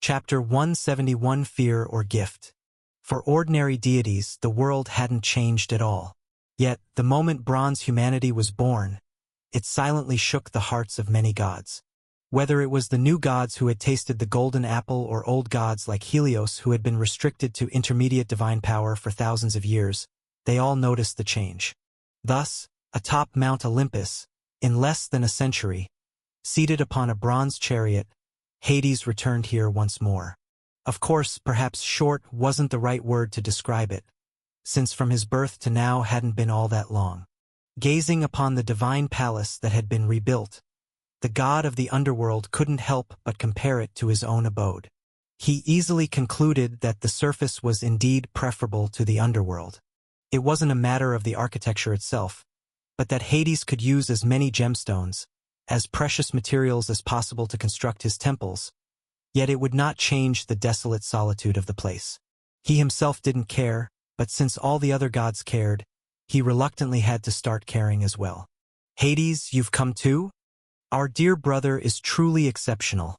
Chapter 171 Fear or Gift. For ordinary deities, the world hadn't changed at all. Yet, the moment bronze humanity was born, it silently shook the hearts of many gods. Whether it was the new gods who had tasted the golden apple or old gods like Helios who had been restricted to intermediate divine power for thousands of years, they all noticed the change. Thus, atop Mount Olympus, in less than a century, seated upon a bronze chariot, Hades returned here once more. Of course, perhaps short wasn't the right word to describe it, since from his birth to now hadn't been all that long. Gazing upon the divine palace that had been rebuilt, the god of the underworld couldn't help but compare it to his own abode. He easily concluded that the surface was indeed preferable to the underworld. It wasn't a matter of the architecture itself, but that Hades could use as many gemstones, as precious materials as possible to construct his temples, yet it would not change the desolate solitude of the place. He himself didn't care, but since all the other gods cared, he reluctantly had to start caring as well. Hades, you've come too? Our dear brother is truly exceptional.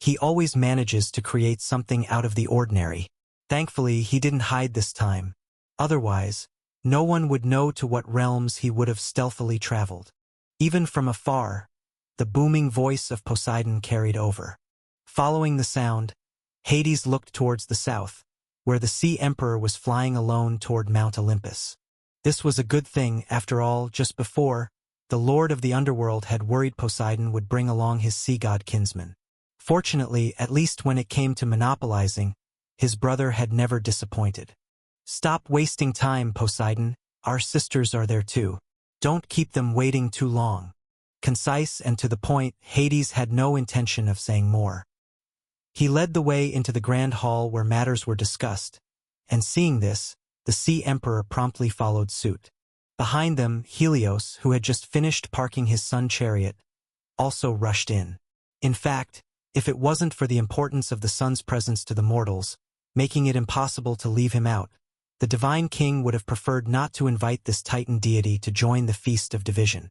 He always manages to create something out of the ordinary. Thankfully, he didn't hide this time. Otherwise, no one would know to what realms he would have stealthily traveled. Even from afar, the booming voice of Poseidon carried over. Following the sound, Hades looked towards the south, where the Sea Emperor was flying alone toward Mount Olympus. This was a good thing, after all. Just before, the Lord of the Underworld had worried Poseidon would bring along his sea god kinsman. Fortunately, at least when it came to monopolizing, his brother had never disappointed. Stop wasting time, Poseidon. Our sisters are there too. Don't keep them waiting too long. Concise and to the point, Hades had no intention of saying more. He led the way into the grand hall where matters were discussed, and seeing this, the Sea Emperor promptly followed suit. Behind them, Helios, who had just finished parking his sun chariot, also rushed in. In fact, if it wasn't for the importance of the sun's presence to the mortals, making it impossible to leave him out, the divine king would have preferred not to invite this titan deity to join the Feast of Division.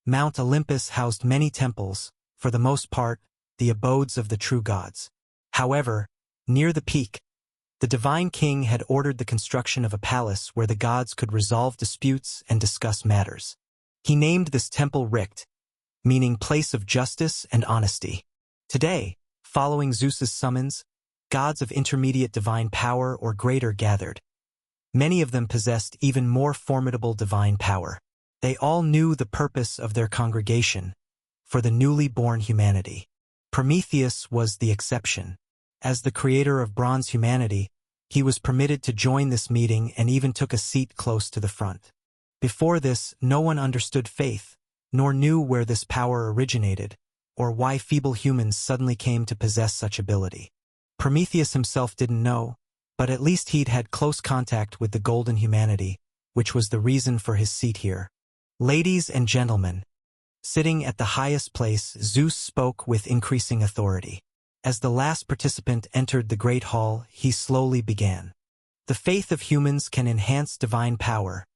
Mount Olympus housed many temples, for the most part, the abodes of the true gods. However, near the peak, the divine king had ordered the construction of a palace where the gods could resolve disputes and discuss matters. He named this temple Richt, meaning place of justice and honesty. Today, following Zeus's summons, gods of intermediate divine power or greater gathered. Many of them possessed even more formidable divine power. They all knew the purpose of their congregation, for the newly born humanity. Prometheus was the exception. As the creator of bronze humanity, he was permitted to join this meeting and even took a seat close to the front. Before this, no one understood faith, nor knew where this power originated, or why feeble humans suddenly came to possess such ability. Prometheus himself didn't know, but at least he'd had close contact with the golden humanity, which was the reason for his seat here. Ladies and gentlemen, sitting at the highest place, Zeus spoke with increasing authority. As the last participant entered the great hall, he slowly began. The faith of humans can enhance divine power,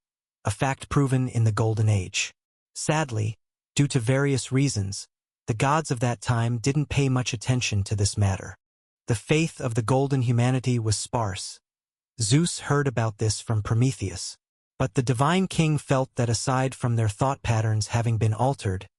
a fact proven in the Golden Age. Sadly, due to various reasons, the gods of that time didn't pay much attention to this matter. The faith of the golden humanity was sparse. Zeus heard about this from Prometheus. But the divine king felt that aside from their thought patterns having been altered,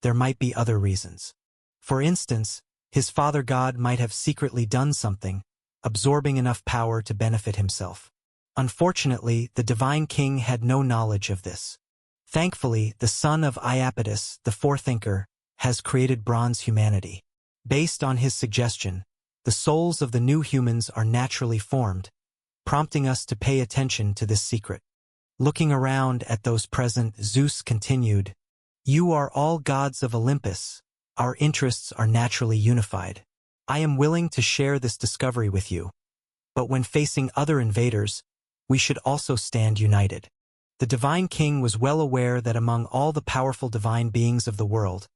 there might be other reasons. For instance, his father god might have secretly done something, absorbing enough power to benefit himself. Unfortunately, the divine king had no knowledge of this. Thankfully, the son of Iapetus, the forethinker, has created bronze humanity. Based on his suggestion, the souls of the new humans are naturally formed, prompting us to pay attention to this secret. Looking around at those present, Zeus continued, "You are all gods of Olympus. Our interests are naturally unified. I am willing to share this discovery with you. But when facing other invaders, we should also stand united." The divine king was well aware that among all the powerful divine beings of the world,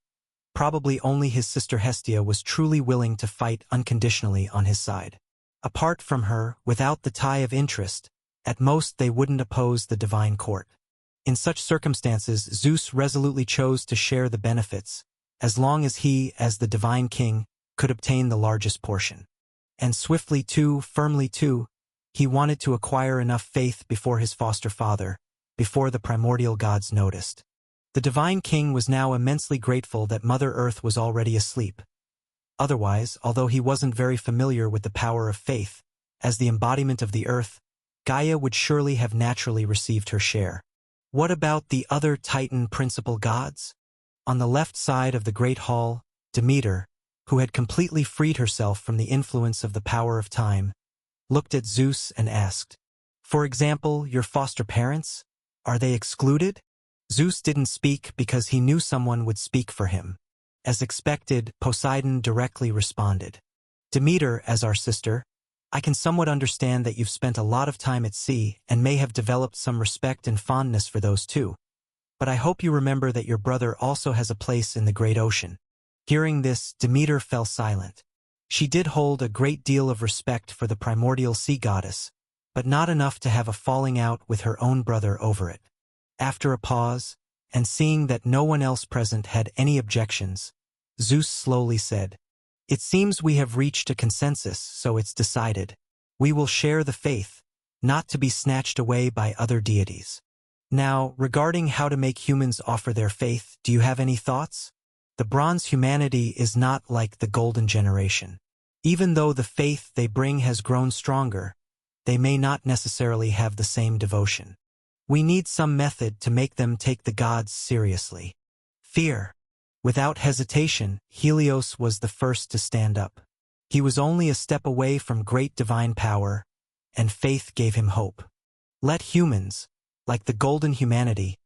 probably only his sister Hestia was truly willing to fight unconditionally on his side. Apart from her, without the tie of interest, at most they wouldn't oppose the divine court. In such circumstances, Zeus resolutely chose to share the benefits, as long as he, as the divine king, could obtain the largest portion. And swiftly too, firmly too, he wanted to acquire enough faith before his foster father, before the primordial gods noticed. The divine king was now immensely grateful that Mother Earth was already asleep. Otherwise, although he wasn't very familiar with the power of faith, as the embodiment of the earth, Gaia would surely have naturally received her share. What about the other Titan principal gods? On the left side of the great hall, Demeter, who had completely freed herself from the influence of the power of time, looked at Zeus and asked, "For example, your foster parents? Are they excluded?" Zeus didn't speak because he knew someone would speak for him. As expected, Poseidon directly responded, "Demeter, as our sister, I can somewhat understand that you've spent a lot of time at sea and may have developed some respect and fondness for those too. But I hope you remember that your brother also has a place in the great ocean." Hearing this, Demeter fell silent. She did hold a great deal of respect for the primordial sea goddess, but not enough to have a falling out with her own brother over it. After a pause, and seeing that no one else present had any objections, Zeus slowly said, "It seems we have reached a consensus, so it's decided. We will share the faith, not to be snatched away by other deities. Now, regarding how to make humans offer their faith, do you have any thoughts? The bronze humanity is not like the golden generation. Even though the faith they bring has grown stronger, they may not necessarily have the same devotion. We need some method to make them take the gods seriously." Fear. Without hesitation, Helios was the first to stand up. He was only a step away from great divine power, and faith gave him hope. Let humans, like the golden humanity,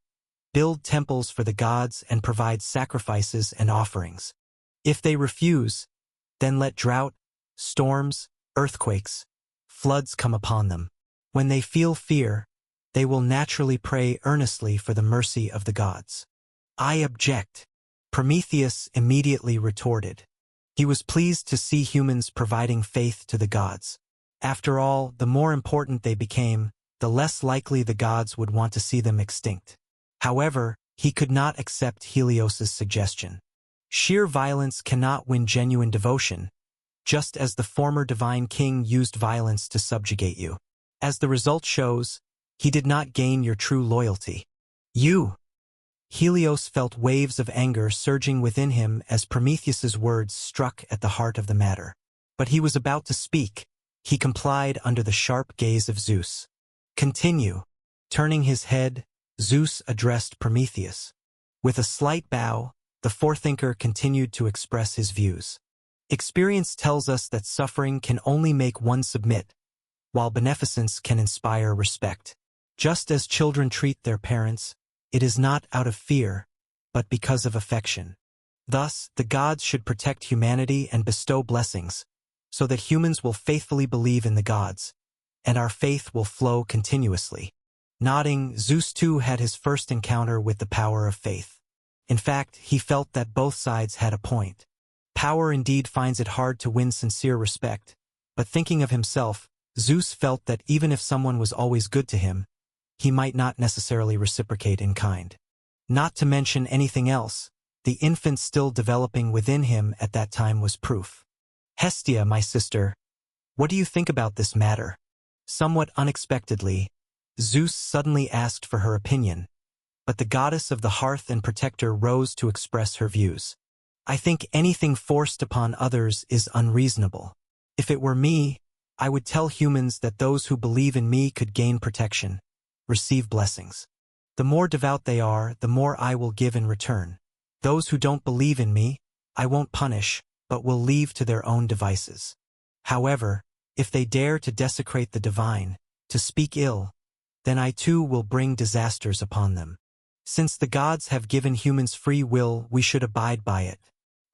build temples for the gods and provide sacrifices and offerings. If they refuse, then let drought, storms, earthquakes, floods come upon them. When they feel fear, they will naturally pray earnestly for the mercy of the gods. "I object," Prometheus immediately retorted. He was pleased to see humans providing faith to the gods. After all, the more important they became, the less likely the gods would want to see them extinct. However, he could not accept Helios's suggestion. Sheer violence cannot win genuine devotion, just as the former divine king used violence to subjugate you. As the result shows, he did not gain your true loyalty. Helios felt waves of anger surging within him as Prometheus's words struck at the heart of the matter. But he was about to speak. He complied under the sharp gaze of Zeus. "Continue." Turning his head, Zeus addressed Prometheus. With a slight bow, the forethinker continued to express his views. "Experience tells us that suffering can only make one submit, while beneficence can inspire respect. Just as children treat their parents, it is not out of fear, but because of affection. Thus, the gods should protect humanity and bestow blessings, so that humans will faithfully believe in the gods, and our faith will flow continuously." Nodding, Zeus too had his first encounter with the power of faith. In fact, he felt that both sides had a point. Power indeed finds it hard to win sincere respect, but thinking of himself, Zeus felt that even if someone was always good to him, he might not necessarily reciprocate in kind. Not to mention anything else, the infant still developing within him at that time was proof. "Hestia, my sister, what do you think about this matter?" Somewhat unexpectedly, Zeus suddenly asked for her opinion, but the goddess of the hearth and protector rose to express her views. "I think anything forced upon others is unreasonable. If it were me, I would tell humans that those who believe in me could gain protection, receive blessings. The more devout they are, the more I will give in return. Those who don't believe in me, I won't punish, but will leave to their own devices. However, if they dare to desecrate the divine, to speak ill, then I too will bring disasters upon them. Since the gods have given humans free will, we should abide by it.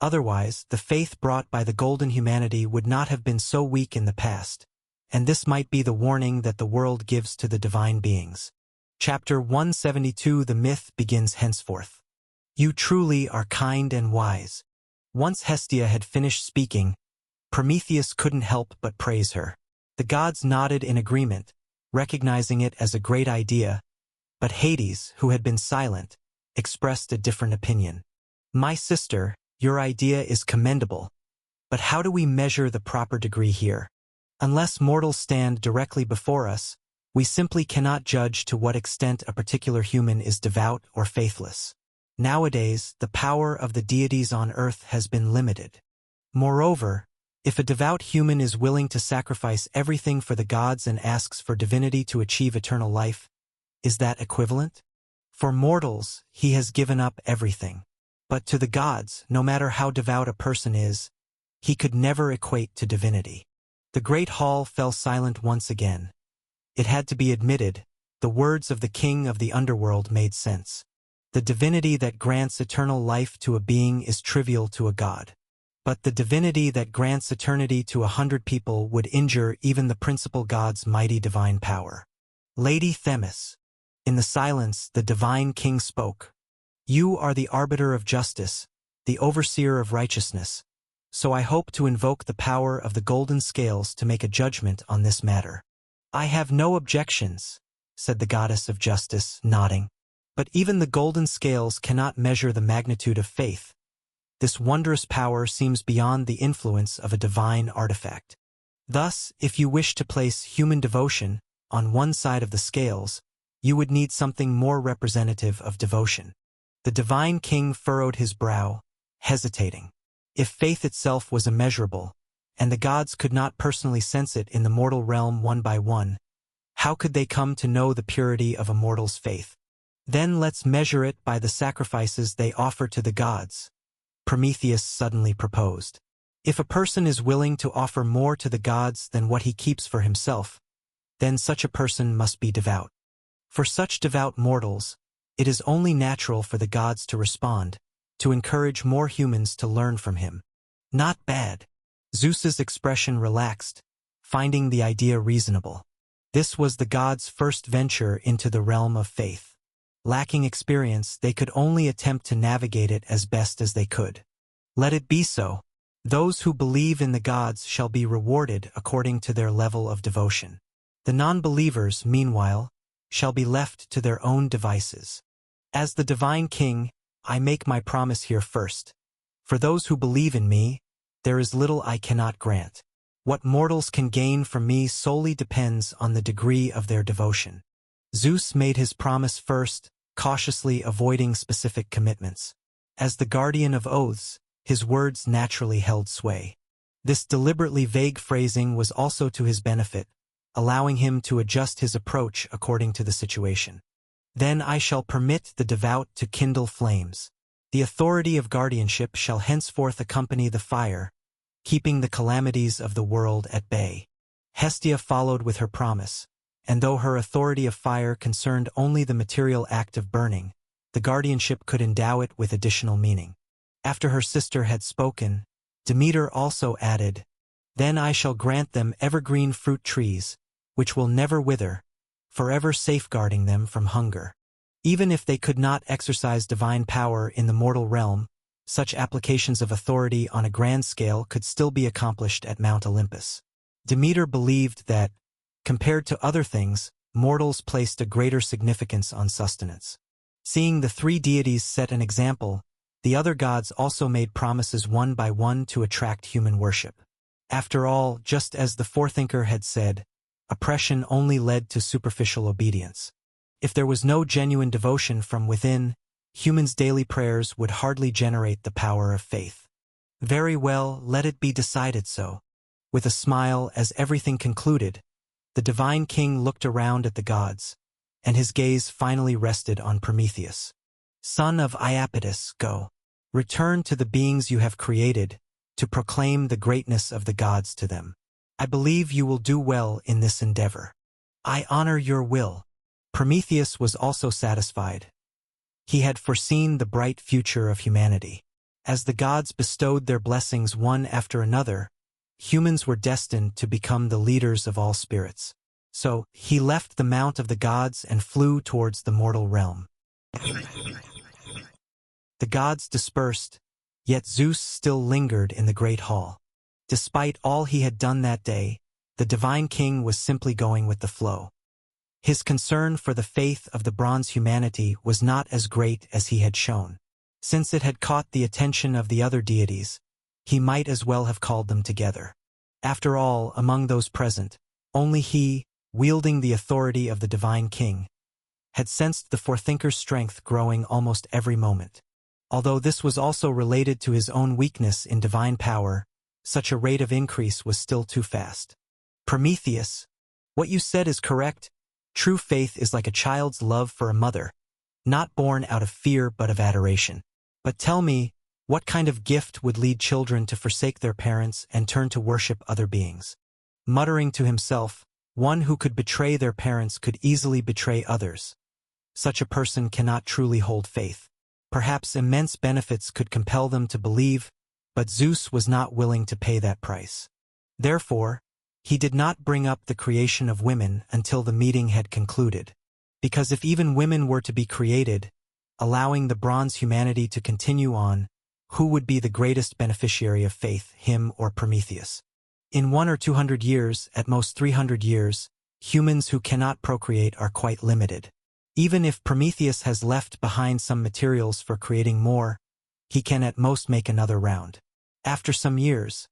Otherwise, the faith brought by the golden humanity would not have been so weak in the past, and this might be the warning that the world gives to the divine beings." Chapter 172 The myth begins henceforth. "You truly are kind and wise." Once Hestia had finished speaking, Prometheus couldn't help but praise her. The gods nodded in agreement, recognizing it as a great idea, but Hades, who had been silent, expressed a different opinion. "My sister, your idea is commendable, But how do we measure the proper degree here? Unless mortals stand directly before us, we simply cannot judge to what extent a particular human is devout or faithless. Nowadays, the power of the deities on earth has been limited. Moreover, if a devout human is willing to sacrifice everything for the gods and asks for divinity to achieve eternal life, is that equivalent? For mortals, he has given up everything. But to the gods, no matter how devout a person is, he could never equate to divinity. The great hall fell silent once again. It had to be admitted, the words of the king of the underworld made sense. The divinity that grants eternal life to a being is trivial to a god. But the divinity that grants eternity to 100 people would injure even the principal god's mighty divine power. Lady Themis. In the silence, the divine king spoke. You are the arbiter of justice, the overseer of righteousness. So I hope to invoke the power of the golden scales to make a judgment on this matter. I have no objections, said the goddess of justice, nodding. But even the golden scales cannot measure the magnitude of faith. This wondrous power seems beyond the influence of a divine artifact. Thus, if you wish to place human devotion on one side of the scales, you would need something more representative of devotion. The divine king furrowed his brow, hesitating. If faith itself was immeasurable, and the gods could not personally sense it in the mortal realm one by one, how could they come to know the purity of a mortal's faith? Then let's measure it by the sacrifices they offer to the gods, Prometheus suddenly proposed. If a person is willing to offer more to the gods than what he keeps for himself, then such a person must be devout. For such devout mortals, it is only natural for the gods to respond, to encourage more humans to learn from him. Not bad. Zeus's expression relaxed, finding the idea reasonable. This was the gods' first venture into the realm of faith. Lacking experience, they could only attempt to navigate it as best as they could. Let it be so. Those who believe in the gods shall be rewarded according to their level of devotion. The non-believers, meanwhile, shall be left to their own devices. As the divine king, I make my promise here first. For those who believe in me, there is little I cannot grant. What mortals can gain from me solely depends on the degree of their devotion. Zeus made his promise first, cautiously avoiding specific commitments. As the guardian of oaths, his words naturally held sway. This deliberately vague phrasing was also to his benefit, allowing him to adjust his approach according to the situation. Then I shall permit the devout to kindle flames. The authority of guardianship shall henceforth accompany the fire, keeping the calamities of the world at bay. Hestia followed with her promise, and though her authority of fire concerned only the material act of burning, the guardianship could endow it with additional meaning. After her sister had spoken, Demeter also added, Then I shall grant them evergreen fruit trees, which will never wither, forever safeguarding them from hunger. Even if they could not exercise divine power in the mortal realm, such applications of authority on a grand scale could still be accomplished at Mount Olympus. Demeter believed that, compared to other things, mortals placed a greater significance on sustenance. Seeing the three deities set an example, the other gods also made promises one by one to attract human worship. After all, just as the forethinker had said, oppression only led to superficial obedience. If there was no genuine devotion from within, humans' daily prayers would hardly generate the power of faith. Very well, let it be decided so. With a smile as everything concluded, the divine king looked around at the gods, and his gaze finally rested on Prometheus. Son of Iapetus, go. Return to the beings you have created, to proclaim the greatness of the gods to them. I believe you will do well in this endeavor. I honor your will. Prometheus was also satisfied. He had foreseen the bright future of humanity. As the gods bestowed their blessings one after another, humans were destined to become the leaders of all spirits. So, he left the Mount of the Gods and flew towards the mortal realm. The gods dispersed, yet Zeus still lingered in the great hall. Despite all he had done that day, the divine king was simply going with the flow. His concern for the faith of the bronze humanity was not as great as he had shown. Since it had caught the attention of the other deities, he might as well have called them together. After all, among those present, only he, wielding the authority of the divine king, had sensed the forethinker's strength growing almost every moment. Although this was also related to his own weakness in divine power, such a rate of increase was still too fast. Prometheus, what you said is correct. True faith is like a child's love for a mother, not born out of fear but of adoration. But tell me, what kind of gift would lead children to forsake their parents and turn to worship other beings? Muttering to himself, one who could betray their parents could easily betray others. Such a person cannot truly hold faith. Perhaps immense benefits could compel them to believe, but Zeus was not willing to pay that price. Therefore, he did not bring up the creation of women until the meeting had concluded. Because if even women were to be created, allowing the bronze humanity to continue on, who would be the greatest beneficiary of faith, him or Prometheus? In 100 or 200 years, at most 300 years, humans who cannot procreate are quite limited. Even if Prometheus has left behind some materials for creating more, he can at most make another round. After some years,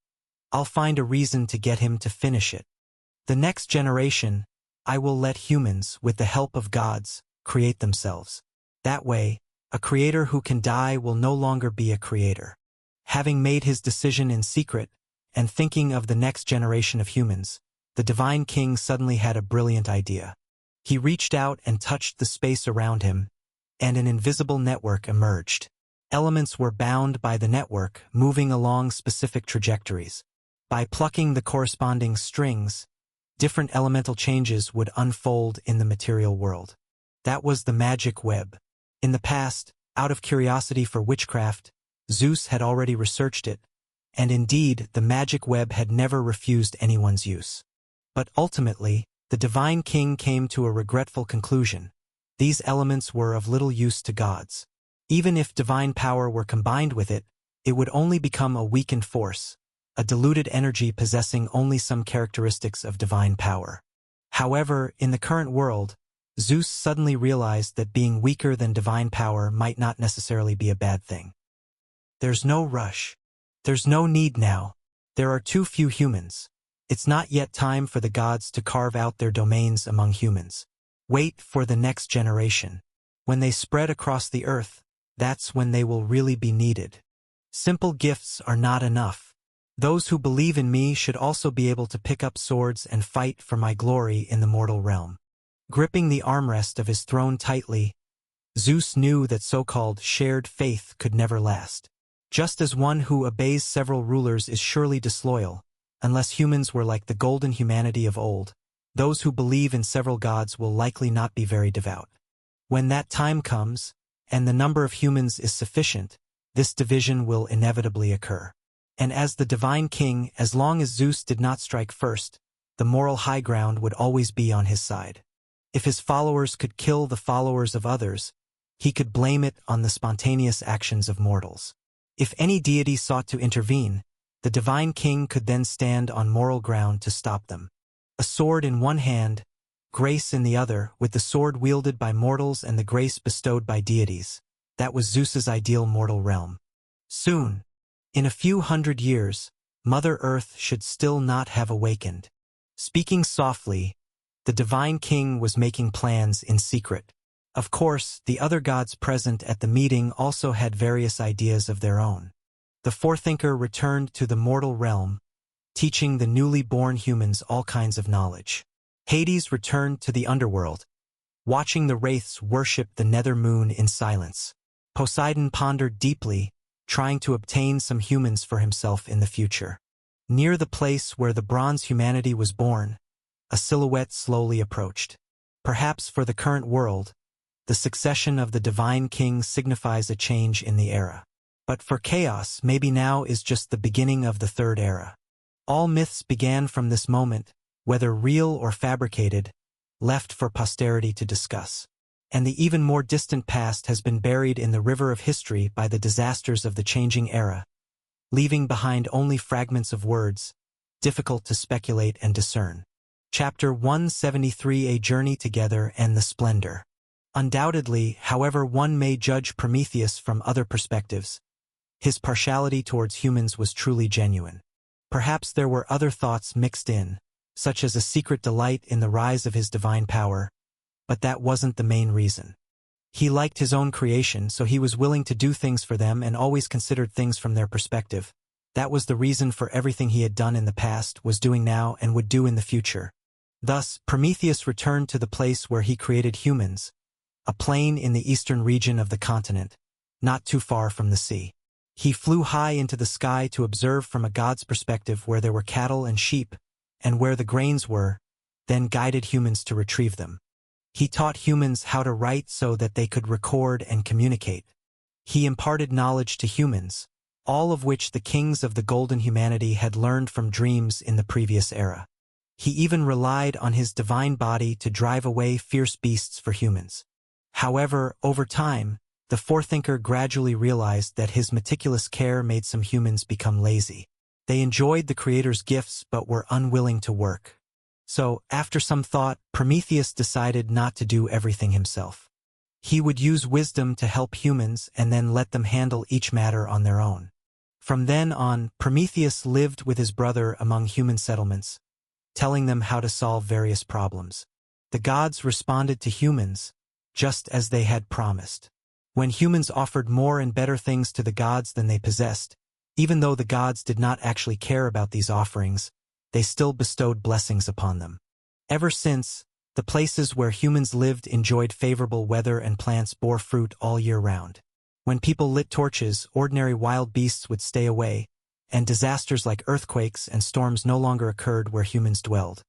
I'll find a reason to get him to finish it. The next generation, I will let humans, with the help of gods, create themselves. That way, a creator who can die will no longer be a creator. Having made his decision in secret, and thinking of the next generation of humans, the divine king suddenly had a brilliant idea. He reached out and touched the space around him, and an invisible network emerged. Elements were bound by the network, moving along specific trajectories. By plucking the corresponding strings, different elemental changes would unfold in the material world. That was the magic web. In the past, out of curiosity for witchcraft, Zeus had already researched it, and indeed the magic web had never refused anyone's use. But ultimately, the divine king came to a regretful conclusion. These elements were of little use to gods. Even if divine power were combined with it, it would only become a weakened force, a diluted energy possessing only some characteristics of divine power. However, in the current world, Zeus suddenly realized that being weaker than divine power might not necessarily be a bad thing. There's no rush. There's no need now. There are too few humans. It's not yet time for the gods to carve out their domains among humans. Wait for the next generation. When they spread across the earth, that's when they will really be needed. Simple gifts are not enough. Those who believe in me should also be able to pick up swords and fight for my glory in the mortal realm. Gripping the armrest of his throne tightly, Zeus knew that so-called shared faith could never last. Just as one who obeys several rulers is surely disloyal, unless humans were like the golden humanity of old, those who believe in several gods will likely not be very devout. When that time comes, and the number of humans is sufficient, this division will inevitably occur. And as the divine king, as long as Zeus did not strike first, the moral high ground would always be on his side. If his followers could kill the followers of others, he could blame it on the spontaneous actions of mortals. If any deity sought to intervene, the divine king could then stand on moral ground to stop them. A sword in one hand, grace in the other, with the sword wielded by mortals and the grace bestowed by deities. That was Zeus's ideal mortal realm. Soon, in a few hundred years, Mother Earth should still not have awakened. Speaking softly, the divine king was making plans in secret. Of course, the other gods present at the meeting also had various ideas of their own. The forethinker returned to the mortal realm, teaching the newly born humans all kinds of knowledge. Hades returned to the underworld, watching the wraiths worship the nether moon in silence. Poseidon pondered deeply, trying to obtain some humans for himself in the future. Near the place where the bronze humanity was born, a silhouette slowly approached. Perhaps for the current world, the succession of the divine king signifies a change in the era. But for chaos, maybe now is just the beginning of the third era. All myths began from this moment, whether real or fabricated, left for posterity to discuss. And the even more distant past has been buried in the river of history by the disasters of the changing era, leaving behind only fragments of words, difficult to speculate and discern. Chapter 173: A Journey Together and the Splendor. Undoubtedly, however one may judge Prometheus from other perspectives, His partiality towards humans was truly genuine. Perhaps there were other thoughts mixed in, such as a secret delight in the rise of his divine power, but that wasn't the main reason. He liked his own creation, so he was willing to do things for them and always considered things from their perspective. That was the reason for everything he had done in the past, was doing now, and would do in the future. Thus, Prometheus returned to the place where he created humans, a plain in the eastern region of the continent, not too far from the sea. He flew high into the sky to observe from a god's perspective where there were cattle and sheep, and where the grains were, then guided humans to retrieve them. He taught humans how to write so that they could record and communicate. He imparted knowledge to humans, all of which the kings of the golden humanity had learned from dreams in the previous era. He even relied on his divine body to drive away fierce beasts for humans. However, over time, the forethinker gradually realized that his meticulous care made some humans become lazy. They enjoyed the Creator's gifts but were unwilling to work. So, after some thought, Prometheus decided not to do everything himself. He would use wisdom to help humans and then let them handle each matter on their own. From then on, Prometheus lived with his brother among human settlements, telling them how to solve various problems. The gods responded to humans, just as they had promised. When humans offered more and better things to the gods than they possessed, even though the gods did not actually care about these offerings, they still bestowed blessings upon them. Ever since, the places where humans lived enjoyed favorable weather and plants bore fruit all year round. When people lit torches, ordinary wild beasts would stay away, and disasters like earthquakes and storms no longer occurred where humans dwelled.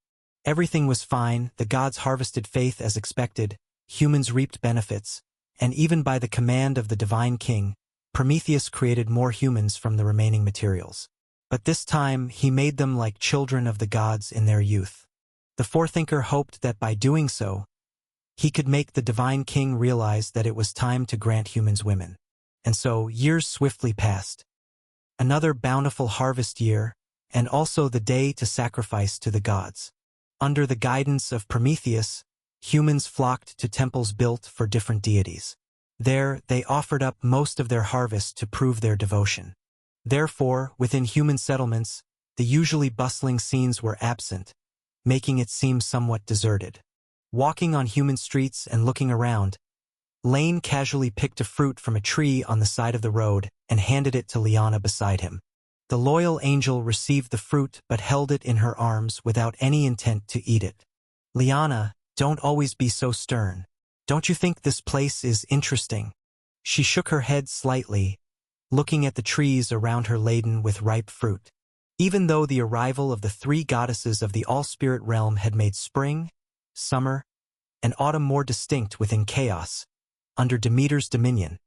Everything was fine, the gods harvested faith as expected, humans reaped benefits, and even by the command of the divine king, Prometheus created more humans from the remaining materials. But this time he made them like children of the gods in their youth. The forethinker hoped that by doing so, he could make the divine king realize that it was time to grant humans women. And so years swiftly passed. Another bountiful harvest year, and also the day to sacrifice to the gods. Under the guidance of Prometheus, humans flocked to temples built for different deities. There, they offered up most of their harvest to prove their devotion. Therefore, within human settlements, the usually bustling scenes were absent, making it seem somewhat deserted. Walking on human streets and looking around, Lane casually picked a fruit from a tree on the side of the road and handed it to Liana beside him. The loyal angel received the fruit but held it in her arms without any intent to eat it. "Liana, don't always be so stern. Don't you think this place is interesting?" She shook her head slightly, looking at the trees around her laden with ripe fruit. Even though the arrival of the three goddesses of the all-spirit realm had made spring, summer, and autumn more distinct within chaos, under Demeter's dominion,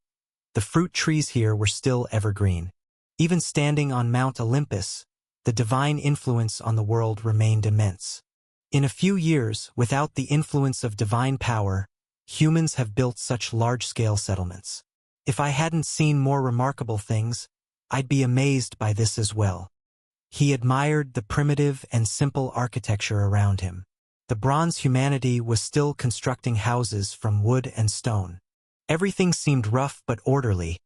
the fruit trees here were still evergreen. Even standing on Mount Olympus, the divine influence on the world remained immense. In a few years, without the influence of divine power, humans have built such large-scale settlements. If I hadn't seen more remarkable things, I'd be amazed by this as well. He admired the primitive and simple architecture around him. The bronze humanity was still constructing houses from wood and stone. Everything seemed rough but orderly,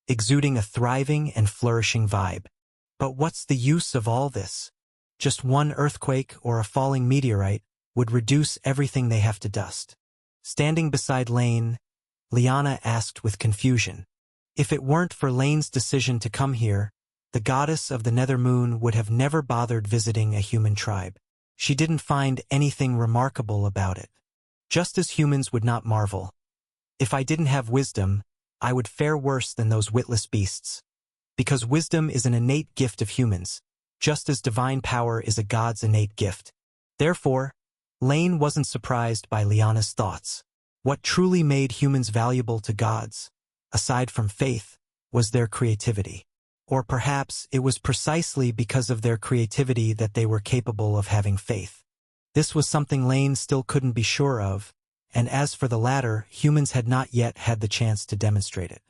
exuding a thriving and flourishing vibe. But what's the use of all this? Just one earthquake or a falling meteorite would reduce everything they have to dust. Standing beside Lane, Liana asked with confusion. If it weren't for Lane's decision to come here, the goddess of the nether moon would have never bothered visiting a human tribe. She didn't find anything remarkable about it. Just as humans would not marvel. If I didn't have wisdom, I would fare worse than those witless beasts. Because wisdom is an innate gift of humans, just as divine power is a god's innate gift. Therefore, Lane wasn't surprised by Liana's thoughts. What truly made humans valuable to gods, aside from faith, was their creativity. Or perhaps it was precisely because of their creativity that they were capable of having faith. This was something Lane still couldn't be sure of, and as for the latter, humans had not yet had the chance to demonstrate it.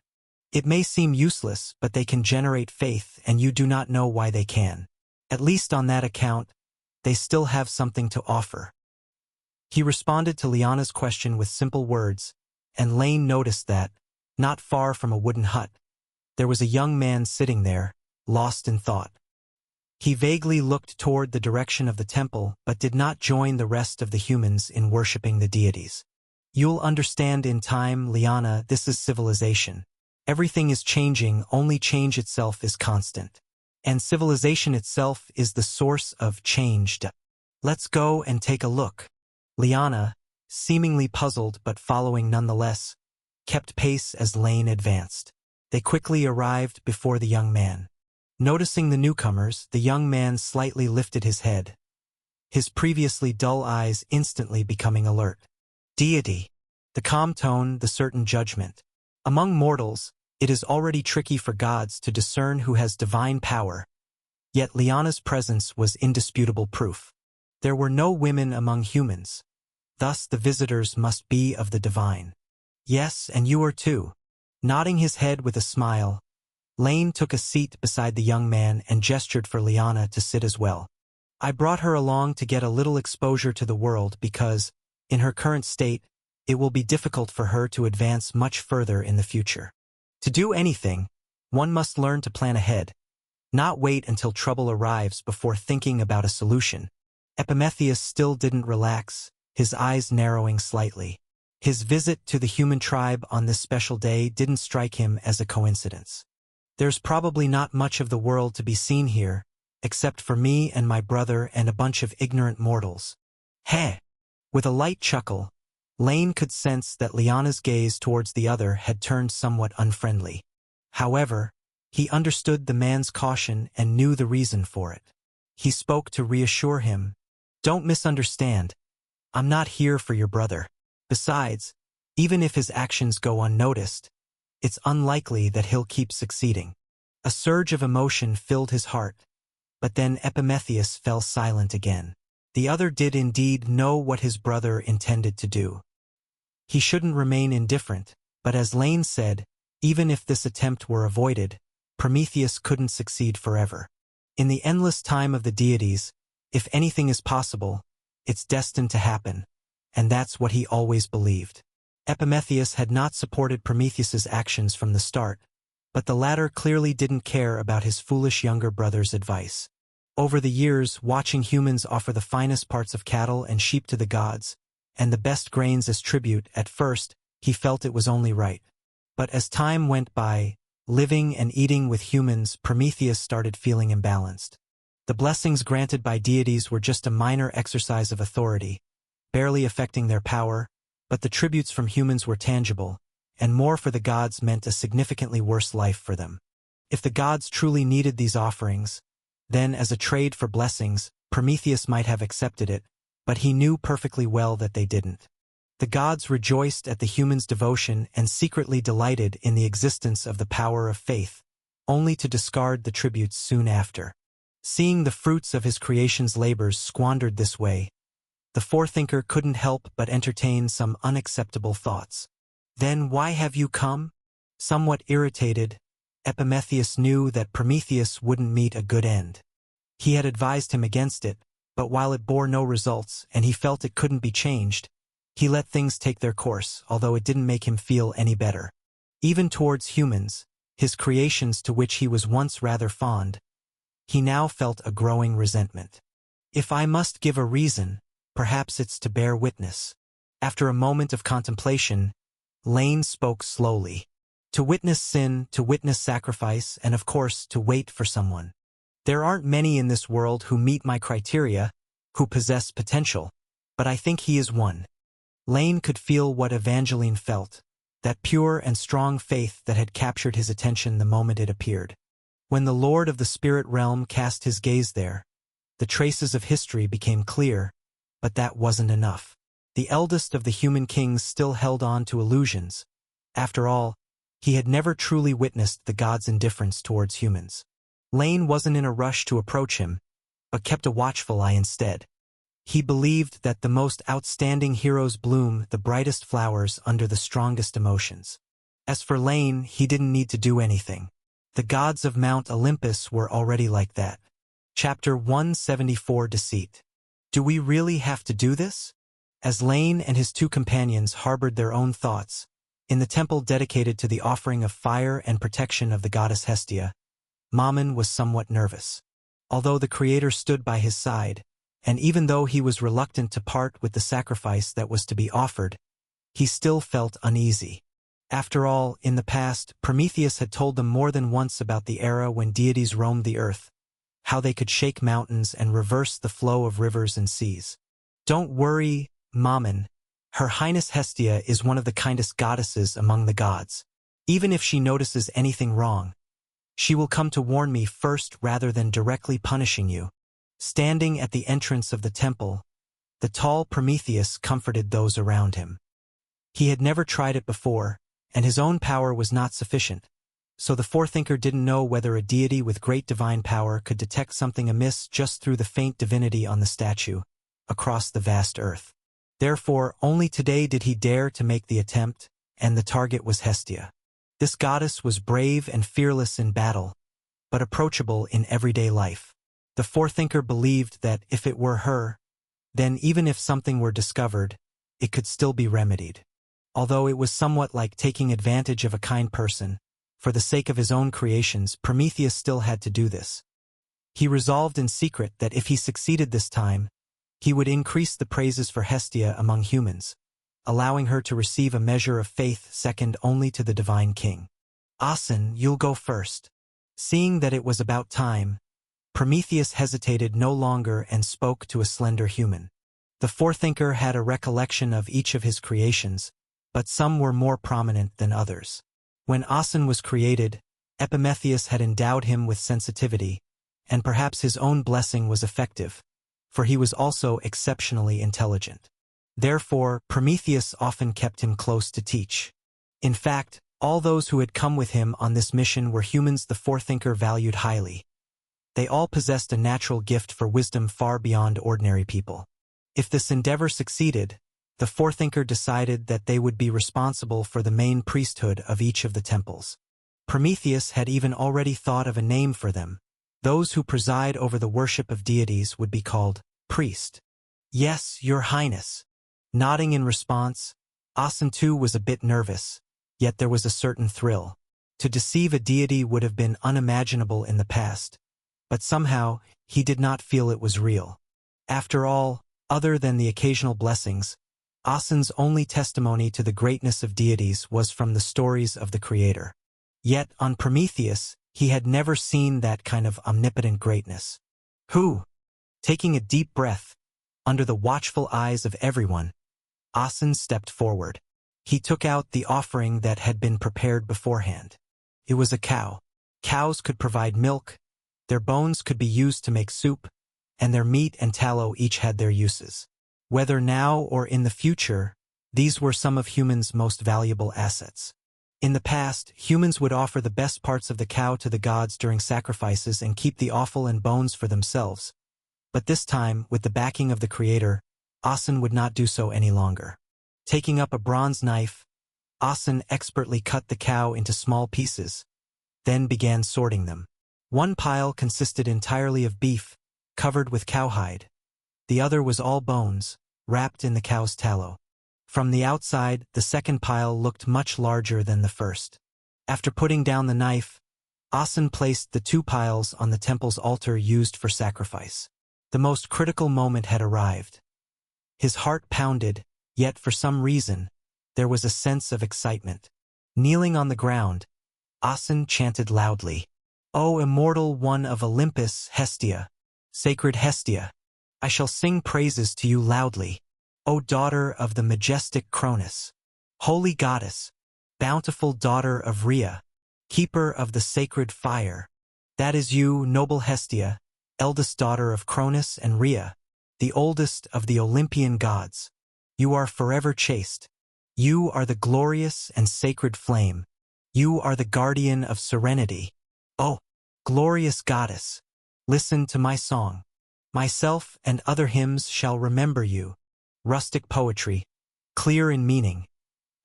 It may seem useless, but they can generate faith, and you do not know why they can. At least on that account, they still have something to offer. He responded to Liana's question with simple words, and Lane noticed that, not far from a wooden hut, there was a young man sitting there, lost in thought. He vaguely looked toward the direction of the temple but did not join the rest of the humans in worshipping the deities. You'll understand in time, Liana, this is civilization. Everything is changing, only change itself is constant. And civilization itself is the source of change. Let's go and take a look. Liana, seemingly puzzled but following nonetheless, kept pace as Lane advanced. They quickly arrived before the young man. Noticing the newcomers, the young man slightly lifted his head, his previously dull eyes instantly becoming alert. Deity. The calm tone, the certain judgment. Among mortals, it is already tricky for gods to discern who has divine power, yet Liana's presence was indisputable proof. There were no women among humans, thus the visitors must be of the divine. Yes, and you are too. Nodding his head with a smile, Lane took a seat beside the young man and gestured for Liana to sit as well. I brought her along to get a little exposure to the world because, in her current state, it will be difficult for her to advance much further in the future. To do anything, one must learn to plan ahead, not wait until trouble arrives before thinking about a solution. Epimetheus still didn't relax, his eyes narrowing slightly. His visit to the human tribe on this special day didn't strike him as a coincidence. There's probably not much of the world to be seen here, except for me and my brother and a bunch of ignorant mortals. Heh! With a light chuckle, Lane could sense that Liana's gaze towards the other had turned somewhat unfriendly. However, he understood the man's caution and knew the reason for it. He spoke to reassure him. Don't misunderstand. I'm not here for your brother. Besides, even if his actions go unnoticed, it's unlikely that he'll keep succeeding. A surge of emotion filled his heart, but then Epimetheus fell silent again. The other did indeed know what his brother intended to do. He shouldn't remain indifferent, but as Lane said, even if this attempt were avoided, Prometheus couldn't succeed forever. In the endless time of the deities, if anything is possible, it's destined to happen, and that's what he always believed. Epimetheus had not supported Prometheus's actions from the start, but the latter clearly didn't care about his foolish younger brother's advice. Over the years, watching humans offer the finest parts of cattle and sheep to the gods, and the best grains as tribute, at first, he felt it was only right. But as time went by, living and eating with humans, Prometheus started feeling imbalanced. The blessings granted by deities were just a minor exercise of authority, barely affecting their power, but the tributes from humans were tangible, and more for the gods meant a significantly worse life for them. If the gods truly needed these offerings, then as a trade for blessings, Prometheus might have accepted it, but he knew perfectly well that they didn't. The gods rejoiced at the humans' devotion and secretly delighted in the existence of the power of faith, only to discard the tributes soon after. Seeing the fruits of his creation's labors squandered this way, the forethinker couldn't help but entertain some unacceptable thoughts. Then why have you come? Somewhat irritated, Epimetheus knew that Prometheus wouldn't meet a good end. He had advised him against it, but while it bore no results and he felt it couldn't be changed, he let things take their course, although it didn't make him feel any better. Even towards humans, his creations to which he was once rather fond, he now felt a growing resentment. If I must give a reason, perhaps it's to bear witness. After a moment of contemplation, Lane spoke slowly. To witness sin, to witness sacrifice, and of course to wait for someone. There aren't many in this world who meet my criteria, who possess potential, but I think he is one. Lane could feel what Evangeline felt, that pure and strong faith that had captured his attention the moment it appeared. When the Lord of the Spirit Realm cast his gaze there, the traces of history became clear, but that wasn't enough. The eldest of the human kings still held on to illusions. After all, he had never truly witnessed the gods' indifference towards humans. Lane wasn't in a rush to approach him, but kept a watchful eye instead. He believed that the most outstanding heroes bloom the brightest flowers under the strongest emotions. As for Lane, he didn't need to do anything. The gods of Mount Olympus were already like that. Chapter 174 Deceit. Do we really have to do this? As Lane and his two companions harbored their own thoughts, In the temple dedicated to the offering of fire and protection of the goddess Hestia, Mammon was somewhat nervous. Although the Creator stood by his side, and even though he was reluctant to part with the sacrifice that was to be offered, he still felt uneasy. After all, in the past, Prometheus had told them more than once about the era when deities roamed the earth, how they could shake mountains and reverse the flow of rivers and seas. Don't worry, Mammon. Her Highness Hestia is one of the kindest goddesses among the gods. Even if she notices anything wrong, she will come to warn me first rather than directly punishing you. Standing at the entrance of the temple, the tall Prometheus comforted those around him. He had never tried it before, and his own power was not sufficient, so the forethinker didn't know whether a deity with great divine power could detect something amiss just through the faint divinity on the statue, across the vast earth. Therefore, only today did he dare to make the attempt, and the target was Hestia. This goddess was brave and fearless in battle, but approachable in everyday life. The forethinker believed that if it were her, then even if something were discovered, it could still be remedied. Although it was somewhat like taking advantage of a kind person, for the sake of his own creations, Prometheus still had to do this. He resolved in secret that if he succeeded this time, he would increase the praises for Hestia among humans, allowing her to receive a measure of faith second only to the divine king. Asen, you'll go first. Seeing that it was about time, Prometheus hesitated no longer and spoke to a slender human. The forethinker had a recollection of each of his creations, but some were more prominent than others. When Asen was created, Epimetheus had endowed him with sensitivity, and perhaps his own blessing was effective, for he was also exceptionally intelligent. Therefore, Prometheus often kept him close to teach. In fact, all those who had come with him on this mission were humans the forethinker valued highly. They all possessed a natural gift for wisdom far beyond ordinary people. If this endeavor succeeded, the forethinker decided that they would be responsible for the main priesthood of each of the temples. Prometheus had even already thought of a name for them. Those who preside over the worship of deities would be called priest. Yes, Your Highness. Nodding in response, Asen too was a bit nervous, yet there was a certain thrill. To deceive a deity would have been unimaginable in the past, but somehow he did not feel it was real. After all, other than the occasional blessings, Asen's only testimony to the greatness of deities was from the stories of the Creator. Yet, on Prometheus, he had never seen that kind of omnipotent greatness. Who? Taking a deep breath, under the watchful eyes of everyone, Asen stepped forward. He took out the offering that had been prepared beforehand. It was a cow. Cows could provide milk, their bones could be used to make soup, and their meat and tallow each had their uses. Whether now or in the future, these were some of humans' most valuable assets. In the past, humans would offer the best parts of the cow to the gods during sacrifices and keep the offal and bones for themselves. But this time, with the backing of the Creator, Asen would not do so any longer. Taking up a bronze knife, Asen expertly cut the cow into small pieces, then began sorting them. One pile consisted entirely of beef, covered with cowhide. The other was all bones, wrapped in the cow's tallow. From the outside, the second pile looked much larger than the first. After putting down the knife, Asen placed the two piles on the temple's altar used for sacrifice. The most critical moment had arrived. His heart pounded, yet for some reason, there was a sense of excitement. Kneeling on the ground, Asen chanted loudly, "O immortal one of Olympus, Hestia, sacred Hestia, I shall sing praises to you loudly. O daughter of the majestic Cronus, holy goddess, bountiful daughter of Rhea, keeper of the sacred fire. That is you, noble Hestia, eldest daughter of Cronus and Rhea, the oldest of the Olympian gods. You are forever chaste. You are the glorious and sacred flame. You are the guardian of serenity. Oh, glorious goddess, listen to my song. Myself and other hymns shall remember you." Rustic poetry, clear in meaning.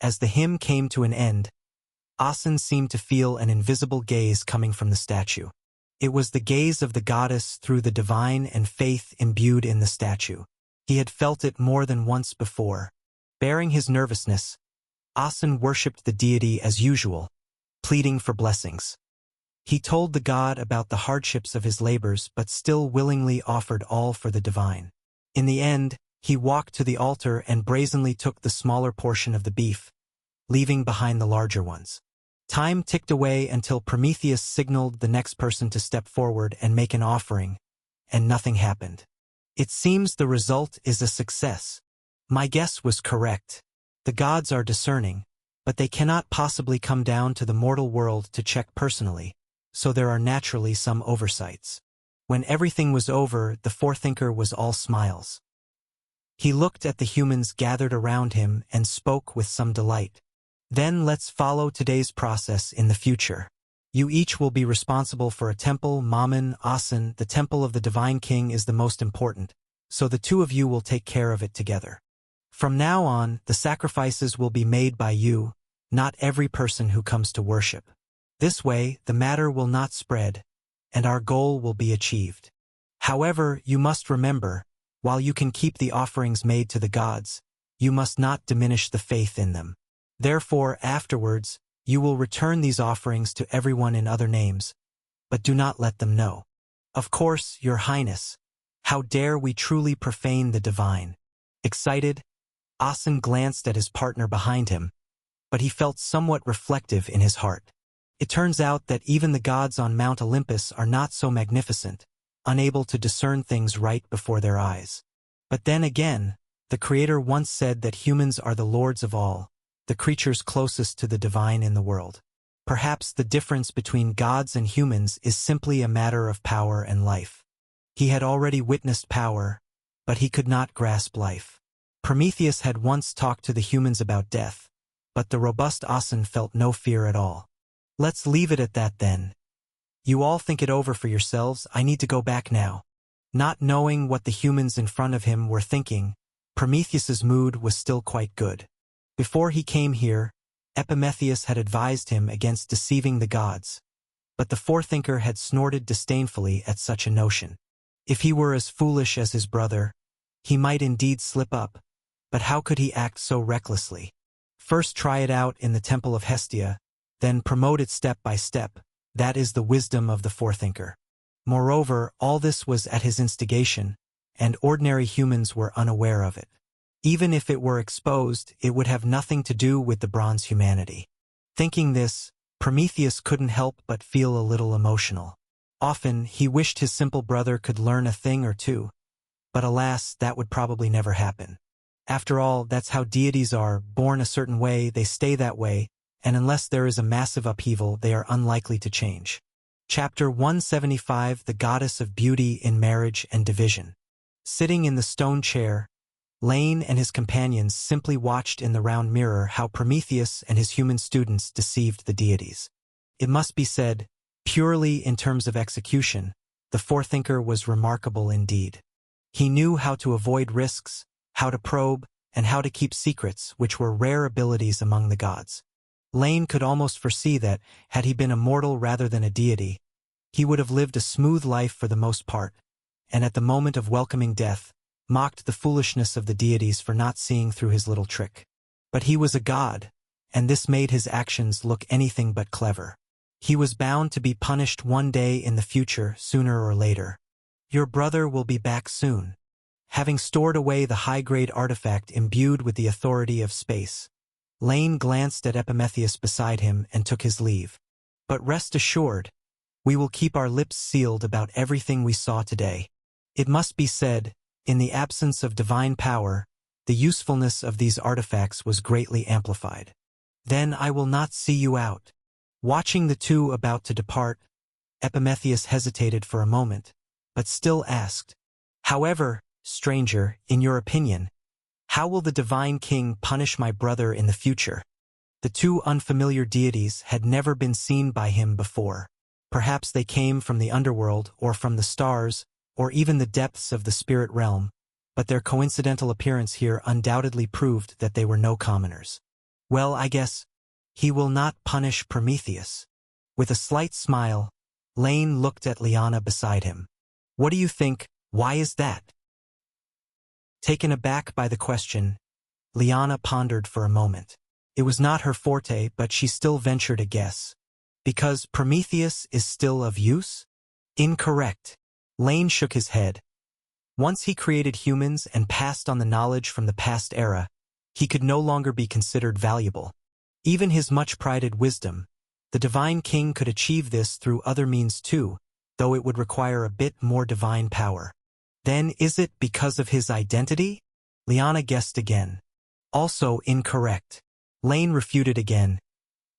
As the hymn came to an end, Asen seemed to feel an invisible gaze coming from the statue. It was the gaze of the goddess through the divine and faith imbued in the statue. He had felt it more than once before. Bearing his nervousness, Asen worshipped the deity as usual, pleading for blessings. He told the god about the hardships of his labors but still willingly offered all for the divine. In the end, he walked to the altar and brazenly took the smaller portion of the beef, leaving behind the larger ones. Time ticked away until Prometheus signaled the next person to step forward and make an offering, and nothing happened. It seems the result is a success. My guess was correct. The gods are discerning, but they cannot possibly come down to the mortal world to check personally, so there are naturally some oversights. When everything was over, the forethinker was all smiles. He looked at the humans gathered around him and spoke with some delight. Then let's follow today's process in the future. You each will be responsible for a temple. Mammon, Asen, the temple of the Divine King is the most important, so the two of you will take care of it together. From now on, the sacrifices will be made by you, not every person who comes to worship. This way, the matter will not spread, and our goal will be achieved. However, you must remember, while you can keep the offerings made to the gods, you must not diminish the faith in them. Therefore, afterwards, you will return these offerings to everyone in other names, but do not let them know. Of course, Your Highness, how dare we truly profane the divine? Excited, Asen glanced at his partner behind him, but he felt somewhat reflective in his heart. It turns out that even the gods on Mount Olympus are not so magnificent, unable to discern things right before their eyes. But then again, the Creator once said that humans are the lords of all, the creatures closest to the divine in the world. Perhaps the difference between gods and humans is simply a matter of power and life. He had already witnessed power, but he could not grasp life. Prometheus had once talked to the humans about death, but the robust Asen felt no fear at all. Let's leave it at that then. You all think it over for yourselves. I need to go back now. Not knowing what the humans in front of him were thinking, Prometheus's mood was still quite good. Before he came here, Epimetheus had advised him against deceiving the gods, but the forethinker had snorted disdainfully at such a notion. If he were as foolish as his brother, he might indeed slip up, but how could he act so recklessly? First try it out in the temple of Hestia, then promote it step by step. That is the wisdom of the forethinker. Moreover, all this was at his instigation, and ordinary humans were unaware of it. Even if it were exposed, it would have nothing to do with the bronze humanity. Thinking this, Prometheus couldn't help but feel a little emotional. Often, he wished his simple brother could learn a thing or two, but alas, that would probably never happen. After all, that's how deities are, born a certain way, they stay that way, and unless there is a massive upheaval, they are unlikely to change. Chapter 175, The Goddess of Beauty in Marriage and Division. Sitting in the stone chair, Lane and his companions simply watched in the round mirror how Prometheus and his human students deceived the deities. It must be said, purely in terms of execution, the forethinker was remarkable indeed. He knew how to avoid risks, how to probe, and how to keep secrets, which were rare abilities among the gods. Lane could almost foresee that, had he been a mortal rather than a deity, he would have lived a smooth life for the most part, and at the moment of welcoming death, mocked the foolishness of the deities for not seeing through his little trick. But he was a god, and this made his actions look anything but clever. He was bound to be punished one day in the future, sooner or later. Your brother will be back soon. Having stored away the high-grade artifact imbued with the authority of space, Lane glanced at Epimetheus beside him and took his leave. But rest assured, we will keep our lips sealed about everything we saw today. It must be said, in the absence of divine power, the usefulness of these artifacts was greatly amplified. Then I will not see you out. Watching the two about to depart, Epimetheus hesitated for a moment, but still asked, However, stranger, in your opinion, how will the Divine King punish my brother in the future? The two unfamiliar deities had never been seen by him before. Perhaps they came from the underworld or from the stars, or even the depths of the spirit realm, but their coincidental appearance here undoubtedly proved that they were no commoners. Well, I guess, he will not punish Prometheus. With a slight smile, Lane looked at Liana beside him. What do you think? Why is that? Taken aback by the question, Liana pondered for a moment. It was not her forte, but she still ventured a guess. Because Prometheus is still of use? Incorrect. Lane shook his head. Once he created humans and passed on the knowledge from the past era, he could no longer be considered valuable. Even his much-prided wisdom, the Divine King could achieve this through other means too, though it would require a bit more divine power. Then is it because of his identity? Liana guessed again. Also incorrect. Lane refuted again.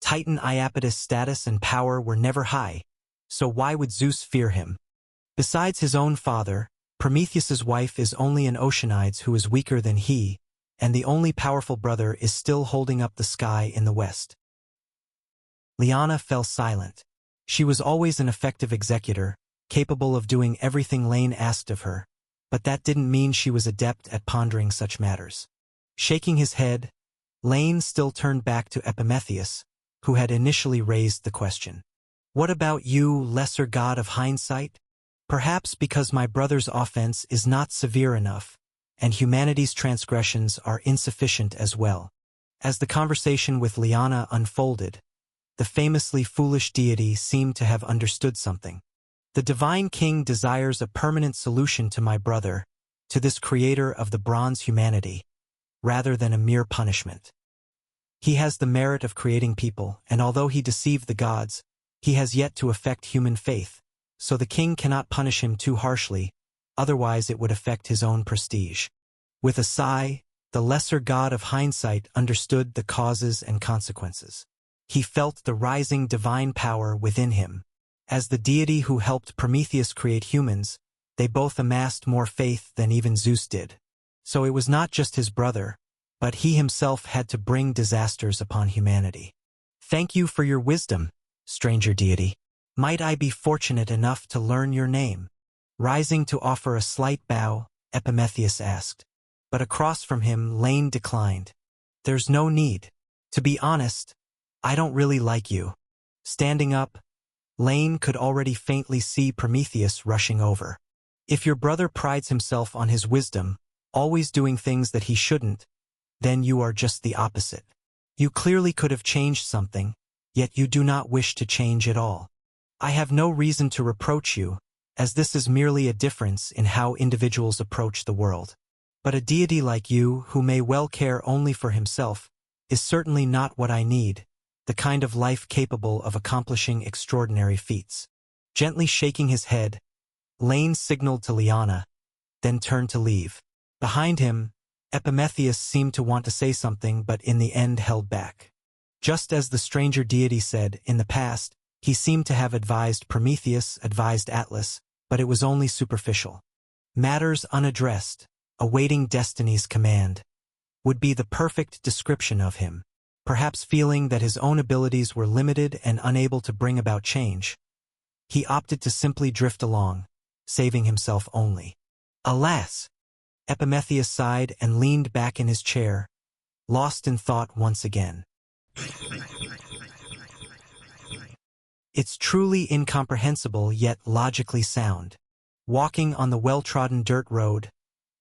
Titan Iapetus' status and power were never high, so why would Zeus fear him? Besides his own father, Prometheus's wife is only an Oceanides who is weaker than he, and the only powerful brother is still holding up the sky in the west. Liana fell silent. She was always an effective executor, capable of doing everything Lane asked of her, but that didn't mean she was adept at pondering such matters. Shaking his head, Lane still turned back to Epimetheus, who had initially raised the question. What about you, lesser god of hindsight? Perhaps because my brother's offense is not severe enough, and humanity's transgressions are insufficient as well. As the conversation with Liana unfolded, the famously foolish deity seemed to have understood something. The Divine King desires a permanent solution to my brother, to this creator of the bronze humanity, rather than a mere punishment. He has the merit of creating people, and although he deceived the gods, he has yet to affect human faith, so the king cannot punish him too harshly, otherwise it would affect his own prestige. With a sigh, the lesser god of hindsight understood the causes and consequences. He felt the rising divine power within him. As the deity who helped Prometheus create humans, they both amassed more faith than even Zeus did. So it was not just his brother, but he himself had to bring disasters upon humanity. Thank you for your wisdom, stranger deity. Might I be fortunate enough to learn your name? Rising to offer a slight bow, Epimetheus asked. But across from him, Lane declined. There's no need. To be honest, I don't really like you. Standing up, Lane could already faintly see Prometheus rushing over. If your brother prides himself on his wisdom, always doing things that he shouldn't, then you are just the opposite. You clearly could have changed something, yet you do not wish to change at all. I have no reason to reproach you, as this is merely a difference in how individuals approach the world. But a deity like you, who may well care only for himself, is certainly not what I need, the kind of life capable of accomplishing extraordinary feats. Gently shaking his head, Lane signaled to Liana, then turned to leave. Behind him, Epimetheus seemed to want to say something but in the end held back. Just as the stranger deity said, in the past, he seemed to have advised Prometheus, advised Atlas, but it was only superficial. Matters unaddressed, awaiting destiny's command, would be the perfect description of him. Perhaps feeling that his own abilities were limited and unable to bring about change, he opted to simply drift along, saving himself only. Alas! Epimetheus sighed and leaned back in his chair, lost in thought once again. It's truly incomprehensible yet logically sound. Walking on the well-trodden dirt road,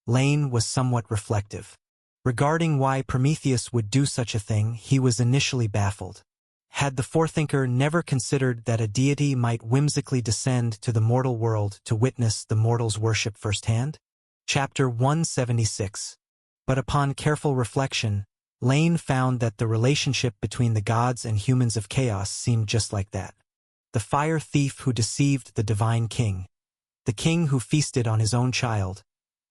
Lane was somewhat reflective. Regarding why Prometheus would do such a thing, he was initially baffled. Had the forethinker never considered that a deity might whimsically descend to the mortal world to witness the mortals' worship firsthand? Chapter 176. But upon careful reflection, Lane found that the relationship between the gods and humans of chaos seemed just like that. The fire thief who deceived the Divine King, the king who feasted on his own child,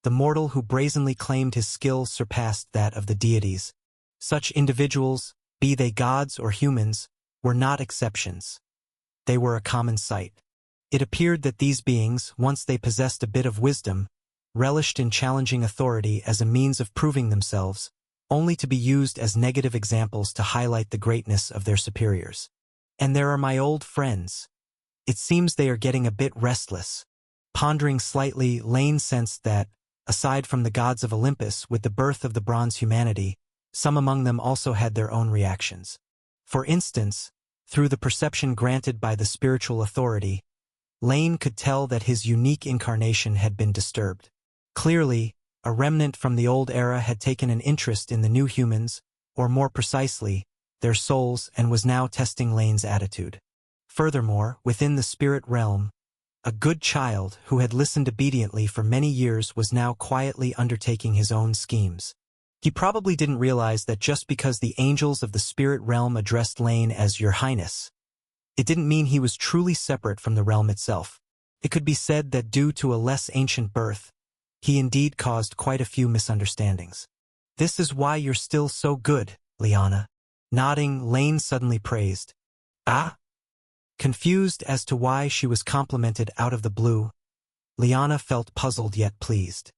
the mortal who brazenly claimed his skill surpassed that of the deities. Such individuals, be they gods or humans, were not exceptions. They were a common sight. It appeared that these beings, once they possessed a bit of wisdom, relished in challenging authority as a means of proving themselves, only to be used as negative examples to highlight the greatness of their superiors. And there are my old friends. It seems they are getting a bit restless. Pondering slightly, Lane sensed that, aside from the gods of Olympus with the birth of the bronze humanity, some among them also had their own reactions. For instance, through the perception granted by the spiritual authority, Lane could tell that his unique incarnation had been disturbed. Clearly, a remnant from the old era had taken an interest in the new humans, or more precisely, their souls, and was now testing Lane's attitude. Furthermore, within the spirit realm, a good child who had listened obediently for many years was now quietly undertaking his own schemes. He probably didn't realize that just because the angels of the spirit realm addressed Lane as Your Highness, it didn't mean he was truly separate from the realm itself. It could be said that due to a less ancient birth, he indeed caused quite a few misunderstandings. "This is why you're still so good, Liana." Nodding, Lane suddenly praised. "Ah?" Confused as to why she was complimented out of the blue, Liana felt puzzled yet pleased.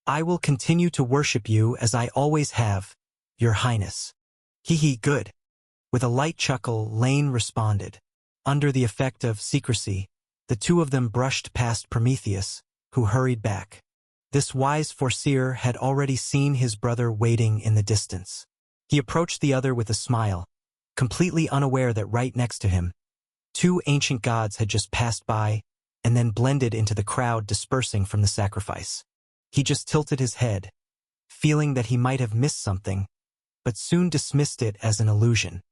"I will continue to worship you as I always have, Your Highness." "Hee, good." With a light chuckle, Lane responded. Under the effect of secrecy, the two of them brushed past Prometheus, who hurried back. This wise foreseer had already seen his brother waiting in the distance. He approached the other with a smile, completely unaware that right next to him, two ancient gods had just passed by and then blended into the crowd dispersing from the sacrifice. He just tilted his head, feeling that he might have missed something, but soon dismissed it as an illusion.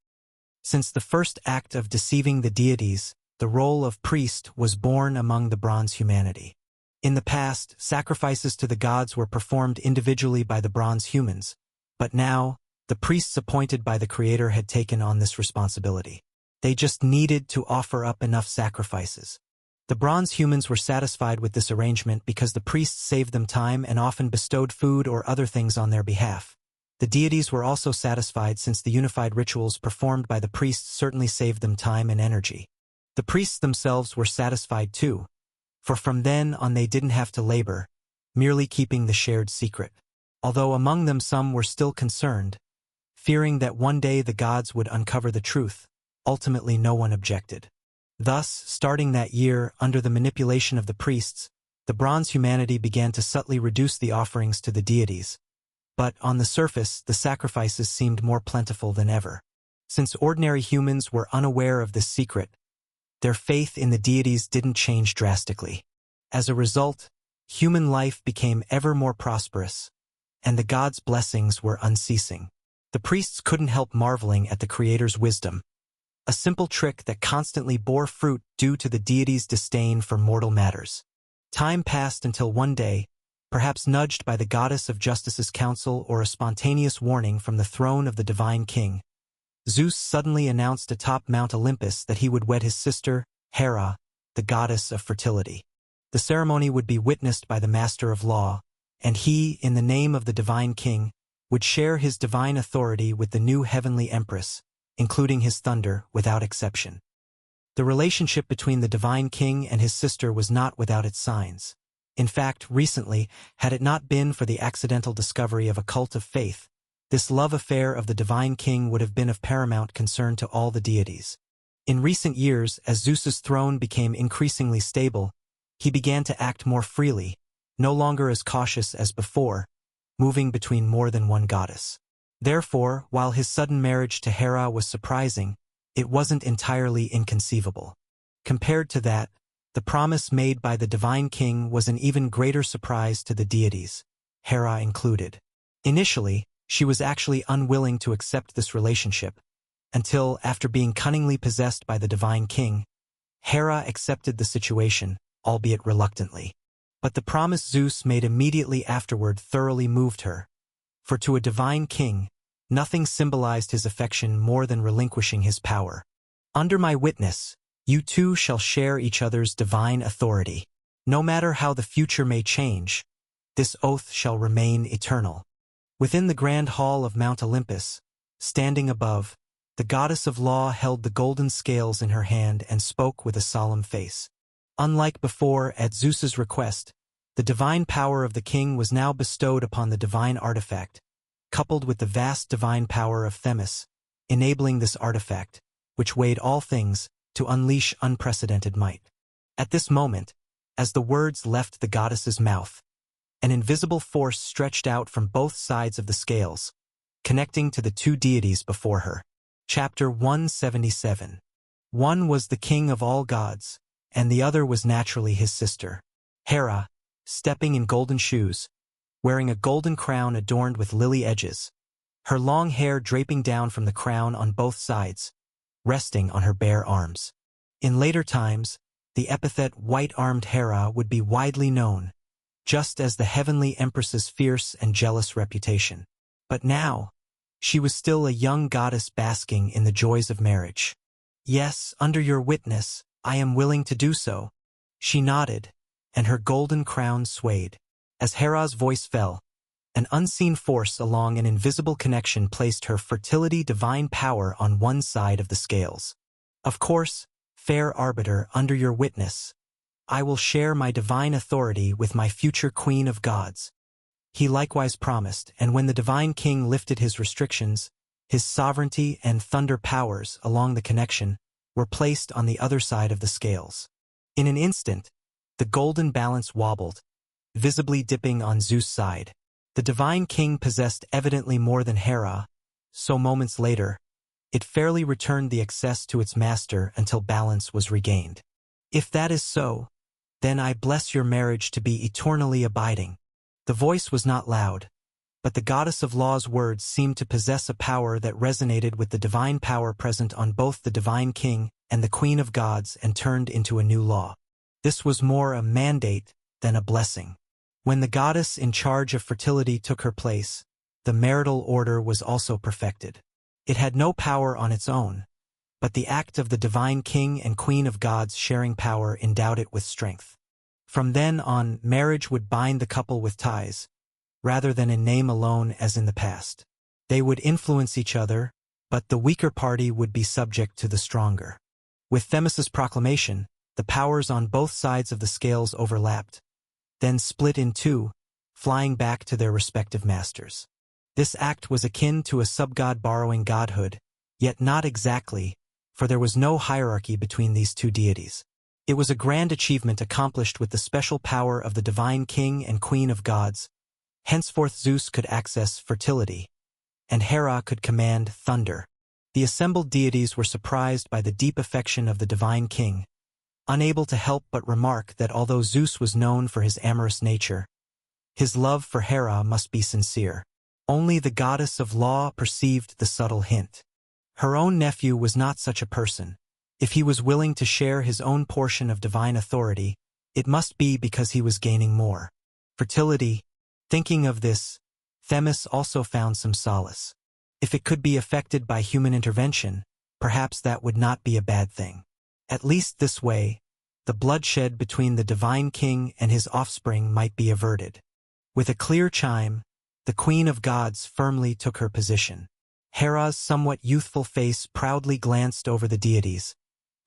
Since the first act of deceiving the deities, the role of priest was born among the bronze humanity. In the past, sacrifices to the gods were performed individually by the bronze humans, but now, the priests appointed by the Creator had taken on this responsibility. They just needed to offer up enough sacrifices. The bronze humans were satisfied with this arrangement because the priests saved them time and often bestowed food or other things on their behalf. The deities were also satisfied since the unified rituals performed by the priests certainly saved them time and energy. The priests themselves were satisfied too, for from then on they didn't have to labor, merely keeping the shared secret. Although among them some were still concerned, fearing that one day the gods would uncover the truth, ultimately no one objected. Thus, starting that year, under the manipulation of the priests, the bronze humanity began to subtly reduce the offerings to the deities. But, on the surface, the sacrifices seemed more plentiful than ever. Since ordinary humans were unaware of this secret, their faith in the deities didn't change drastically. As a result, human life became ever more prosperous, and the gods' blessings were unceasing. The priests couldn't help marveling at the Creator's wisdom, a simple trick that constantly bore fruit due to the deity's disdain for mortal matters. Time passed until one day, perhaps nudged by the goddess of justice's counsel or a spontaneous warning from the throne of the divine king, Zeus suddenly announced atop Mount Olympus that he would wed his sister, Hera, the goddess of fertility. The ceremony would be witnessed by the master of law, and he, in the name of the divine king, would share his divine authority with the new heavenly empress, including his thunder, without exception. The relationship between the divine king and his sister was not without its signs. In fact, recently, had it not been for the accidental discovery of a cult of faith, this love affair of the divine king would have been of paramount concern to all the deities. In recent years, as Zeus's throne became increasingly stable, he began to act more freely, no longer as cautious as before, moving between more than one goddess. Therefore, while his sudden marriage to Hera was surprising, it wasn't entirely inconceivable. Compared to that, the promise made by the divine king was an even greater surprise to the deities, Hera included. Initially, she was actually unwilling to accept this relationship, until, after being cunningly possessed by the divine king, Hera accepted the situation, albeit reluctantly. But the promise Zeus made immediately afterward thoroughly moved her, for to a divine king, nothing symbolized his affection more than relinquishing his power. "Under my witness, you two shall share each other's divine authority. No matter how the future may change, this oath shall remain eternal." Within the grand hall of Mount Olympus, standing above, the goddess of law held the golden scales in her hand and spoke with a solemn face. Unlike before, at Zeus's request, the divine power of the king was now bestowed upon the divine artifact, coupled with the vast divine power of Themis, enabling this artifact, which weighed all things, to unleash unprecedented might. At this moment, as the words left the goddess's mouth, an invisible force stretched out from both sides of the scales, connecting to the two deities before her. Chapter 177. One was the king of all gods, and the other was naturally his sister. Hera, stepping in golden shoes, wearing a golden crown adorned with lily edges, her long hair draping down from the crown on both sides, resting on her bare arms. In later times, the epithet white-armed Hera would be widely known, just as the heavenly empress's fierce and jealous reputation. But now, she was still a young goddess basking in the joys of marriage. "Yes, under your witness, I am willing to do so." She nodded, and her golden crown swayed. As Hera's voice fell, an unseen force along an invisible connection placed her fertility divine power on one side of the scales. "Of course, fair arbiter, under your witness, I will share my divine authority with my future queen of gods." He likewise promised, and when the divine king lifted his restrictions, his sovereignty and thunder powers along the connection were placed on the other side of the scales. In an instant, the golden balance wobbled, visibly dipping on Zeus' side. The divine king possessed evidently more than Hera, so moments later, it fairly returned the excess to its master until balance was regained. "If that is so, then I bless your marriage to be eternally abiding." The voice was not loud, but the goddess of law's words seemed to possess a power that resonated with the divine power present on both the divine king and the queen of gods and turned into a new law. This was more a mandate than a blessing. When the goddess in charge of fertility took her place, the marital order was also perfected. It had no power on its own, but the act of the divine king and queen of gods sharing power endowed it with strength. From then on, marriage would bind the couple with ties, rather than in name alone as in the past. They would influence each other, but the weaker party would be subject to the stronger. With Themis's proclamation, the powers on both sides of the scales overlapped, then split in two, flying back to their respective masters. This act was akin to a subgod borrowing godhood, yet not exactly, for there was no hierarchy between these two deities. It was a grand achievement accomplished with the special power of the divine king and queen of gods. Henceforth Zeus could access fertility, and Hera could command thunder. The assembled deities were surprised by the deep affection of the divine king, unable to help but remark that although Zeus was known for his amorous nature, his love for Hera must be sincere. Only the goddess of law perceived the subtle hint. Her own nephew was not such a person. If he was willing to share his own portion of divine authority, it must be because he was gaining more. Fertility. Thinking of this, Themis also found some solace. If it could be affected by human intervention, perhaps that would not be a bad thing. At least this way, the bloodshed between the divine king and his offspring might be averted. With a clear chime, the queen of gods firmly took her position. Hera's somewhat youthful face proudly glanced over the deities,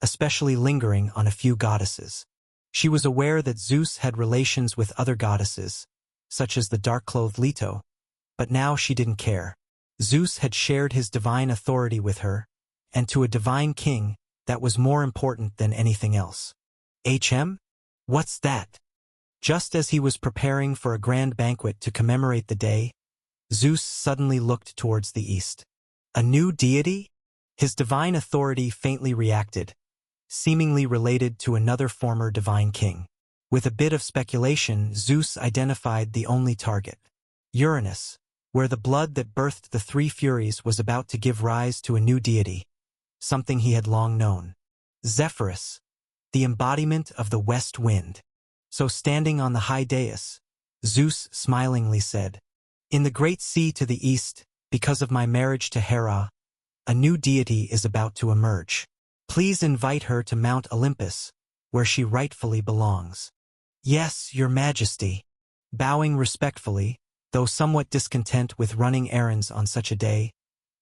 especially lingering on a few goddesses. She was aware that Zeus had relations with other goddesses, such as the dark-clothed Leto, but now she didn't care. Zeus had shared his divine authority with her, and to a divine king, that was more important than anything else. What's that? Just as he was preparing for a grand banquet to commemorate the day, Zeus suddenly looked towards the east. A new deity? His divine authority faintly reacted, seemingly related to another former divine king. With a bit of speculation, Zeus identified the only target. Uranus, where the blood that birthed the three Furies was about to give rise to a new deity, something he had long known. Zephyrus, the embodiment of the west wind. So standing on the high dais, Zeus smilingly said, "In the great sea to the east, because of my marriage to Hera, a new deity is about to emerge. Please invite her to Mount Olympus, where she rightfully belongs." "Yes, your majesty." Bowing respectfully, though somewhat discontent with running errands on such a day,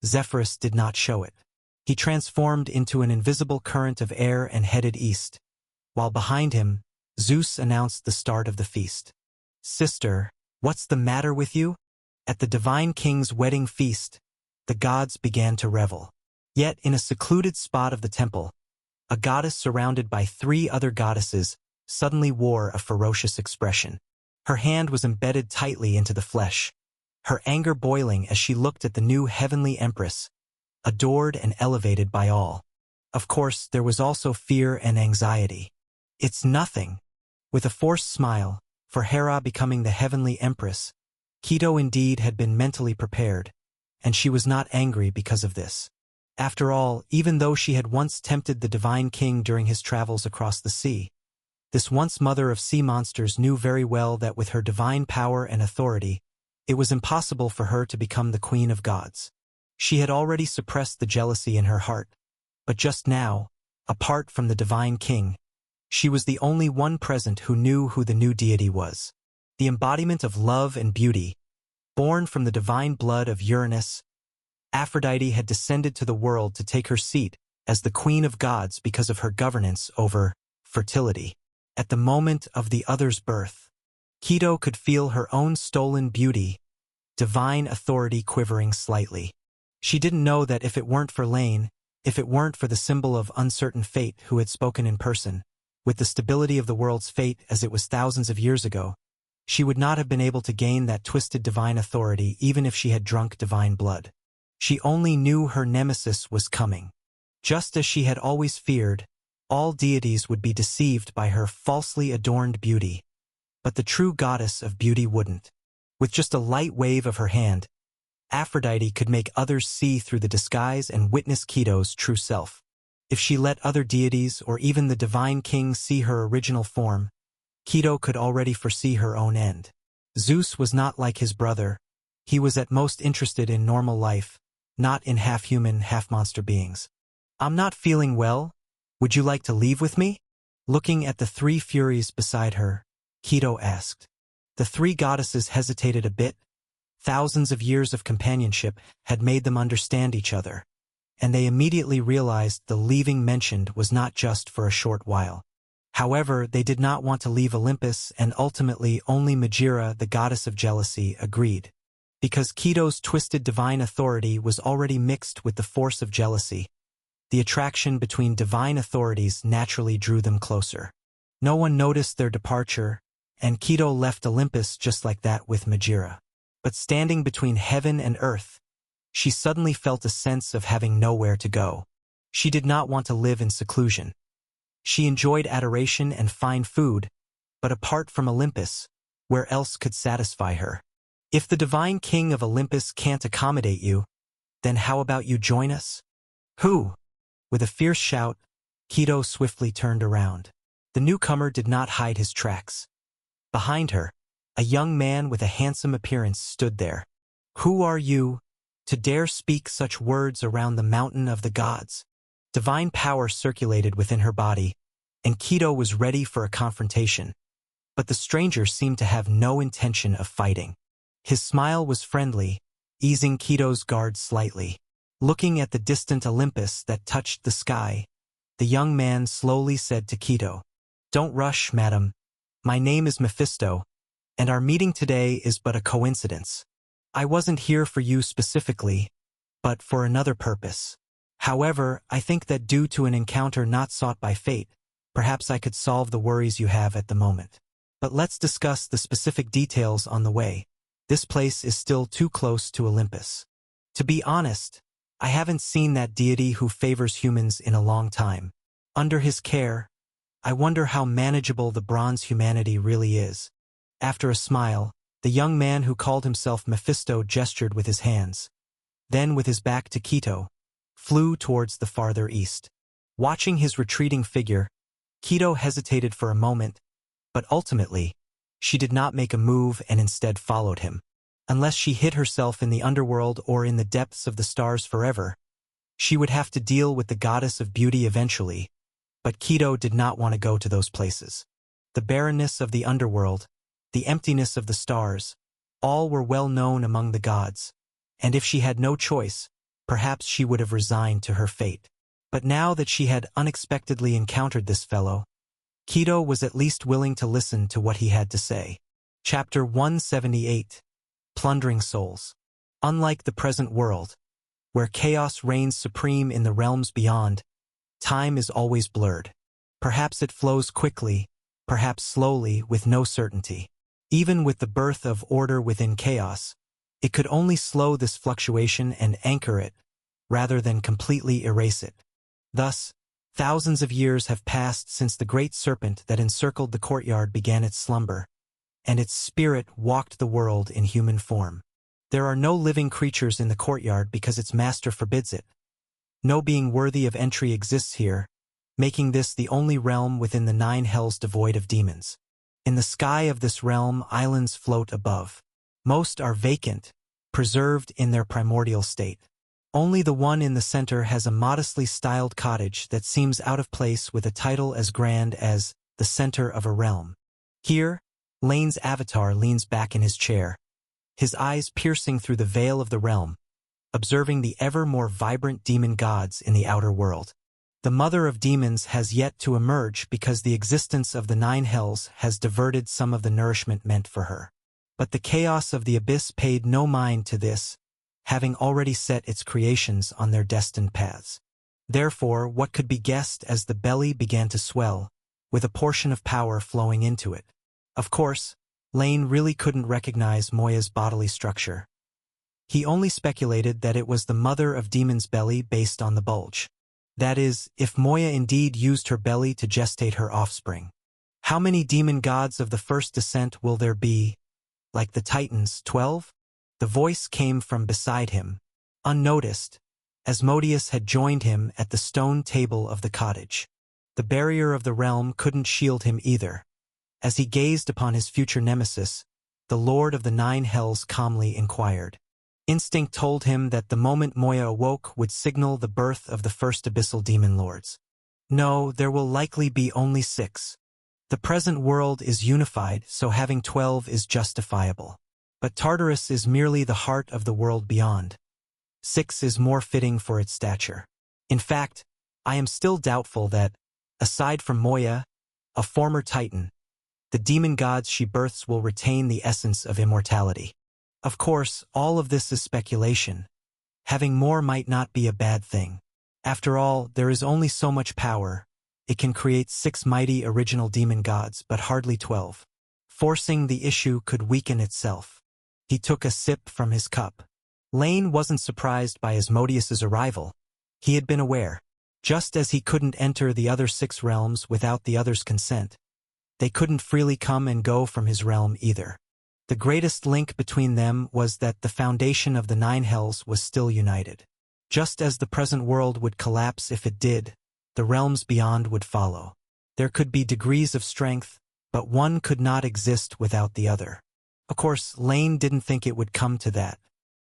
Zephyrus did not show it. He transformed into an invisible current of air and headed east, while behind him, Zeus announced the start of the feast. "Sister, what's the matter with you?" At the divine king's wedding feast, the gods began to revel. Yet in a secluded spot of the temple, a goddess surrounded by three other goddesses suddenly wore a ferocious expression. Her hand was embedded tightly into the flesh, her anger boiling as she looked at the new heavenly empress, adored and elevated by all. Of course, there was also fear and anxiety. "It's nothing." With a forced smile, for Hera becoming the heavenly empress, Keto indeed had been mentally prepared, and she was not angry because of this. After all, even though she had once tempted the Divine King during his travels across the sea, this once mother of sea monsters knew very well that with her divine power and authority, it was impossible for her to become the queen of gods. She had already suppressed the jealousy in her heart, but just now, apart from the Divine King, she was the only one present who knew who the new deity was. The embodiment of love and beauty, born from the divine blood of Uranus, Aphrodite had descended to the world to take her seat as the queen of gods because of her governance over fertility. At the moment of the other's birth, Keto could feel her own stolen beauty, divine authority quivering slightly. She didn't know that if it weren't for Lane, if it weren't for the symbol of uncertain fate who had spoken in person, with the stability of the world's fate as it was thousands of years ago, she would not have been able to gain that twisted divine authority even if she had drunk divine blood. She only knew her nemesis was coming. Just as she had always feared, all deities would be deceived by her falsely adorned beauty. But the true goddess of beauty wouldn't. With just a light wave of her hand, Aphrodite could make others see through the disguise and witness Keto's true self. If she let other deities or even the Divine King see her original form, Keto could already foresee her own end. Zeus was not like his brother. He was at most interested in normal life, not in half-human, half-monster beings. "I'm not feeling well. Would you like to leave with me?" Looking at the three Furies beside her, Keto asked. The three goddesses hesitated a bit. Thousands of years of companionship had made them understand each other, and they immediately realized the leaving mentioned was not just for a short while. However, they did not want to leave Olympus, and ultimately only Megira, the goddess of jealousy, agreed. Because Keto's twisted divine authority was already mixed with the force of jealousy, the attraction between divine authorities naturally drew them closer. No one noticed their departure, and Keto left Olympus just like that with Megira. But standing between heaven and earth, she suddenly felt a sense of having nowhere to go. She did not want to live in seclusion. She enjoyed adoration and fine food, but apart from Olympus, where else could satisfy her? If the Divine King of Olympus can't accommodate you, then how about you join us? Who? With a fierce shout, Keto swiftly turned around. The newcomer did not hide his tracks. Behind her, a young man with a handsome appearance stood there. "Who are you, to dare speak such words around the mountain of the gods?" Divine power circulated within her body, and Keto was ready for a confrontation. But the stranger seemed to have no intention of fighting. His smile was friendly, easing Keto's guard slightly. Looking at the distant Olympus that touched the sky, the young man slowly said to Keto, "Don't rush, madam. My name is Mephisto, and our meeting today is but a coincidence. I wasn't here for you specifically, but for another purpose. However, I think that due to an encounter not sought by fate, perhaps I could solve the worries you have at the moment. But let's discuss the specific details on the way. This place is still too close to Olympus. To be honest, I haven't seen that deity who favors humans in a long time. Under his care, I wonder how manageable the bronze humanity really is." After a smile, the young man who called himself Mephisto gestured with his hands. Then, with his back to Keto, flew towards the farther east. Watching his retreating figure, Keto hesitated for a moment, but ultimately, she did not make a move and instead followed him. Unless she hid herself in the underworld or in the depths of the stars forever, she would have to deal with the goddess of beauty eventually, but Keto did not want to go to those places. The barrenness of the underworld, the emptiness of the stars, all were well known among the gods, and if she had no choice, perhaps she would have resigned to her fate. But now that she had unexpectedly encountered this fellow, Keto was at least willing to listen to what he had to say. Chapter 178. Plundering Souls. Unlike the present world, where chaos reigns supreme in the realms beyond, time is always blurred. Perhaps it flows quickly, perhaps slowly, with no certainty. Even with the birth of order within chaos, it could only slow this fluctuation and anchor it, rather than completely erase it. Thus, thousands of years have passed since the great serpent that encircled the courtyard began its slumber, and its spirit walked the world in human form. There are no living creatures in the courtyard because its master forbids it. No being worthy of entry exists here, making this the only realm within the 9 hells devoid of demons. In the sky of this realm, islands float above. Most are vacant, preserved in their primordial state. Only the one in the center has a modestly styled cottage that seems out of place with a title as grand as the center of a realm. Here, Lane's avatar leans back in his chair, his eyes piercing through the veil of the realm, observing the ever more vibrant demon gods in the outer world. The mother of demons has yet to emerge because the existence of the 9 hells has diverted some of the nourishment meant for her. But the chaos of the abyss paid no mind to this, having already set its creations on their destined paths. Therefore, what could be guessed as the belly began to swell, with a portion of power flowing into it. Of course, Lane really couldn't recognize Moya's bodily structure. He only speculated that it was the mother of Demon's belly based on the bulge. That is, if Moya indeed used her belly to gestate her offspring. How many demon gods of the first descent will there be? Like the Titans, 12? The voice came from beside him, unnoticed, Asmodeus had joined him at the stone table of the cottage. The barrier of the realm couldn't shield him either. As he gazed upon his future nemesis, the Lord of the 9 hells calmly inquired. Instinct told him that the moment Moya awoke would signal the birth of the first abyssal demon lords. No, there will likely be only 6. The present world is unified, so having 12 is justifiable. But Tartarus is merely the heart of the world beyond. 6 is more fitting for its stature. In fact, I am still doubtful that, aside from Moya, a former Titan, the demon gods she births will retain the essence of immortality. Of course, all of this is speculation. Having more might not be a bad thing. After all, there is only so much power. It can create 6 mighty original demon gods, but hardly 12. Forcing the issue could weaken itself. He took a sip from his cup. Lane wasn't surprised by Asmodeus's arrival. He had been aware. Just as he couldn't enter the other 6 realms without the others' consent, they couldn't freely come and go from his realm either. The greatest link between them was that the foundation of the 9 hells was still united. Just as the present world would collapse if it did, the realms beyond would follow. There could be degrees of strength, but one could not exist without the other. Of course, Lane didn't think it would come to that.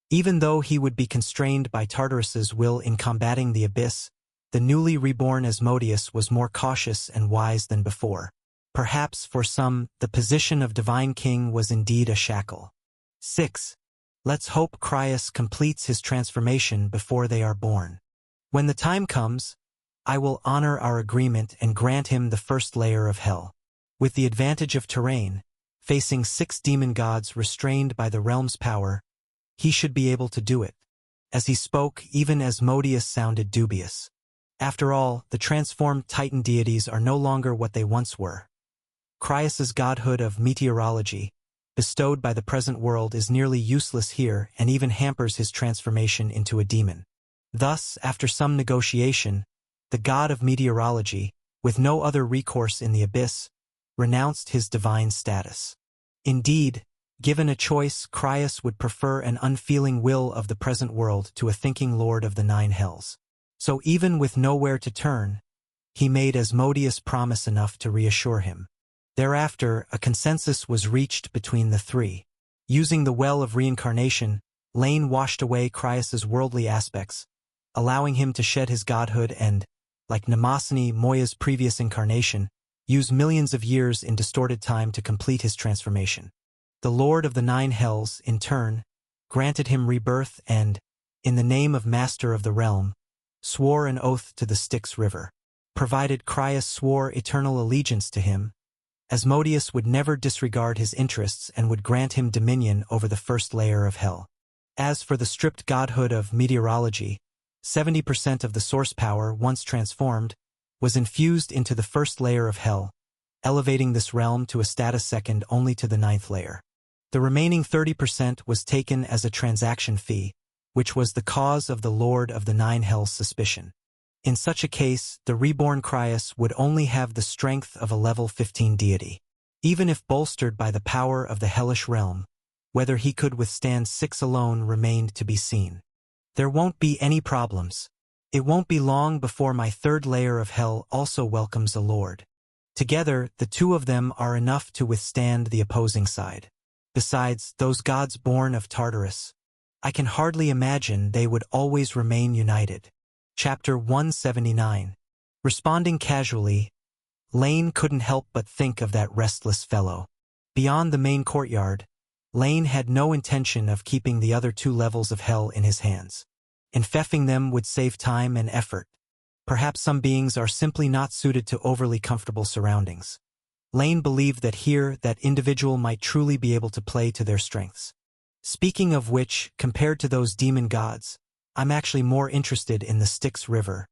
Even though he would be constrained by Tartarus's will in combating the abyss, the newly reborn Asmodeus was more cautious and wise than before. Perhaps for some, the position of Divine King was indeed a shackle. 6. Let's hope Crius completes his transformation before they are born. When the time comes, I will honor our agreement and grant him the first layer of hell. With the advantage of terrain, facing 6 demon gods restrained by the realm's power, he should be able to do it. As he spoke, even Asmodeus sounded dubious. After all, the transformed Titan deities are no longer what they once were. Crius's godhood of meteorology, bestowed by the present world, is nearly useless here and even hampers his transformation into a demon. Thus, after some negotiation, the god of meteorology, with no other recourse in the abyss, renounced his divine status. Indeed, given a choice, Crius would prefer an unfeeling will of the present world to a thinking lord of the 9 hells. So even with nowhere to turn, he made Asmodeus promise enough to reassure him. Thereafter, a consensus was reached between the 3. Using the well of reincarnation, Lane washed away Crius's worldly aspects, allowing him to shed his godhood and, like Mnemosyne, Moya's previous incarnation, use millions of years in distorted time to complete his transformation. The Lord of the 9 hells, in turn, granted him rebirth and, in the name of Master of the Realm, swore an oath to the Styx River. Provided Crius swore eternal allegiance to him, Asmodeus would never disregard his interests and would grant him dominion over the first layer of hell. As for the stripped godhood of meteorology, 70% of the source power, once transformed, was infused into the first layer of hell, elevating this realm to a status second only to the 9th layer. The remaining 30% was taken as a transaction fee, which was the cause of the Lord of the 9 hells' suspicion. In such a case, the reborn Crius would only have the strength of a level 15 deity. Even if bolstered by the power of the hellish realm, Whether he could withstand 6 alone remained to be seen. There won't be any problems. It won't be long before my 3rd layer of hell also welcomes a lord. Together, the 2 of them are enough to withstand the opposing side. Besides, those gods born of Tartarus, I can hardly imagine they would always remain united. Chapter 179. Responding casually, Lane couldn't help but think of that restless fellow. Beyond the main courtyard, Lane had no intention of keeping the other 2 levels of hell in his hands. Infecting them would save time and effort. Perhaps some beings are simply not suited to overly comfortable surroundings. Lane believed that here that individual might truly be able to play to their strengths. Speaking of which, compared to those demon gods, I'm actually more interested in the Styx River.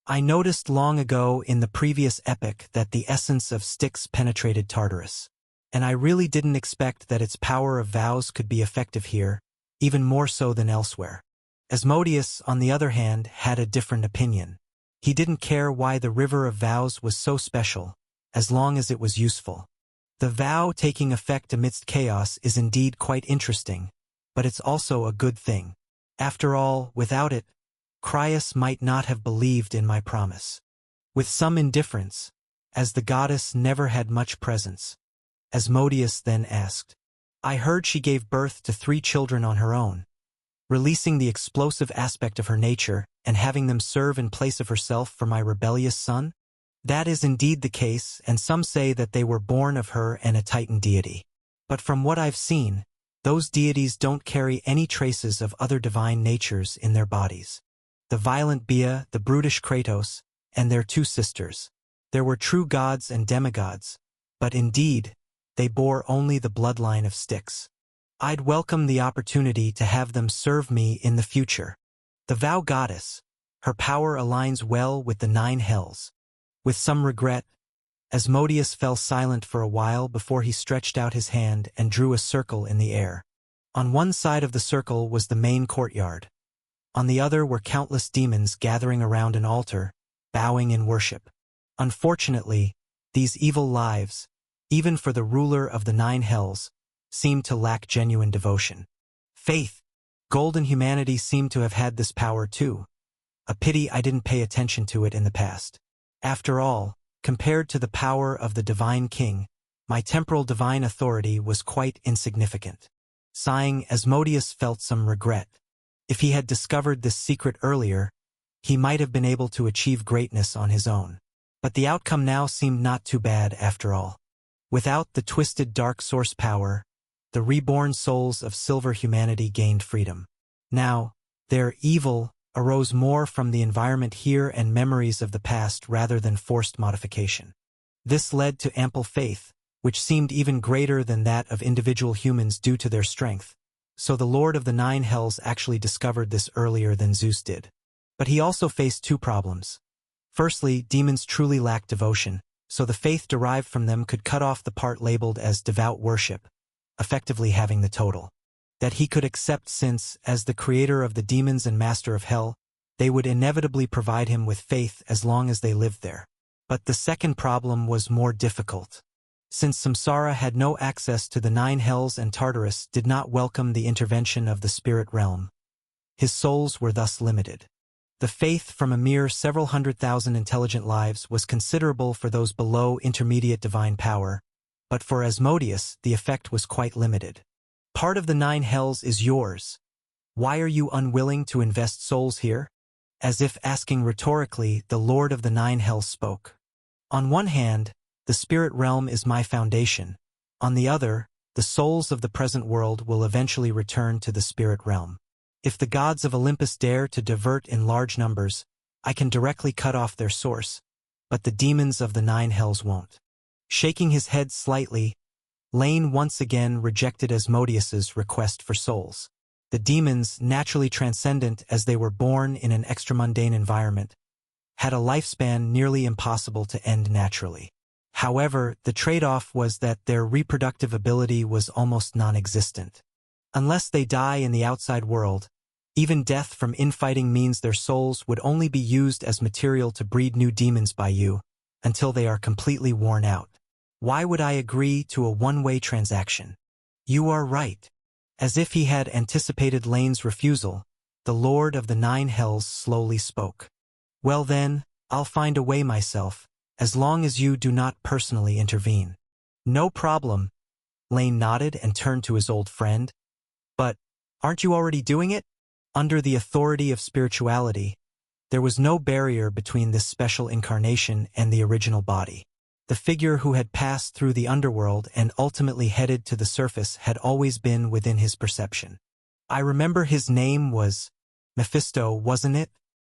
I noticed long ago in the previous epic that the essence of Styx penetrated Tartarus, and I really didn't expect that its power of vows could be effective here, even more so than elsewhere. Asmodeus, on the other hand, had a different opinion. He didn't care why the River of Vows was so special, as long as it was useful. The vow taking effect amidst chaos is indeed quite interesting, but it's also a good thing. After all, without it, Crius might not have believed in my promise. With some indifference, as the goddess never had much presence, Asmodeus then asked, I heard she gave birth to 3 children on her own, releasing the explosive aspect of her nature and having them serve in place of herself for my rebellious son? That is indeed the case, and some say that they were born of her and a Titan deity. But from what I've seen, those deities don't carry any traces of other divine natures in their bodies. The violent Bia, the brutish Kratos, and their 2 sisters. There were true gods and demigods, but indeed, they bore only the bloodline of Styx. I'd welcome the opportunity to have them serve me in the future. The vow goddess, her power aligns well with the 9 hells. With some regret, Asmodeus fell silent for a while before he stretched out his hand and drew a circle in the air. On one side of the circle was the main courtyard. On the other were countless demons gathering around an altar, bowing in worship. Unfortunately, these evil lives, even for the ruler of the 9 hells, seemed to lack genuine devotion. Faith, golden humanity seemed to have had this power too. A pity I didn't pay attention to it in the past. After all, compared to the power of the Divine King, my temporal divine authority was quite insignificant. Sighing, Asmodeus felt some regret. If he had discovered this secret earlier, he might have been able to achieve greatness on his own. But the outcome now seemed not too bad after all. Without the twisted dark source power, the reborn souls of silver humanity gained freedom. Now, their evil arose more from the environment here and memories of the past rather than forced modification. This led to ample faith, which seemed even greater than that of individual humans due to their strength. So the Lord of the 9 hells actually discovered this earlier than Zeus did. But he also faced 2 problems. Firstly, demons truly lack devotion, so the faith derived from them could cut off the part labeled as devout worship, effectively having the total that he could accept since, as the creator of the demons and master of hell, they would inevitably provide him with faith as long as they lived there. But the second problem was more difficult. Since Samsara had no access to the 9 hells and Tartarus did not welcome the intervention of the spirit realm, his souls were thus limited. The faith from a mere several 100,000 intelligent lives was considerable for those below intermediate divine power, but for Asmodeus the effect was quite limited. Part of the 9 hells is yours. Why are you unwilling to invest souls here? As if asking rhetorically, the Lord of the 9 hells spoke. On one hand, the spirit realm is my foundation. On the other, the souls of the present world will eventually return to the spirit realm. If the gods of Olympus dare to divert in large numbers, I can directly cut off their source, but the demons of the 9 hells won't. Shaking his head slightly, Lane once again rejected Asmodeus's request for souls. The demons, naturally transcendent as they were born in an extramundane environment, had a lifespan nearly impossible to end naturally. However, the trade-off was that their reproductive ability was almost non-existent. Unless they die in the outside world, even death from infighting means their souls would only be used as material to breed new demons by you, until they are completely worn out. Why would I agree to a one-way transaction? You are right. As if he had anticipated Lane's refusal, the Lord of the Nine Hells slowly spoke. "Well then, I'll find a way myself, as long as you do not personally intervene." "No problem." Lane nodded and turned to his old friend. "But, aren't you already doing it?" Under the authority of spirituality, there was no barrier between this special incarnation and the original body. The figure who had passed through the underworld and ultimately headed to the surface had always been within his perception. "I remember his name was Mephisto, wasn't it?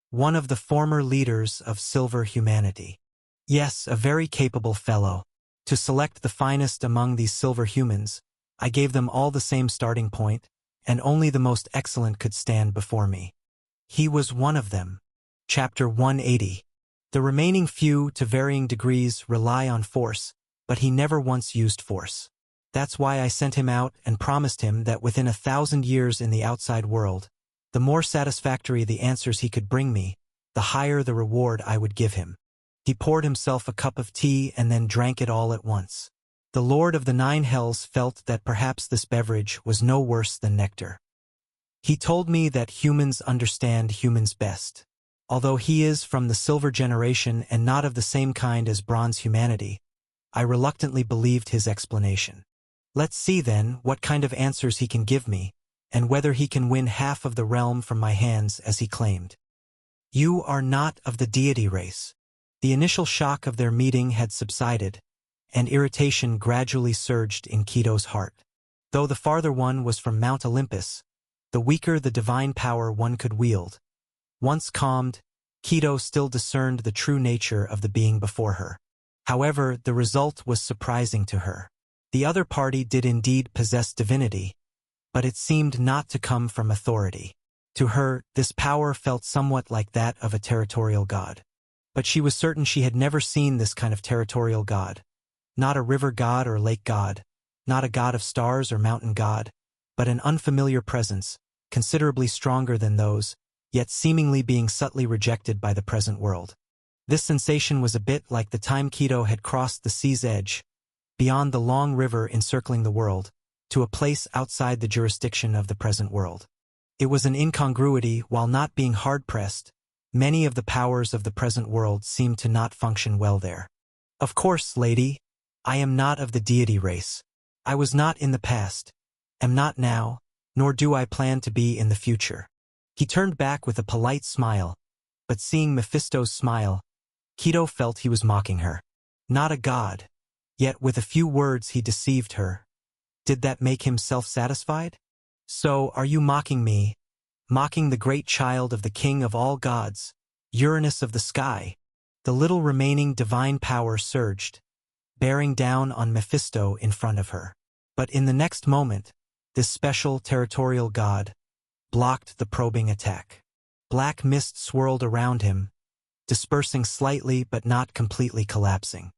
One of the former leaders of Silver Humanity." "Yes, a very capable fellow. To select the finest among these silver humans, I gave them all the same starting point, and only the most excellent could stand before me. He was one of them." Chapter 180. The remaining few, to varying degrees, rely on force, but he never once used force. That's why I sent him out and promised him that within 1,000 years in the outside world, the more satisfactory the answers he could bring me, the higher the reward I would give him. He poured himself a cup of tea and then drank it all at once. The Lord of the Nine Hells felt that perhaps this beverage was no worse than nectar. "He told me that humans understand humans best. Although he is from the Silver generation and not of the same kind as Bronze humanity, I reluctantly believed his explanation. Let's see then what kind of answers he can give me, and whether he can win half of the realm from my hands as he claimed." "You are not of the deity race." The initial shock of their meeting had subsided, and irritation gradually surged in Keto's heart. Though the farther one was from Mount Olympus, the weaker the divine power one could wield. Once calmed, Keto still discerned the true nature of the being before her. However, the result was surprising to her. The other party did indeed possess divinity, but it seemed not to come from authority. To her, this power felt somewhat like that of a territorial god. But she was certain she had never seen this kind of territorial god. Not a river god or lake god, not a god of stars or mountain god, but an unfamiliar presence, considerably stronger than those, yet seemingly being subtly rejected by the present world. This sensation was a bit like the time Keto had crossed the sea's edge, beyond the long river encircling the world, to a place outside the jurisdiction of the present world. It was an incongruity. While not being hard-pressed, many of the powers of the present world seemed to not function well there. "Of course, lady, I am not of the deity race. I was not in the past, am not now, nor do I plan to be in the future." He turned back with a polite smile, but seeing Mephisto's smile, Keto felt he was mocking her. Not a god, yet with a few words he deceived her. Did that make him self-satisfied? "So, are you mocking me? Mocking the great child of the king of all gods, Uranus of the sky?" The little remaining divine power surged, bearing down on Mephisto in front of her. But in the next moment, this special territorial god blocked the probing attack. Black mist swirled around him, dispersing slightly but not completely collapsing.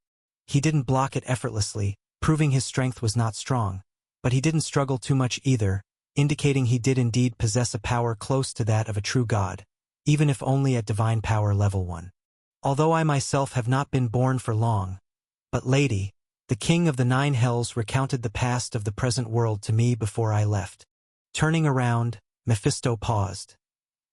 He didn't block it effortlessly, proving his strength was not strong, but he didn't struggle too much either, indicating he did indeed possess a power close to that of a true god, even if only at divine power level 1. "Although I myself have not been born for long, but lady, the king of the Nine Hells recounted the past of the present world to me before I left." Turning around, Mephisto paused.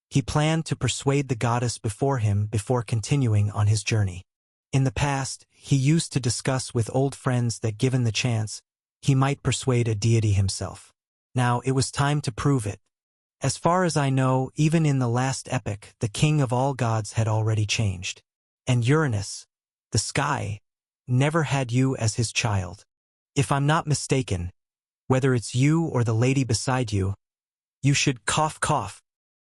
He planned to persuade the goddess before him before continuing on his journey. In the past, he used to discuss with old friends that given the chance, he might persuade a deity himself. Now it was time to prove it. As far as I know, even in the last epoch, the king of all gods had already changed. And Uranus, the sky, never had you as his child. If I'm not mistaken, whether it's you or the lady beside you, you should cough cough.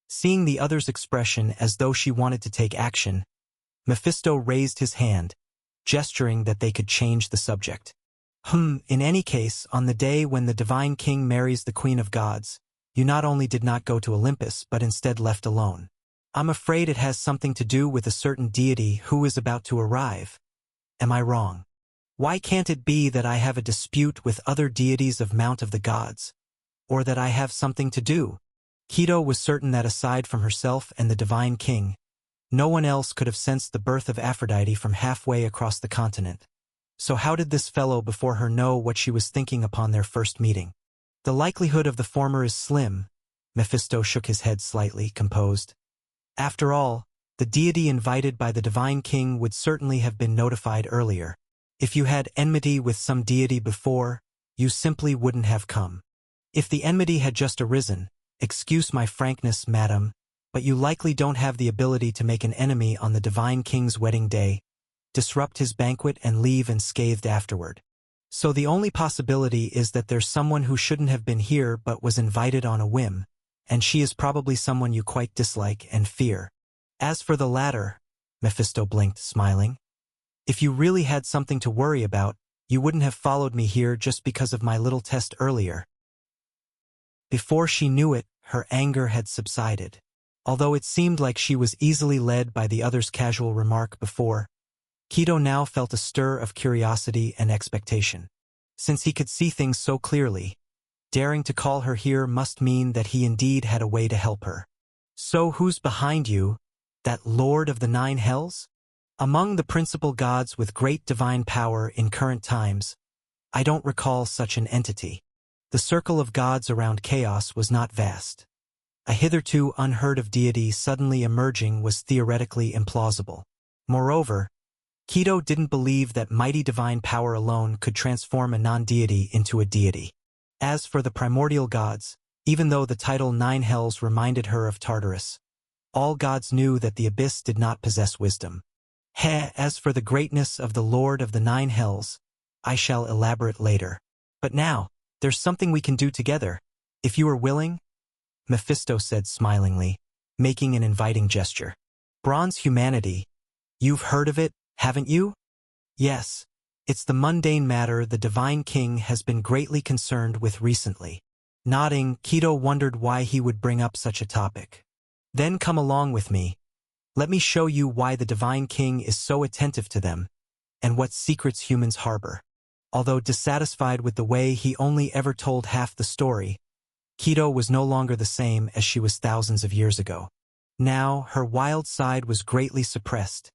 Seeing the other's expression as though she wanted to take action, Mephisto raised his hand, gesturing that they could change the subject. In any case, on the day when the divine king marries the queen of gods, you not only did not go to Olympus but instead left alone. I'm afraid it has something to do with a certain deity who is about to arrive. Am I wrong? Why can't it be that I have a dispute with other deities of Mount of the Gods? Or that I have something to do? Keto was certain that aside from herself and the divine king, no one else could have sensed the birth of Aphrodite from halfway across the continent. So how did this fellow before her know what she was thinking upon their first meeting? The likelihood of the former is slim. Mephisto shook his head slightly, composed. After all, the deity invited by the divine king would certainly have been notified earlier. If you had enmity with some deity before, you simply wouldn't have come. If the enmity had just arisen, excuse my frankness, madam, but you likely don't have the ability to make an enemy on the divine king's wedding day, disrupt his banquet and leave unscathed afterward. So the only possibility is that there's someone who shouldn't have been here but was invited on a whim, and she is probably someone you quite dislike and fear. As for the latter, Mephisto blinked, smiling, if you really had something to worry about, you wouldn't have followed me here just because of my little test earlier. Before she knew it, her anger had subsided. Although it seemed like she was easily led by the other's casual remark before, Kido now felt a stir of curiosity and expectation. Since he could see things so clearly, daring to call her here must mean that he indeed had a way to help her. So who's behind you? That Lord of the Nine Hells? Among the principal gods with great divine power in current times, I don't recall such an entity. The circle of gods around Chaos was not vast. A hitherto unheard-of deity suddenly emerging was theoretically implausible. Moreover, Kido didn't believe that mighty divine power alone could transform a non-deity into a deity. As for the primordial gods, even though the title Nine Hells reminded her of Tartarus, all gods knew that the abyss did not possess wisdom. As for the greatness of the Lord of the Nine Hells, I shall elaborate later. But now, there's something we can do together. If you are willing, Mephisto said smilingly, making an inviting gesture. Bronze humanity. You've heard of it, haven't you? Yes. It's the mundane matter the Divine King has been greatly concerned with recently. Nodding, Kido wondered why he would bring up such a topic. Then come along with me. Let me show you why the Divine King is so attentive to them, and what secrets humans harbor. Although dissatisfied with the way he only ever told half the story, Kido was no longer the same as she was thousands of years ago. Now, her wild side was greatly suppressed,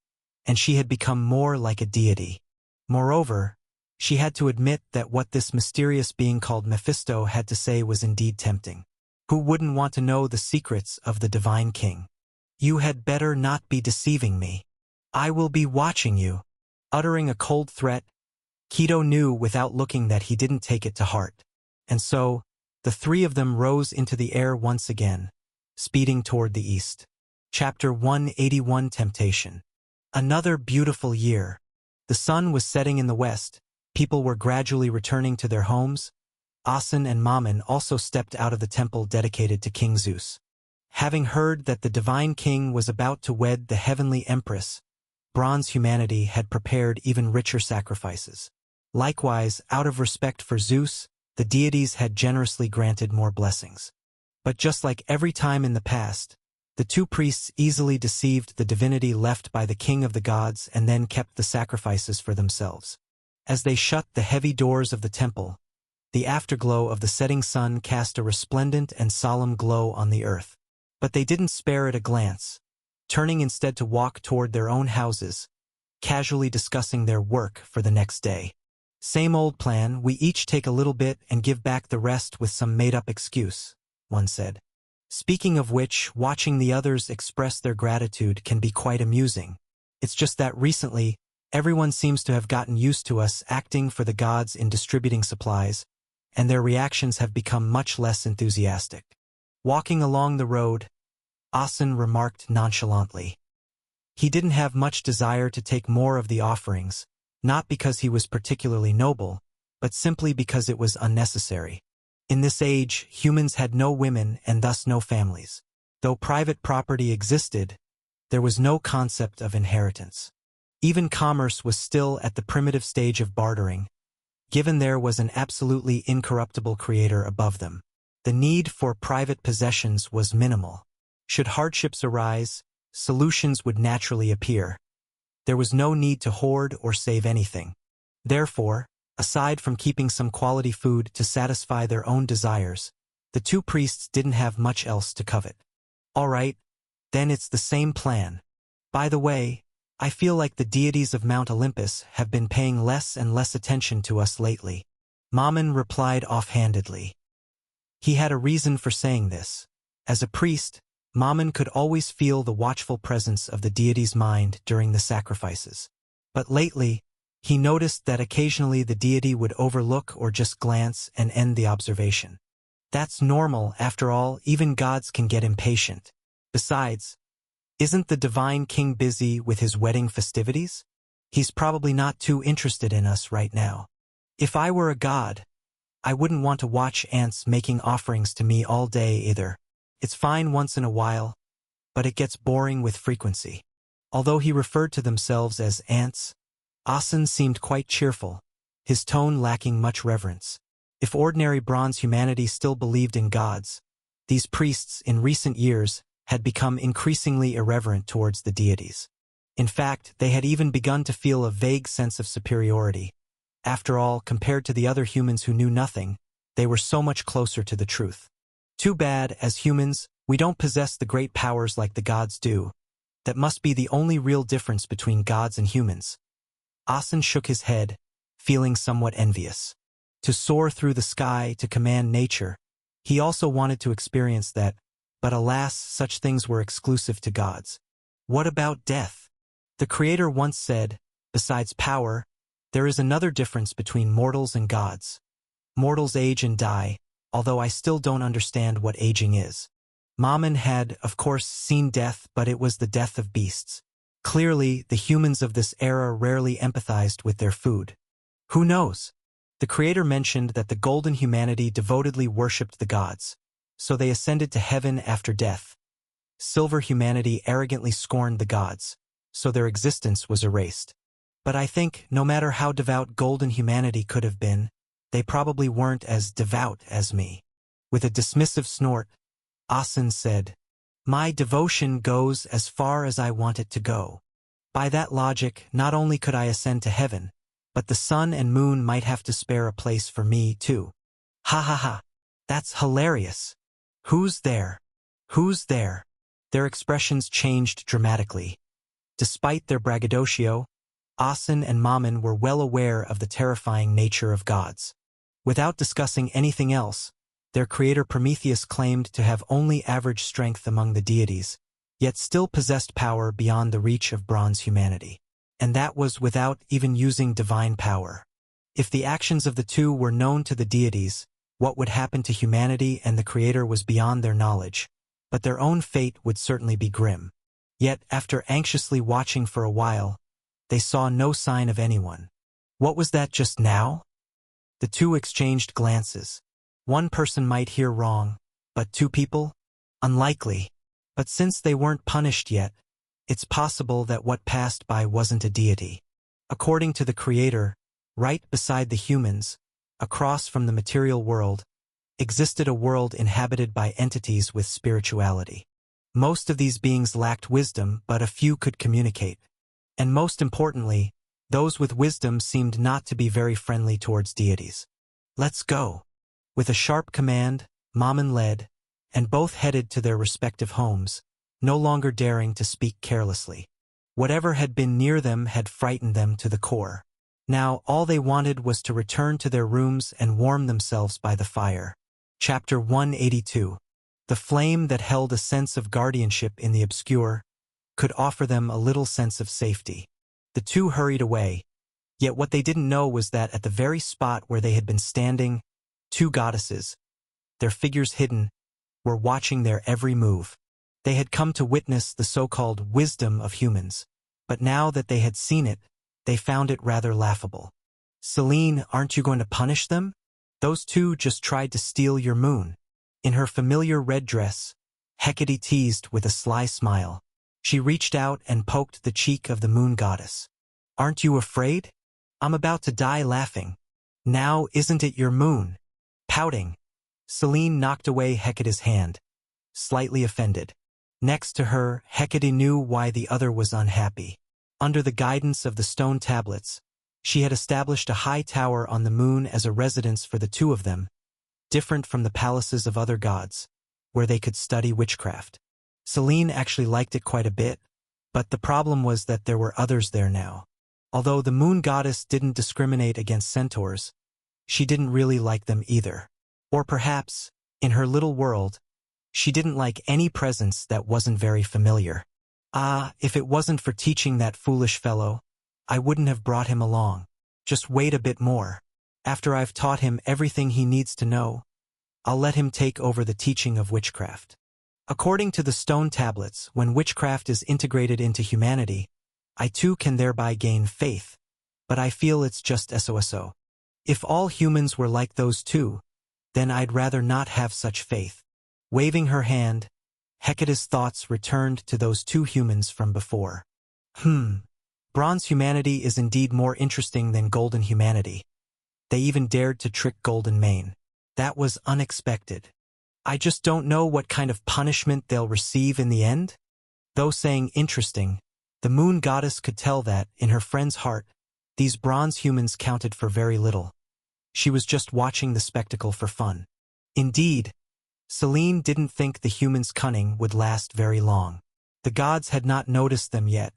and she had become more like a deity. Moreover, she had to admit that what this mysterious being called Mephisto had to say was indeed tempting. Who wouldn't want to know the secrets of the Divine King? You had better not be deceiving me. I will be watching you. Uttering a cold threat, Kido knew without looking that he didn't take it to heart. And so, the three of them rose into the air once again, speeding toward the east. Chapter 181 Temptation. Another beautiful year. The sun was setting in the west, people were gradually returning to their homes. Asen and Mammon also stepped out of the temple dedicated to King Zeus. Having heard that the Divine King was about to wed the Heavenly Empress, bronze humanity had prepared even richer sacrifices. Likewise, out of respect for Zeus, the deities had generously granted more blessings. But just like every time in the past, the two priests easily deceived the divinity left by the king of the gods and then kept the sacrifices for themselves. As they shut the heavy doors of the temple, the afterglow of the setting sun cast a resplendent and solemn glow on the earth. But they didn't spare it a glance, turning instead to walk toward their own houses, casually discussing their work for the next day. Same old plan, we each take a little bit and give back the rest with some made-up excuse, one said. Speaking of which, watching the others express their gratitude can be quite amusing. It's just that recently, everyone seems to have gotten used to us acting for the gods in distributing supplies, and their reactions have become much less enthusiastic. Walking along the road, Asen remarked nonchalantly. He didn't have much desire to take more of the offerings, not because he was particularly noble, but simply because it was unnecessary. In this age, humans had no women and thus no families. Though private property existed, there was no concept of inheritance. Even commerce was still at the primitive stage of bartering, given there was an absolutely incorruptible creator above them. The need for private possessions was minimal. Should hardships arise, solutions would naturally appear. There was no need to hoard or save anything. Therefore, aside from keeping some quality food to satisfy their own desires, the two priests didn't have much else to covet. All right, then it's the same plan. By the way, I feel like the deities of Mount Olympus have been paying less and less attention to us lately. Mammon replied offhandedly. He had a reason for saying this. As a priest, Mammon could always feel the watchful presence of the deity's mind during the sacrifices. But lately, he noticed that occasionally the deity would overlook or just glance and end the observation. That's normal, after all, even gods can get impatient. Besides, isn't the divine king busy with his wedding festivities? He's probably not too interested in us right now. If I were a god, I wouldn't want to watch ants making offerings to me all day either. It's fine once in a while, but it gets boring with frequency. Although he referred to themselves as ants, Asen seemed quite cheerful, his tone lacking much reverence. If ordinary bronze humanity still believed in gods, these priests in recent years had become increasingly irreverent towards the deities. In fact, they had even begun to feel a vague sense of superiority. After all, compared to the other humans who knew nothing, they were so much closer to the truth. Too bad, as humans, we don't possess the great powers like the gods do. That must be the only real difference between gods and humans. Asen shook his head, feeling somewhat envious. To soar through the sky, to command nature. He also wanted to experience that, but alas, such things were exclusive to gods. What about death? The Creator once said, besides power, there is another difference between mortals and gods. Mortals age and die, although I still don't understand what aging is. Mammon had, of course, seen death, but it was the death of beasts. Clearly, the humans of this era rarely empathized with their food. Who knows? The Creator mentioned that the golden humanity devotedly worshipped the gods, so they ascended to heaven after death. Silver humanity arrogantly scorned the gods, so their existence was erased. But I think, no matter how devout golden humanity could have been, they probably weren't as devout as me. With a dismissive snort, Asen said, "My devotion goes as far as I want it to go. By that logic, not only could I ascend to heaven, but the sun and moon might have to spare a place for me too." Ha ha ha. That's hilarious. Who's there? Who's there? Their expressions changed dramatically. Despite their braggadocio, Asen and Mammon were well aware of the terrifying nature of gods. Without discussing anything else, their creator Prometheus claimed to have only average strength among the deities, yet still possessed power beyond the reach of bronze humanity. And that was without even using divine power. If the actions of the two were known to the deities, what would happen to humanity and the creator was beyond their knowledge, but their own fate would certainly be grim. Yet, after anxiously watching for a while, they saw no sign of anyone. What was that just now? The two exchanged glances. One person might hear wrong, but two people? Unlikely. But since they weren't punished yet, it's possible that what passed by wasn't a deity. According to the Creator, right beside the humans, across from the material world, existed a world inhabited by entities with spirituality. Most of these beings lacked wisdom, but a few could communicate. And most importantly, those with wisdom seemed not to be very friendly towards deities. Let's go. With a sharp command, Mammon led, and both headed to their respective homes, no longer daring to speak carelessly. Whatever had been near them had frightened them to the core. Now all they wanted was to return to their rooms and warm themselves by the fire. Chapter 182. The flame that held a sense of guardianship in the obscure could offer them a little sense of safety. The two hurried away, yet what they didn't know was that at the very spot where they had been standing, two goddesses, their figures hidden, were watching their every move. They had come to witness the so-called wisdom of humans, but now that they had seen it, they found it rather laughable. "Selene, aren't you going to punish them? Those two just tried to steal your moon." In her familiar red dress, Hecate teased with a sly smile. She reached out and poked the cheek of the moon goddess. "Aren't you afraid? I'm about to die laughing. Now isn't it your moon?" Pouting, Selene knocked away Hecate's hand, slightly offended. Next to her, Hecate knew why the other was unhappy. Under the guidance of the stone tablets, she had established a high tower on the moon as a residence for the two of them, different from the palaces of other gods, where they could study witchcraft. Selene actually liked it quite a bit, but the problem was that there were others there now. Although the moon goddess didn't discriminate against centaurs, she didn't really like them either. Or perhaps, In her little world, she didn't like any presence that wasn't very familiar. Ah, if it wasn't for teaching that foolish fellow, I wouldn't have brought him along. Just wait a bit more. After I've taught him everything he needs to know, I'll let him take over the teaching of witchcraft. According to the stone tablets, when witchcraft is integrated into humanity, I too can thereby gain faith, but I feel it's just SOSO. If all humans were like those two, then I'd rather not have such faith. Waving her hand, Hecate's thoughts returned to those two humans from before. Bronze humanity is indeed more interesting than golden humanity. They even dared to trick Golden Mane. That was unexpected. I just don't know what kind of punishment they'll receive in the end. Though saying interesting, the moon goddess could tell that, in her friend's heart, these bronze humans counted for very little. She was just watching the spectacle for fun. Indeed, Selene didn't think the humans' cunning would last very long. The gods had not noticed them yet,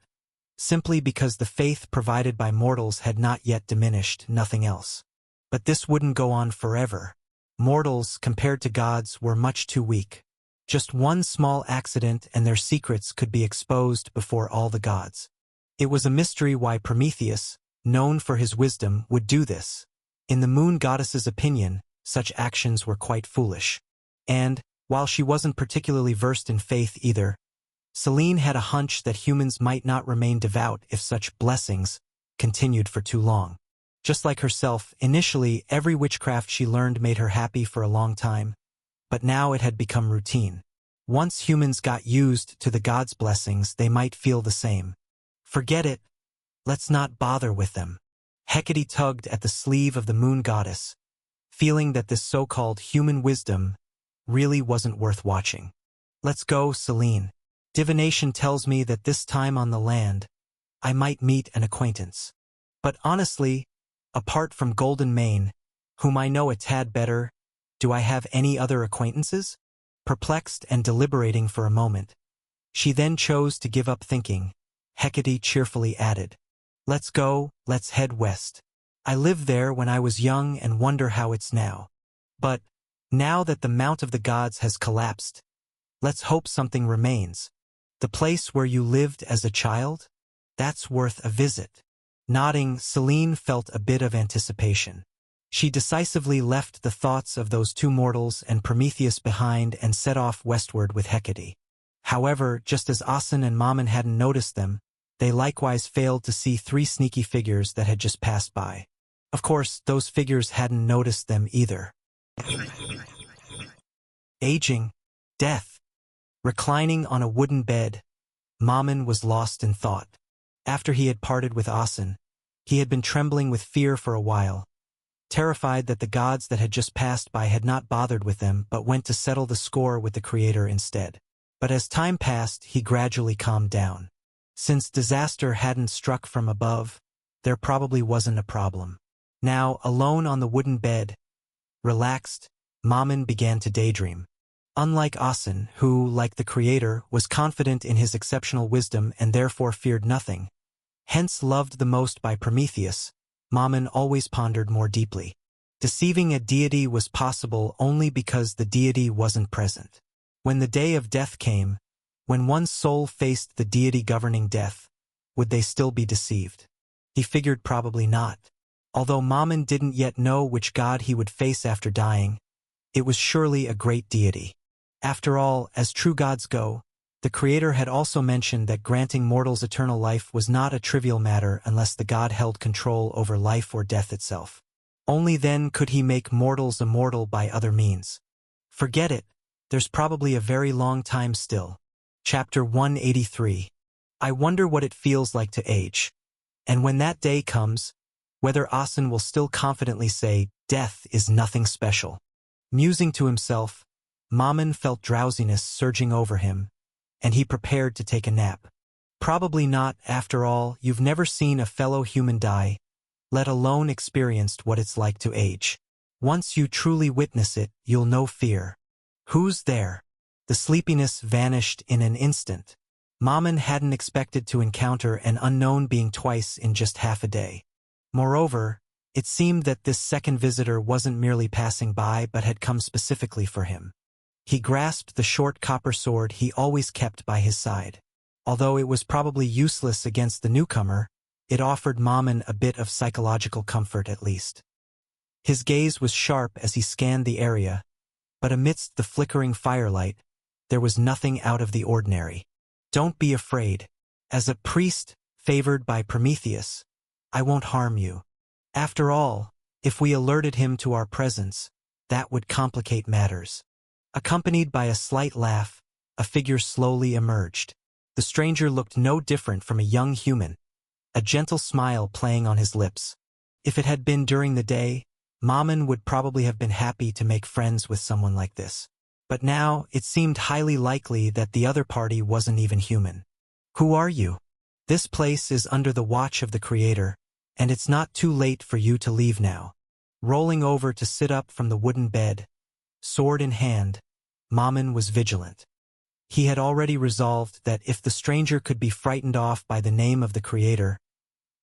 simply because the faith provided by mortals had not yet diminished, nothing else. But this wouldn't go on forever. Mortals, compared to gods, were much too weak. Just one small accident and their secrets could be exposed before all the gods. It was a mystery why Prometheus, known for his wisdom, would do this. In the moon goddess's opinion, such actions were quite foolish. And, while she wasn't particularly versed in faith either, Selene had a hunch that humans might not remain devout if such blessings continued for too long. Just like herself, initially every witchcraft she learned made her happy for a long time, but now it had become routine. Once humans got used to the gods' blessings, they might feel the same. Forget it. Let's not bother with them. Hecate tugged at the sleeve of the moon goddess, feeling that this so-called human wisdom really wasn't worth watching. Let's go, Selene. Divination tells me that this time on the land, I might meet an acquaintance. But honestly, apart from Golden Mane, whom I know a tad better, do I have any other acquaintances? Perplexed and deliberating for a moment, she then chose to give up thinking. Hecate cheerfully added, "Let's go, let's head west. I lived there when I was young and wonder how it's now. But, now that the Mount of the Gods has collapsed, let's hope something remains. The place where you lived as a child? That's worth a visit." Nodding, Selene felt a bit of anticipation. She decisively left the thoughts of those two mortals and Prometheus behind and set off westward with Hecate. However, just as Asen and Mammon hadn't noticed them, they likewise failed to see three sneaky figures that had just passed by. Of course, those figures hadn't noticed them either. Aging, death. Reclining on a wooden bed, Mammon was lost in thought. After he had parted with Asen, he had been trembling with fear for a while, terrified that the gods that had just passed by had not bothered with them but went to settle the score with the Creator instead. But as time passed, he gradually calmed down. Since disaster hadn't struck from above, there probably wasn't a problem. Now, alone on the wooden bed, relaxed, Mammon began to daydream. Unlike Asen, who, like the Creator, was confident in his exceptional wisdom and therefore feared nothing, hence loved the most by Prometheus, Mammon always pondered more deeply. Deceiving a deity was possible only because the deity wasn't present. When the day of death came, when one's soul faced the deity governing death, would they still be deceived? He figured probably not. Although Mammon didn't yet know which god he would face after dying, it was surely a great deity. After all, as true gods go, the Creator had also mentioned that granting mortals eternal life was not a trivial matter unless the god held control over life or death itself. Only then could he make mortals immortal by other means. Forget it, there's probably a very long time still. Chapter 183. I wonder what it feels like to age. And when that day comes, whether Asen will still confidently say, "Death is nothing special." Musing to himself, Mammon felt drowsiness surging over him, and he prepared to take a nap. Probably not, after all, you've never seen a fellow human die, let alone experienced what it's like to age. Once you truly witness it, you'll know fear. Who's there? The sleepiness vanished in an instant. Mammon hadn't expected to encounter an unknown being twice in just half a day. Moreover, It seemed that this second visitor wasn't merely passing by but had come specifically for him. He grasped the short copper sword he always kept by his side. Although it was probably useless against the newcomer, it offered Mammon a bit of psychological comfort at least. His gaze was sharp as he scanned the area, but amidst the flickering firelight, there was nothing out of the ordinary. Don't be afraid. As a priest favored by Prometheus, I won't harm you. After all, if we alerted him to our presence, that would complicate matters. Accompanied by a slight laugh, a figure slowly emerged. The stranger looked no different from a young human, a gentle smile playing on his lips. If it had been during the day, Mammon would probably have been happy to make friends with someone like this. But now, it seemed highly likely that the other party wasn't even human. Who are you? This place is under the watch of the Creator, and it's not too late for you to leave now. Rolling over to sit up from the wooden bed, sword in hand, Mammon was vigilant. He had already resolved that if the stranger could be frightened off by the name of the Creator,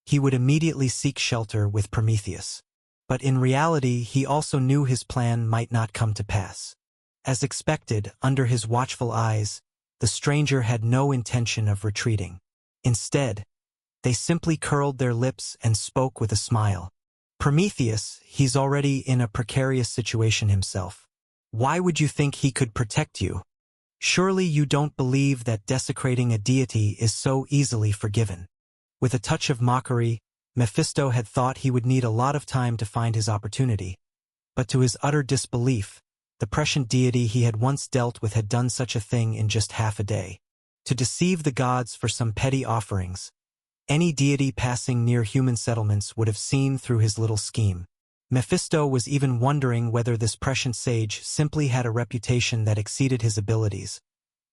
he would immediately seek shelter with Prometheus. But in reality, he also knew his plan might not come to pass. As expected, under his watchful eyes, the stranger had no intention of retreating. Instead, they simply curled their lips and spoke with a smile. Prometheus, he's already in a precarious situation himself. Why would you think he could protect you? Surely you don't believe that desecrating a deity is so easily forgiven. With a touch of mockery, Mephisto had thought he would need a lot of time to find his opportunity. But to his utter disbelief, the prescient deity he had once dealt with had done such a thing in just half a day. To deceive the gods for some petty offerings, any deity passing near human settlements would have seen through his little scheme. Mephisto was even wondering whether this prescient sage simply had a reputation that exceeded his abilities,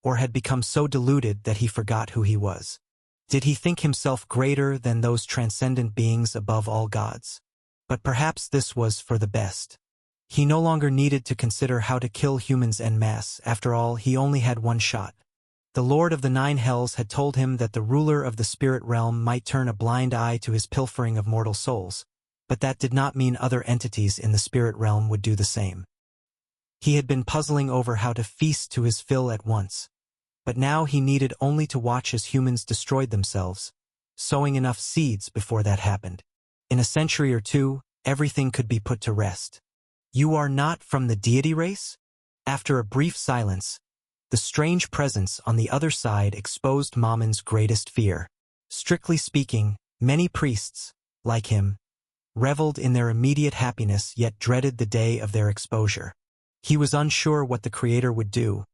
or had become so deluded that he forgot who he was. Did he think himself greater than those transcendent beings above all gods? But perhaps this was for the best. He no longer needed to consider how to kill humans en masse. After all, he only had one shot. The Lord of the Nine Hells had told him that the ruler of the spirit realm might turn a blind eye to his pilfering of mortal souls, but that did not mean other entities in the spirit realm would do the same. He had been puzzling over how to feast to his fill at once, but now he needed only to watch as humans destroyed themselves, sowing enough seeds before that happened. In a century or two, everything could be put to rest. You are not from the deity race? After a brief silence, the strange presence on the other side exposed Mammon's greatest fear. Strictly speaking, many priests, like him, reveled in their immediate happiness yet dreaded the day of their exposure. He was unsure what the Creator would do,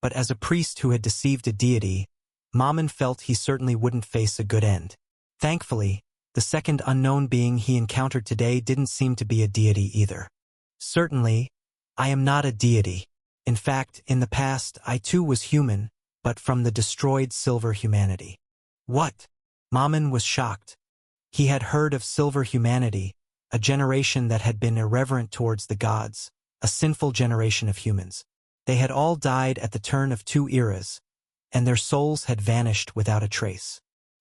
but as a priest who had deceived a deity, Mammon felt he certainly wouldn't face a good end. Thankfully, the second unknown being he encountered today didn't seem to be a deity either. Certainly, I am not a deity. In fact, in the past, I too was human, but from the destroyed silver humanity. What? Mammon was shocked. He had heard of silver humanity, a generation that had been irreverent towards the gods, a sinful generation of humans. They had all died at the turn of two eras, and their souls had vanished without a trace.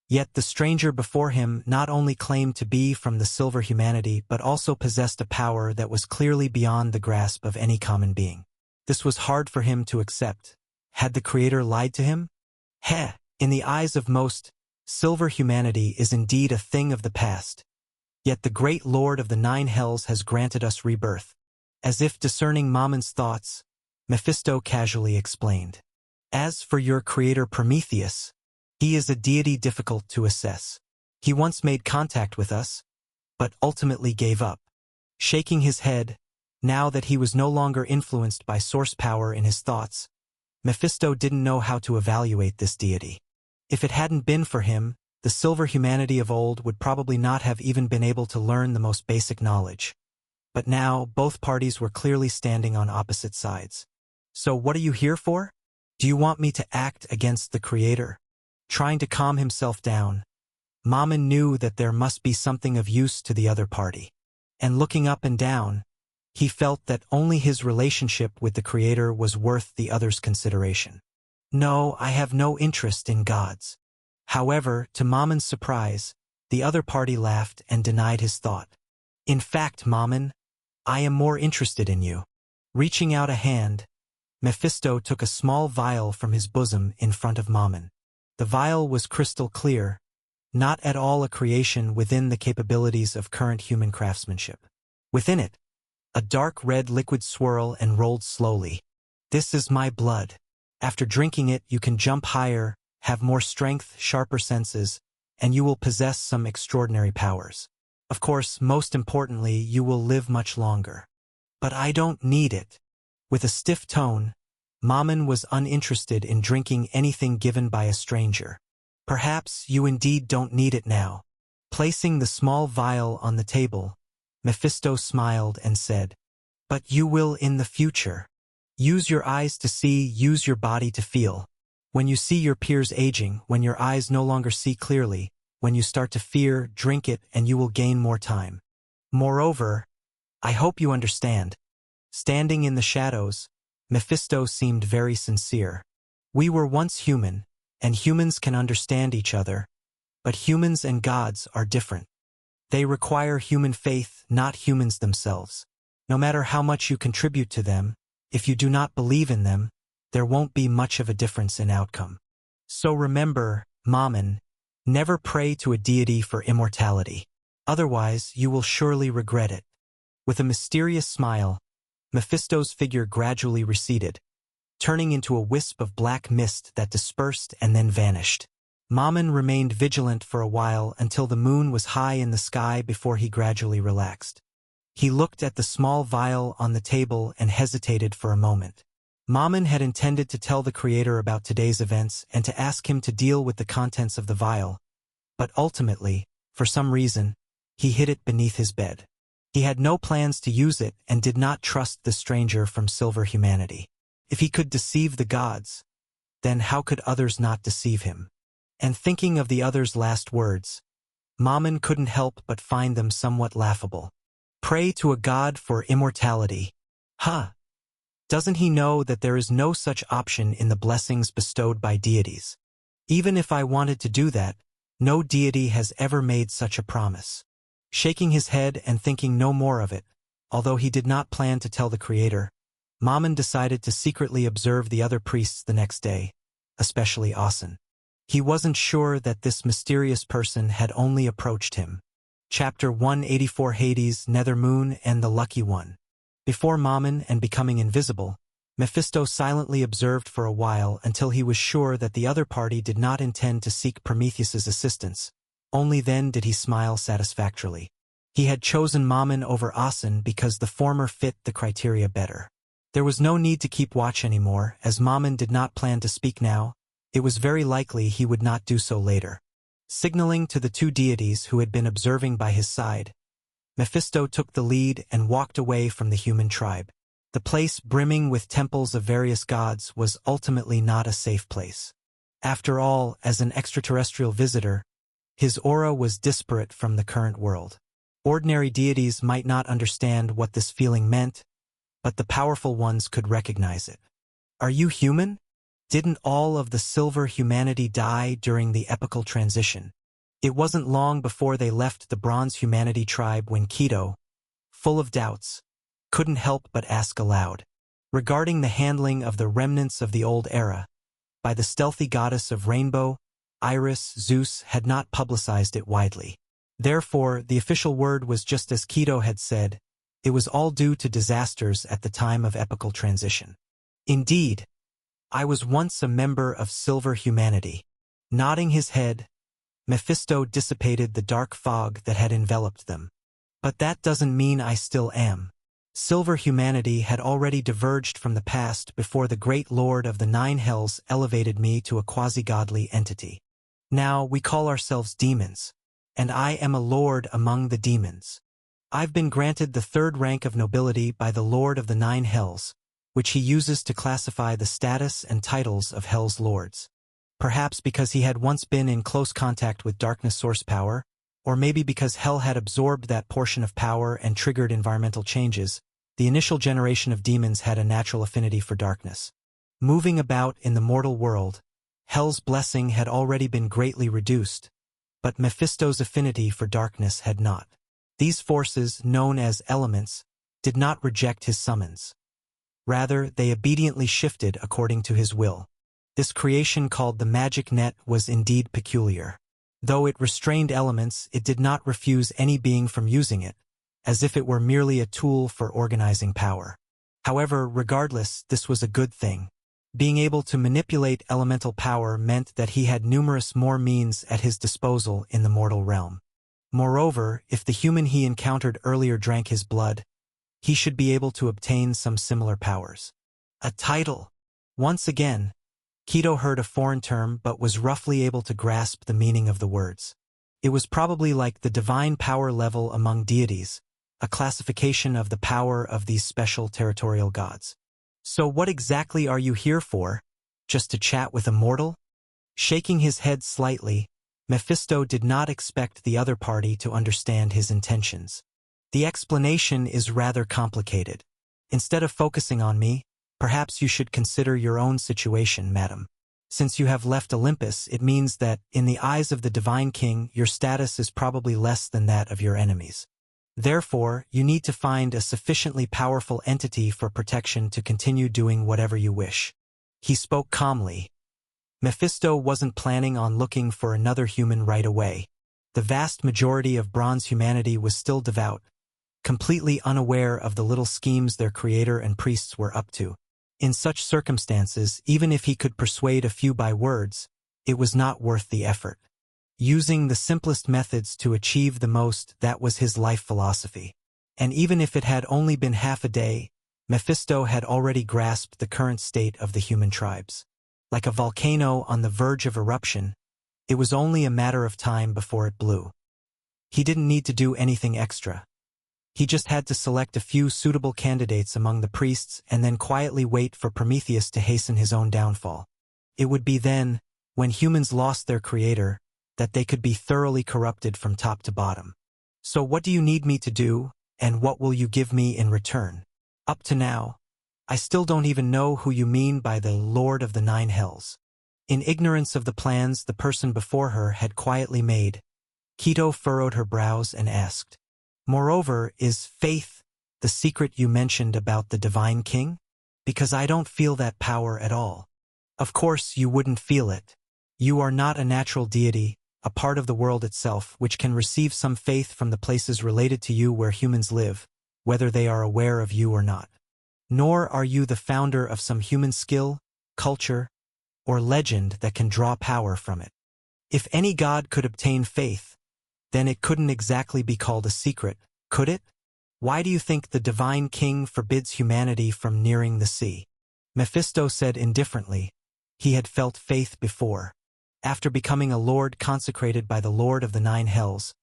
Yet the stranger before him not only claimed to be from the silver humanity but also possessed a power that was clearly beyond the grasp of any common being. This was hard for him to accept. Had the Creator lied to him? In the eyes of most, silver humanity is indeed a thing of the past. Yet the great Lord of the Nine Hells has granted us rebirth. As if discerning Mammon's thoughts, Mephisto casually explained. As for your creator Prometheus, he is a deity difficult to assess. He once made contact with us, but ultimately gave up. Shaking his head, now that he was no longer influenced by source power in his thoughts, Mephisto didn't know how to evaluate this deity. If it hadn't been for him, the silver humanity of old would probably not have even been able to learn the most basic knowledge. But now, both parties were clearly standing on opposite sides. So what are you here for? Do you want me to act against the Creator? Trying to calm himself down, Mammon knew that there must be something of use to the other party. And looking up and down, he felt that only his relationship with the Creator was worth the other's consideration. No, I have no interest in gods. However, to Mammon's surprise, the other party laughed and denied his thought. In fact, Mammon, I am more interested in you. Reaching out a hand, Mephisto took a small vial from his bosom in front of Mammon. The vial was crystal clear, not at all a creation within the capabilities of current human craftsmanship. Within it, a dark red liquid swirled and rolled slowly. This is my blood. After drinking it, you can jump higher, have more strength, sharper senses, and you will possess some extraordinary powers. Of course, most importantly, you will live much longer. But I don't need it. With a stiff tone, Mammon was uninterested in drinking anything given by a stranger. Perhaps you indeed don't need it now. Placing the small vial on the table, Mephisto smiled and said, "But you will in the future. Use your eyes to see, use your body to feel. When you see your peers aging, when your eyes no longer see clearly, when you start to fear, drink it and you will gain more time. Moreover, I hope you understand." Standing in the shadows, Mephisto seemed very sincere. We were once human, and humans can understand each other, but humans and gods are different. They require human faith, not humans themselves. No matter how much you contribute to them, if you do not believe in them, there won't be much of a difference in outcome. So remember, Mammon, never pray to a deity for immortality. Otherwise, you will surely regret it. With a mysterious smile, Mephisto's figure gradually receded, turning into a wisp of black mist that dispersed and then vanished. Mammon remained vigilant for a while until the moon was high in the sky before he gradually relaxed. He looked at the small vial on the table and hesitated for a moment. Mammon had intended to tell the creator about today's events and to ask him to deal with the contents of the vial, but ultimately, for some reason, he hid it beneath his bed. He had no plans to use it and did not trust the stranger from Silver Humanity. If he could deceive the gods, then how could others not deceive him? And thinking of the other's last words, Mammon couldn't help but find them somewhat laughable. Pray to a god for immortality. Huh! Doesn't he know that there is no such option in the blessings bestowed by deities? Even if I wanted to do that, no deity has ever made such a promise. Shaking his head and thinking no more of it, although he did not plan to tell the creator, Mammon decided to secretly observe the other priests the next day, especially Asen. He wasn't sure that this mysterious person had only approached him. Chapter 184 Hades, Nethermoon, and the Lucky One. Before Mammon and becoming invisible, Mephisto silently observed for a while until he was sure that the other party did not intend to seek Prometheus's assistance. Only then did he smile satisfactorily. He had chosen Mammon over Asen because the former fit the criteria better. There was no need to keep watch anymore, as Mammon did not plan to speak now. It was very likely he would not do so later. Signaling to the two deities who had been observing by his side, Mephisto took the lead and walked away from the human tribe. The place, brimming with temples of various gods, was ultimately not a safe place. After all, as an extraterrestrial visitor, his aura was disparate from the current world. Ordinary deities might not understand what this feeling meant, but the powerful ones could recognize it. Are you human? Didn't all of the Silver Humanity die during the epical transition? It wasn't long before they left the Bronze Humanity tribe when Keto, full of doubts, couldn't help but ask aloud. Regarding the handling of the remnants of the old era, by the stealthy goddess of Rainbow, Iris, Zeus had not publicized it widely. Therefore, the official word was just as Keto had said, it was all due to disasters at the time of epical transition. Indeed, I was once a member of Silver Humanity. Nodding his head, Mephisto dissipated the dark fog that had enveloped them. But that doesn't mean I still am. Silver Humanity had already diverged from the past before the great lord of the Nine Hells elevated me to a quasi-godly entity. Now we call ourselves demons, and I am a lord among the demons. I've been granted the third rank of nobility by the Lord of the Nine Hells, which he uses to classify the status and titles of Hell's lords. Perhaps because he had once been in close contact with darkness source power, or maybe because Hell had absorbed that portion of power and triggered environmental changes, the initial generation of demons had a natural affinity for darkness. Moving about in the mortal world, Hell's blessing had already been greatly reduced, but Mephisto's affinity for darkness had not. These forces, known as elements, did not reject his summons. Rather, they obediently shifted according to his will. This creation called the magic net was indeed peculiar. Though it restrained elements, it did not refuse any being from using it, as if it were merely a tool for organizing power. However, regardless, this was a good thing. Being able to manipulate elemental power meant that he had numerous more means at his disposal in the mortal realm. Moreover, if the human he encountered earlier drank his blood, he should be able to obtain some similar powers. A title. Once again, Quito heard a foreign term but was roughly able to grasp the meaning of the words. It was probably like the divine power level among deities, a classification of the power of these special territorial gods. So what exactly are you here for? Just to chat with a mortal? Shaking his head slightly, Mephisto did not expect the other party to understand his intentions. The explanation is rather complicated. Instead of focusing on me, perhaps you should consider your own situation, madam. Since you have left Olympus, it means that, in the eyes of the Divine King, your status is probably less than that of your enemies. Therefore, you need to find a sufficiently powerful entity for protection to continue doing whatever you wish. He spoke calmly. Mephisto wasn't planning on looking for another human right away. The vast majority of bronze humanity was still devout, completely unaware of the little schemes their creator and priests were up to. In such circumstances, even if he could persuade a few by words, it was not worth the effort. Using the simplest methods to achieve the most, that was his life philosophy. And even if it had only been half a day, Mephisto had already grasped the current state of the human tribes. Like a volcano on the verge of eruption, it was only a matter of time before it blew. He didn't need to do anything extra. He just had to select a few suitable candidates among the priests and then quietly wait for Prometheus to hasten his own downfall. It would be then, when humans lost their creator, that they could be thoroughly corrupted from top to bottom. So what do you need me to do, and what will you give me in return? Up to now, I still don't even know who you mean by the Lord of the Nine Hells. In ignorance of the plans the person before her had quietly made, Quito furrowed her brows and asked, "Moreover, is faith the secret you mentioned about the Divine King? Because I don't feel that power at all." "Of course you wouldn't feel it. You are not a natural deity, a part of the world itself, which can receive some faith from the places related to you where humans live, whether they are aware of you or not. Nor are you the founder of some human skill, culture, or legend that can draw power from it. If any god could obtain faith, then it couldn't exactly be called a secret, could it? Why do you think the Divine King forbids humanity from nearing the sea?" Mephisto said indifferently. He had felt faith before. After becoming a lord consecrated by the Lord of the Nine Hells,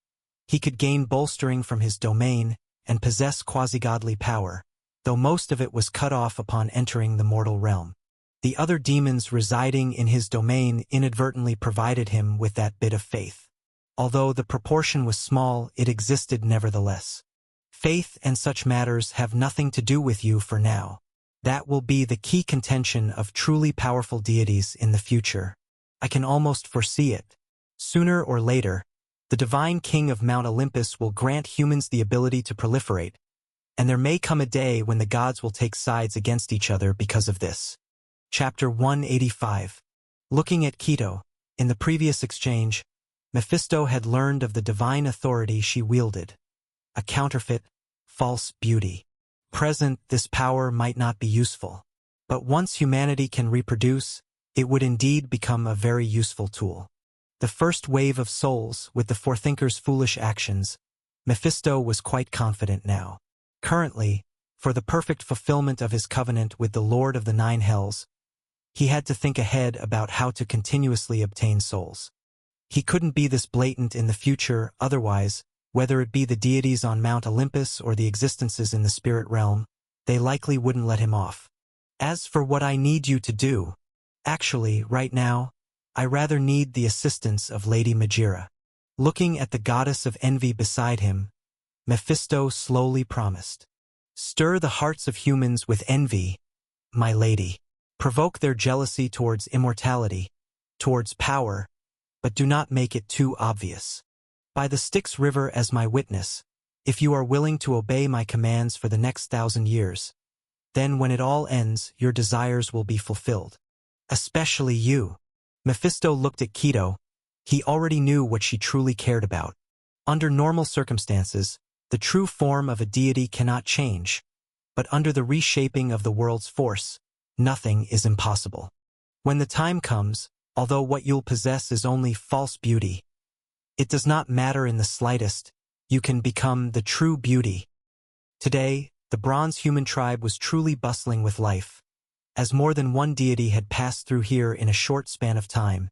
he could gain bolstering from his domain and possess quasi-godly power, though most of it was cut off upon entering the mortal realm. The other demons residing in his domain inadvertently provided him with that bit of faith. Although the proportion was small, it existed nevertheless. Faith and such matters have nothing to do with you for now. That will be the key contention of truly powerful deities in the future. I can almost foresee it. Sooner or later, the Divine King of Mount Olympus will grant humans the ability to proliferate, and there may come a day when the gods will take sides against each other because of this. Chapter 185. Looking at Quito, in the previous exchange, Mephisto had learned of the divine authority she wielded. A counterfeit, false beauty. Present, this power might not be useful, but once humanity can reproduce, it would indeed become a very useful tool. The first wave of souls, with the forethinker's foolish actions, Mephisto was quite confident now. Currently, for the perfect fulfillment of his covenant with the Lord of the Nine Hells, he had to think ahead about how to continuously obtain souls. He couldn't be this blatant in the future, otherwise, whether it be the deities on Mount Olympus or the existences in the spirit realm, they likely wouldn't let him off. As for what I need you to do, actually, right now, I rather need the assistance of Lady Magira. Looking at the goddess of envy beside him, Mephisto slowly promised. Stir the hearts of humans with envy, my lady. Provoke their jealousy towards immortality, towards power, but do not make it too obvious. By the Styx River as my witness, If you are willing to obey my commands for the next 1,000 years, then when it all ends, your desires will be fulfilled. Especially you. Mephisto looked at Keto. He already knew what she truly cared about. Under normal circumstances, the true form of a deity cannot change. But under the reshaping of the world's force, nothing is impossible. When the time comes, although what you'll possess is only false beauty, it does not matter in the slightest. You can become the true beauty. Today, the bronze human tribe was truly bustling with life, as more than one deity had passed through here in a short span of time.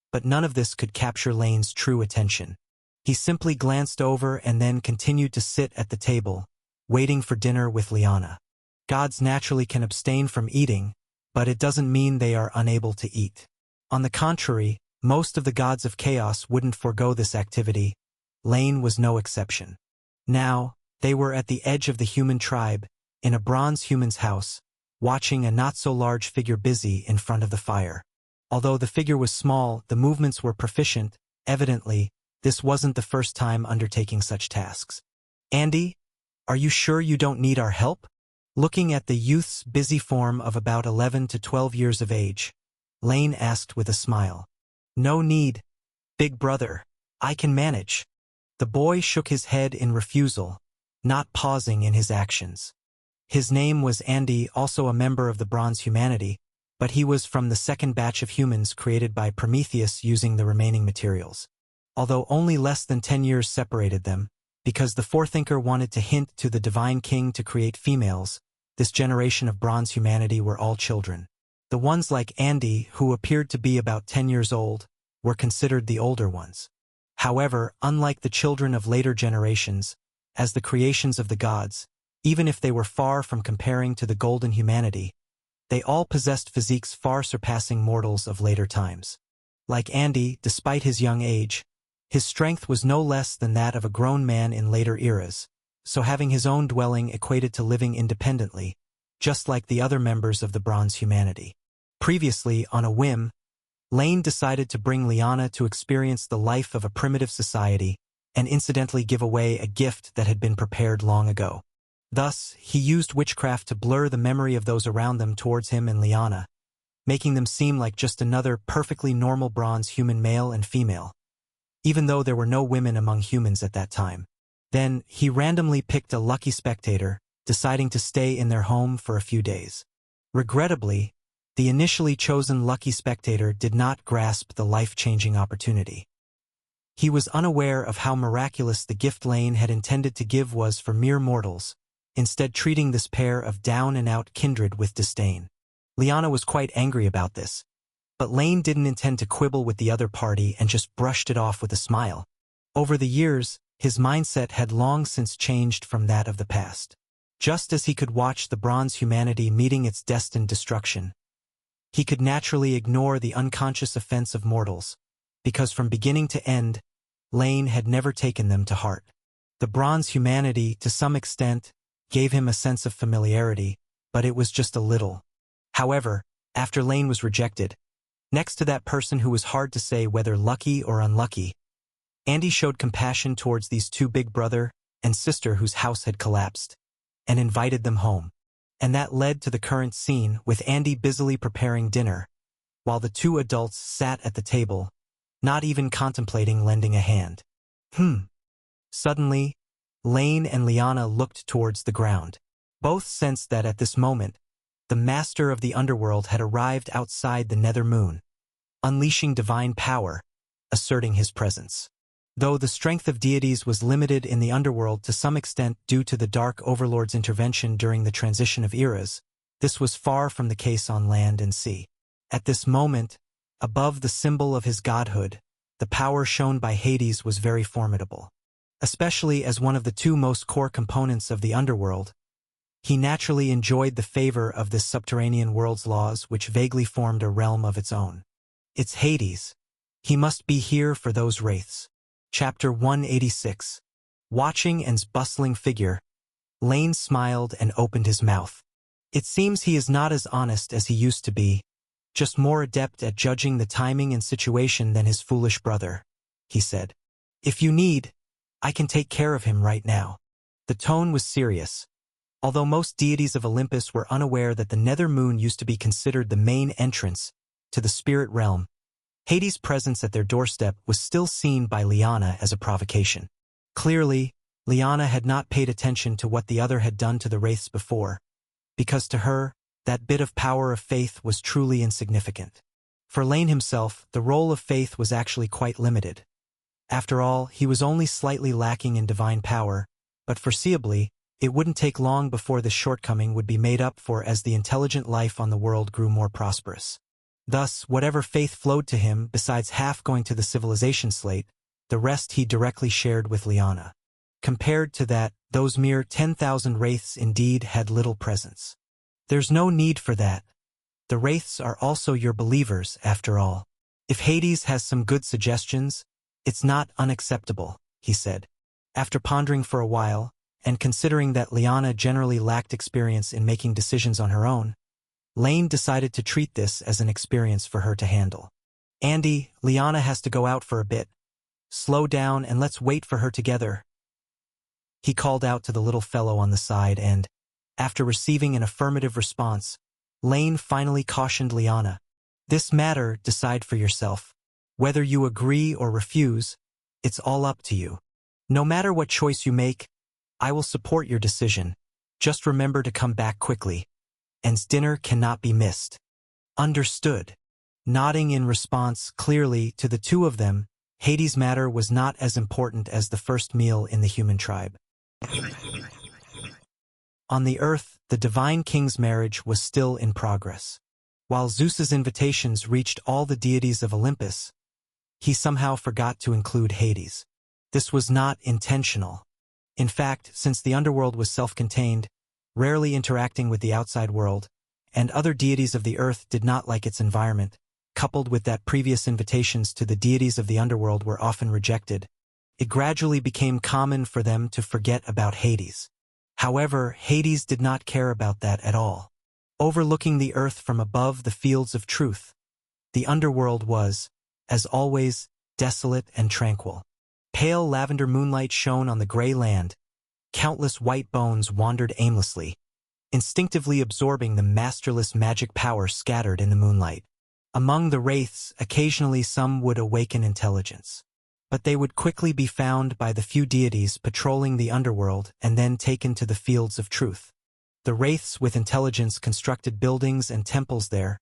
But none of this could capture Lane's true attention. He simply glanced over and then continued to sit at the table, waiting for dinner with Liana. Gods naturally can abstain from eating, but it doesn't mean they are unable to eat. On the contrary, most of the gods of chaos wouldn't forego this activity. Lane was no exception. Now, they were at the edge of the human tribe, in a bronze human's house, watching a not-so-large figure busy in front of the fire. Although the figure was small, the movements were proficient. Evidently, this wasn't the first time undertaking such tasks. Andy, are you sure you don't need our help? Looking at the youth's busy form of about 11 to 12 years of age, Lane asked with a smile. No need, big brother. I can manage. The boy shook his head in refusal, not pausing in his actions. His name was Andy, also a member of the Bronze Humanity, but he was from the second batch of humans created by Prometheus using the remaining materials. Although only less than 10 years separated them, because the Forethinker wanted to hint to the Divine King to create females, this generation of Bronze Humanity were all children. The ones like Andy, who appeared to be about 10 years old, were considered the older ones. However, unlike the children of later generations, as the creations of the gods, even if they were far from comparing to the Golden Humanity, they all possessed physiques far surpassing mortals of later times. Like Andy, despite his young age, his strength was no less than that of a grown man in later eras, so having his own dwelling equated to living independently, just like the other members of the Bronze Humanity. Previously, on a whim, Lane decided to bring Liana to experience the life of a primitive society and incidentally give away a gift that had been prepared long ago. Thus, he used witchcraft to blur the memory of those around them towards him and Liana, making them seem like just another perfectly normal bronze human male and female, even though there were no women among humans at that time. Then, he randomly picked a lucky spectator, deciding to stay in their home for a few days. Regrettably, the initially chosen lucky spectator did not grasp the life-changing opportunity. He was unaware of how miraculous the gift Lane had intended to give was for mere mortals, instead treating this pair of down-and-out kindred with disdain. Liana was quite angry about this, but Lane didn't intend to quibble with the other party and just brushed it off with a smile. Over the years, his mindset had long since changed from that of the past. Just as he could watch the Bronze Humanity meeting its destined destruction, he could naturally ignore the unconscious offense of mortals, because from beginning to end, Lane had never taken them to heart. The Bronze Humanity, to some extent, gave him a sense of familiarity, but it was just a little. However, after Lane was rejected, next to that person who was hard to say whether lucky or unlucky, Andy showed compassion towards these two big brother and sister whose house had collapsed, and invited them home. And that led to the current scene with Andy busily preparing dinner, while the two adults sat at the table, not even contemplating lending a hand. Suddenly, Lane and Liana looked towards the ground. Both sensed that at this moment, the master of the underworld had arrived outside the nether moon, unleashing divine power, asserting his presence. Though the strength of deities was limited in the underworld to some extent due to the Dark Overlord's intervention during the transition of eras, this was far from the case on land and sea. At this moment, above the symbol of his godhood, the power shown by Hades was very formidable. Especially as one of the two most core components of the underworld, he naturally enjoyed the favor of this subterranean world's laws which vaguely formed a realm of its own. It's Hades. He must be here for those wraiths. Chapter 186. Watching An's bustling figure, Lane smiled and opened his mouth. It seems he is not as honest as he used to be, just more adept at judging the timing and situation than his foolish brother, he said. If you need, I can take care of him right now. The tone was serious, although most deities of Olympus were unaware that the nether moon used to be considered the main entrance to the spirit realm. Hades' presence at their doorstep was still seen by Liana as a provocation. Clearly, Liana had not paid attention to what the other had done to the wraiths before, because to her, that bit of power of faith was truly insignificant. For Lane himself, the role of faith was actually quite limited. After all, he was only slightly lacking in divine power, but foreseeably, it wouldn't take long before this shortcoming would be made up for as the intelligent life on the world grew more prosperous. Thus, whatever faith flowed to him, besides half going to the civilization slate, the rest he directly shared with Liana. Compared to that, those mere 10,000 wraiths indeed had little presence. There's no need for that. The wraiths are also your believers, after all. If Hades has some good suggestions, it's not unacceptable, he said. After pondering for a while, and considering that Liana generally lacked experience in making decisions on her own, Lane decided to treat this as an experience for her to handle. Andy, Liana has to go out for a bit. Slow down and let's wait for her together. He called out to the little fellow on the side and, after receiving an affirmative response, Lane finally cautioned Liana. This matter, decide for yourself. Whether you agree or refuse, it's all up to you. No matter what choice you make, I will support your decision. Just remember to come back quickly. And dinner cannot be missed. Understood. Nodding in response clearly to the two of them, Hades' matter was not as important as the first meal in the human tribe. On the earth, the divine king's marriage was still in progress. While Zeus's invitations reached all the deities of Olympus, he somehow forgot to include Hades. This was not intentional. In fact, since the underworld was self-contained, rarely interacting with the outside world, and other deities of the earth did not like its environment, coupled with that previous invitations to the deities of the underworld were often rejected, it gradually became common for them to forget about Hades. However, Hades did not care about that at all. Overlooking the earth from above the fields of truth, the underworld was, as always, desolate and tranquil. Pale lavender moonlight shone on the gray land. Countless white bones wandered aimlessly, instinctively absorbing the masterless magic power scattered in the moonlight. Among the wraiths, occasionally some would awaken intelligence. But they would quickly be found by the few deities patrolling the underworld and then taken to the fields of truth. The wraiths with intelligence constructed buildings and temples there,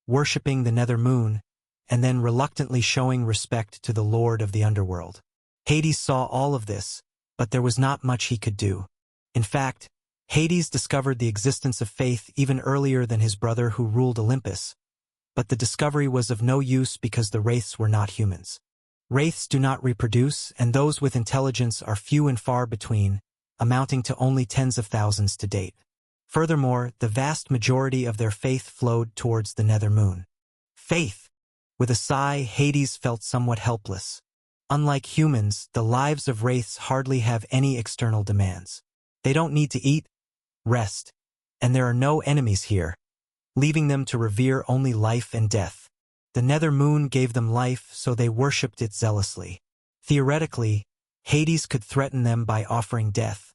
worshipping the nether moon, and then reluctantly showing respect to the lord of the underworld. Hades saw all of this, but there was not much he could do. In fact, Hades discovered the existence of faith even earlier than his brother who ruled Olympus, but the discovery was of no use because the wraiths were not humans. Wraiths do not reproduce, and those with intelligence are few and far between, amounting to only tens of thousands to date. Furthermore, the vast majority of their faith flowed towards the nether moon. Faith! With a sigh, Hades felt somewhat helpless. Unlike humans, the lives of wraiths hardly have any external demands. They don't need to eat, rest, and there are no enemies here, leaving them to revere only life and death. The nether moon gave them life, so they worshipped it zealously. Theoretically, Hades could threaten them by offering death,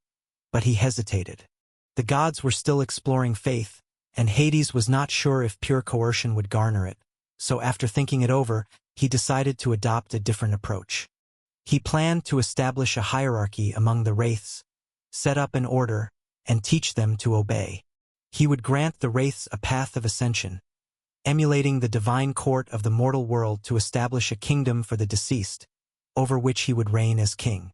but he hesitated. The gods were still exploring faith, and Hades was not sure if pure coercion would garner it, so after thinking it over, he decided to adopt a different approach. He planned to establish a hierarchy among the wraiths, set up an order, and teach them to obey. He would grant the wraiths a path of ascension, emulating the divine court of the mortal world to establish a kingdom for the deceased, over which he would reign as king.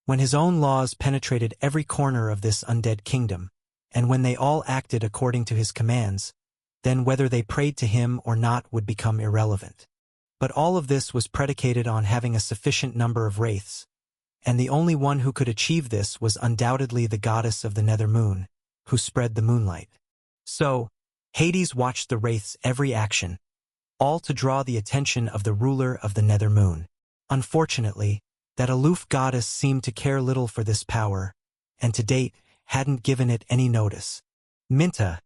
When his own laws penetrated every corner of this undead kingdom, and when they all acted according to his commands, then whether they prayed to him or not would become irrelevant. But all of this was predicated on having a sufficient number of wraiths, and the only one who could achieve this was undoubtedly the goddess of the nether moon, who spread the moonlight. So, Hades watched the wraiths' every action, all to draw the attention of the ruler of the nether moon. Unfortunately, that aloof goddess seemed to care little for this power, and to date hadn't given it any notice. Minta,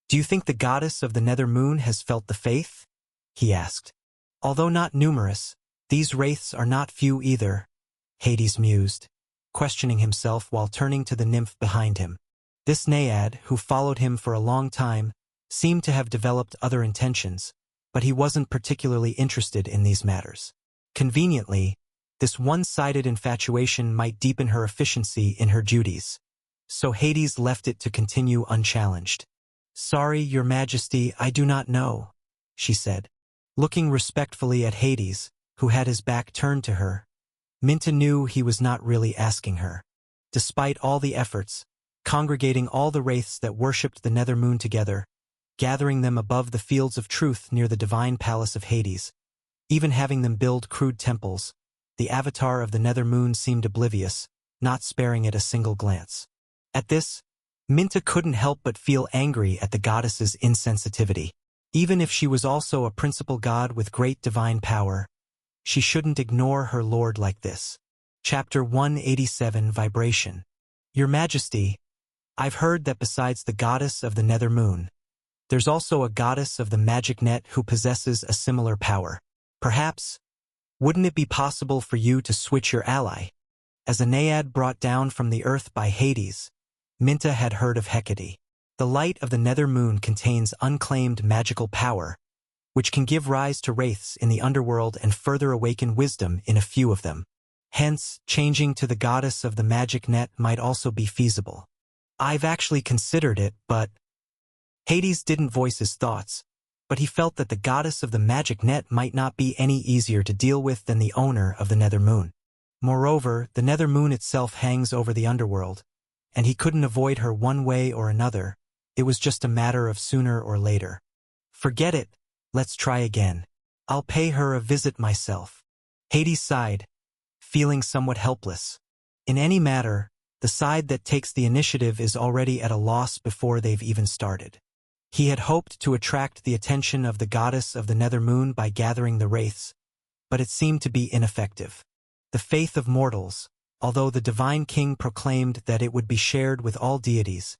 do you think the goddess of the nether moon has felt the faith? He asked. Although not numerous, these wraiths are not few either, Hades mused. questioning himself while turning to the nymph behind him. This naiad, who followed him for a long time, seemed to have developed other intentions, but he wasn't particularly interested in these matters. Conveniently, this one-sided infatuation might deepen her efficiency in her duties. So Hades left it to continue unchallenged. "Sorry, Your Majesty, I do not know," she said. Looking respectfully at Hades, who had his back turned to her, Minta knew he was not really asking her. Despite all the efforts, congregating all the wraiths that worshipped the nether moon together, gathering them above the fields of truth near the divine palace of Hades, even having them build crude temples, the avatar of the nether moon seemed oblivious, not sparing it a single glance. At this, Minta couldn't help but feel angry at the goddess's insensitivity. Even if she was also a principal god with great divine power, she shouldn't ignore her lord like this. Chapter 187 Vibration. Your Majesty, I've heard that besides the goddess of the nether moon, there's also a goddess of the magic net who possesses a similar power. Perhaps, wouldn't it be possible for you to switch your ally? As a naiad brought down from the earth by Hades, Minta had heard of Hecate. The light of the nether moon contains unclaimed magical power, which can give rise to wraiths in the underworld and further awaken wisdom in a few of them. Hence, changing to the goddess of the magic net might also be feasible. I've actually considered it, but... Hades didn't voice his thoughts, but he felt that the goddess of the magic net might not be any easier to deal with than the owner of the nether moon. Moreover, the nether moon itself hangs over the underworld, and he couldn't avoid her one way or another. It was just a matter of sooner or later. Forget it, let's try again. I'll pay her a visit myself. Hades sighed, feeling somewhat helpless. In any matter, the side that takes the initiative is already at a loss before they've even started. He had hoped to attract the attention of the goddess of the nether moon by gathering the wraiths, but it seemed to be ineffective. The faith of mortals, although the divine king proclaimed that it would be shared with all deities,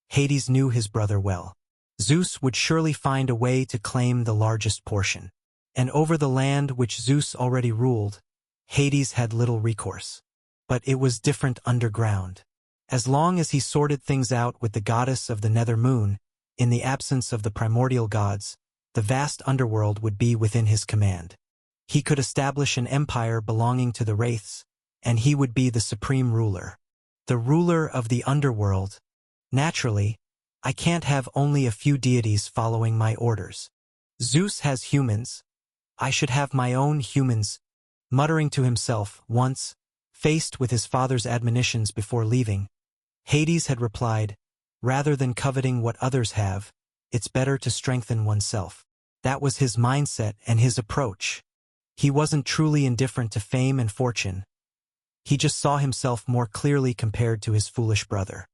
Hades knew his brother well. Zeus would surely find a way to claim the largest portion. And over the land which Zeus already ruled, Hades had little recourse. But it was different underground. As long as he sorted things out with the goddess of the nether moon, in the absence of the primordial gods, the vast underworld would be within his command. He could establish an empire belonging to the wraiths, and he would be the supreme ruler. The ruler of the underworld. Naturally, I can't have only a few deities following my orders. Zeus has humans. I should have my own humans. Muttering to himself, once, faced with his father's admonitions before leaving, Hades had replied, rather than coveting what others have, it's better to strengthen oneself. That was his mindset and his approach. He wasn't truly indifferent to fame and fortune. He just saw himself more clearly compared to his foolish brother.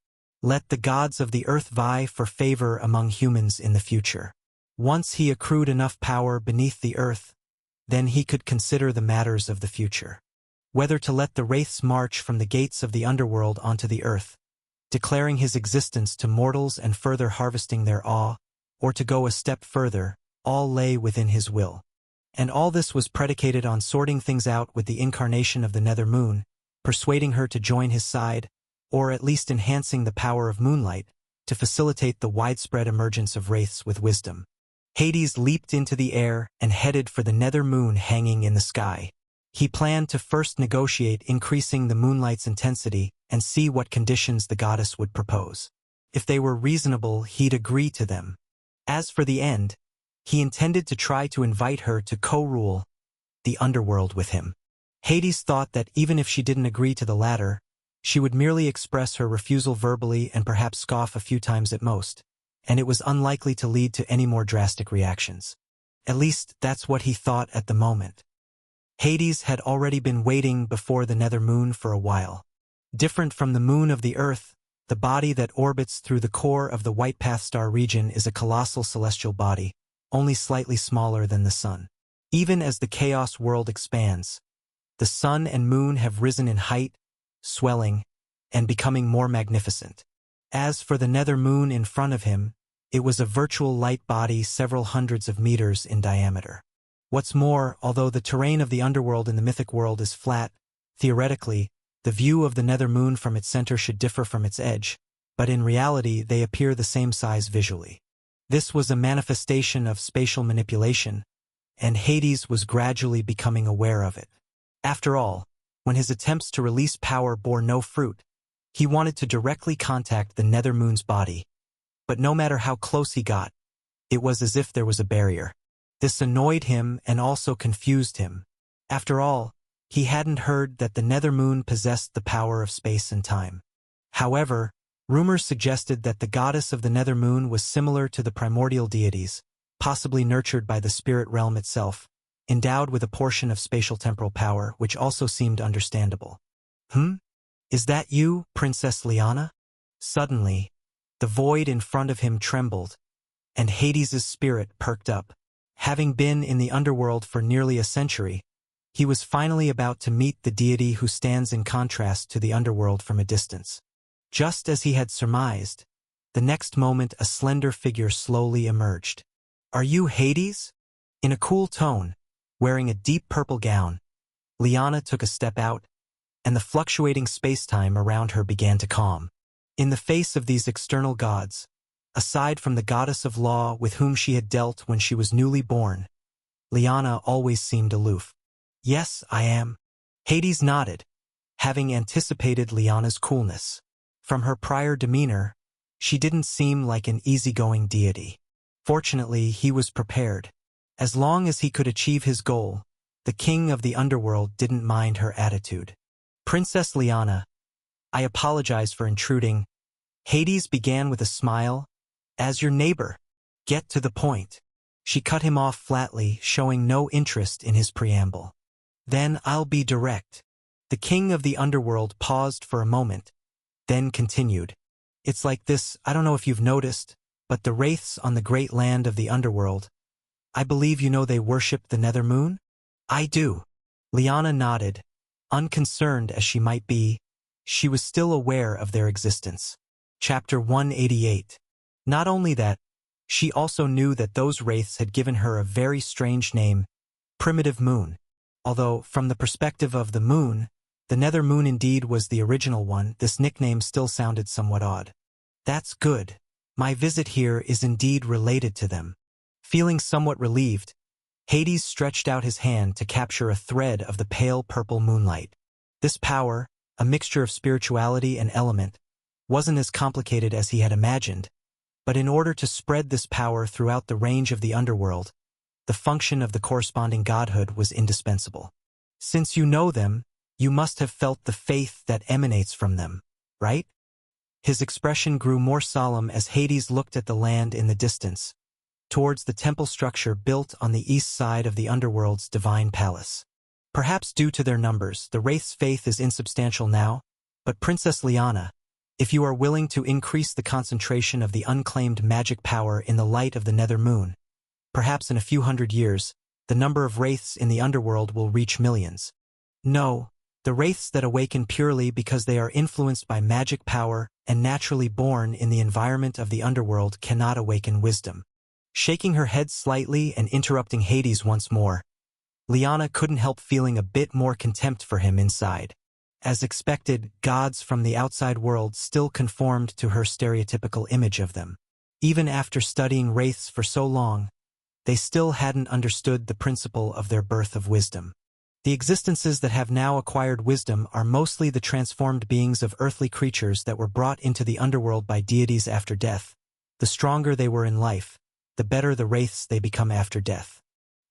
Let the gods of the earth vie for favor among humans in the future. Once he accrued enough power beneath the earth, then he could consider the matters of the future. Whether to let the wraiths march from the gates of the underworld onto the earth, declaring his existence to mortals and further harvesting their awe, or to go a step further, all lay within his will. And all this was predicated on sorting things out with the incarnation of the nether moon, persuading her to join his side, or at least enhancing the power of moonlight, to facilitate the widespread emergence of wraiths with wisdom. Hades leaped into the air and headed for the nether moon hanging in the sky. He planned to first negotiate increasing the moonlight's intensity and see what conditions the goddess would propose. If they were reasonable, he'd agree to them. As for the end, he intended to try to invite her to co-rule the underworld with him. Hades thought that even if she didn't agree to the latter, she would merely express her refusal verbally and perhaps scoff a few times at most, and it was unlikely to lead to any more drastic reactions. At least, that's what he thought at the moment. Hades had already been waiting before the nether moon for a while. Different from the moon of the earth, the body that orbits through the core of the White Path Star region is a colossal celestial body, only slightly smaller than the sun. Even as the chaos world expands, the sun and moon have risen in height, swelling, and becoming more magnificent. As for the nether moon in front of him, it was a virtual light body several hundreds of meters in diameter. What's more, although the terrain of the underworld in the mythic world is flat, theoretically, The view of the nether moon from its center should differ from its edge, but in reality they appear the same size visually. This was a manifestation of spatial manipulation, and Hades was gradually becoming aware of it. After all, when his attempts to release power bore no fruit, he wanted to directly contact the nether moon's body. But no matter how close he got, it was as if there was a barrier. This annoyed him and also confused him. After all, he hadn't heard that the nether moon possessed the power of space and time. However, rumors suggested that the goddess of the nether moon was similar to the primordial deities, possibly nurtured by the spirit realm itself, endowed with a portion of spatial temporal power, which also seemed understandable. Is that you, Princess Liana? Suddenly, the void in front of him trembled, and Hades's spirit perked up. Having been in the underworld for nearly a century, he was finally about to meet the deity who stands in contrast to the underworld from a distance. Just as he had surmised, the next moment a slender figure slowly emerged. "Are you Hades?" In a cool tone, wearing a deep purple gown, Liana took a step out, and the fluctuating space-time around her began to calm. In the face of these external gods, aside from the goddess of law with whom she had dealt when she was newly born, Liana always seemed aloof. "Yes, I am." Hades nodded, having anticipated Liana's coolness. From her prior demeanor, she didn't seem like an easygoing deity. Fortunately, he was prepared. As long as he could achieve his goal, the king of the underworld didn't mind her attitude. "Princess Liana, I apologize for intruding." Hades began with a smile. "As your neighbor, get to the point." She cut him off flatly, showing no interest in his preamble. "Then I'll be direct." The king of the underworld paused for a moment, then continued. "It's like this, I don't know if you've noticed, but the wraiths on the great land of the underworld, I believe you know they worship the nether moon?" "I do." Liana nodded. Unconcerned as she might be, she was still aware of their existence. Chapter 188. Not only that, she also knew that those wraiths had given her a very strange name, Primitive Moon. Although, from the perspective of the moon, the nether moon indeed was the original one, this nickname still sounded somewhat odd. "That's good. My visit here is indeed related to them." Feeling somewhat relieved, Hades stretched out his hand to capture a thread of the pale purple moonlight. This power, a mixture of spirituality and element, wasn't as complicated as he had imagined, but in order to spread this power throughout the range of the underworld, the function of the corresponding godhood was indispensable. "Since you know them, you must have felt the faith that emanates from them, right?" His expression grew more solemn as Hades looked at the land in the distance, towards the temple structure built on the east side of the underworld's divine palace. Perhaps due to their numbers, the wraith's faith is insubstantial now, but Princess Liana, if you are willing to increase the concentration of the unclaimed magic power in the light of the nether moon, perhaps in a few hundred years, the number of wraiths in the underworld will reach millions. No, the wraiths that awaken purely because they are influenced by magic power and naturally born in the environment of the underworld cannot awaken wisdom. Shaking her head slightly and interrupting Hades once more, Liana couldn't help feeling a bit more contempt for him inside. As expected, gods from the outside world still conformed to her stereotypical image of them. Even after studying wraiths for so long, they still hadn't understood the principle of their birth of wisdom. The existences that have now acquired wisdom are mostly the transformed beings of earthly creatures that were brought into the underworld by deities after death. The stronger they were in life, the better the wraiths they become after death.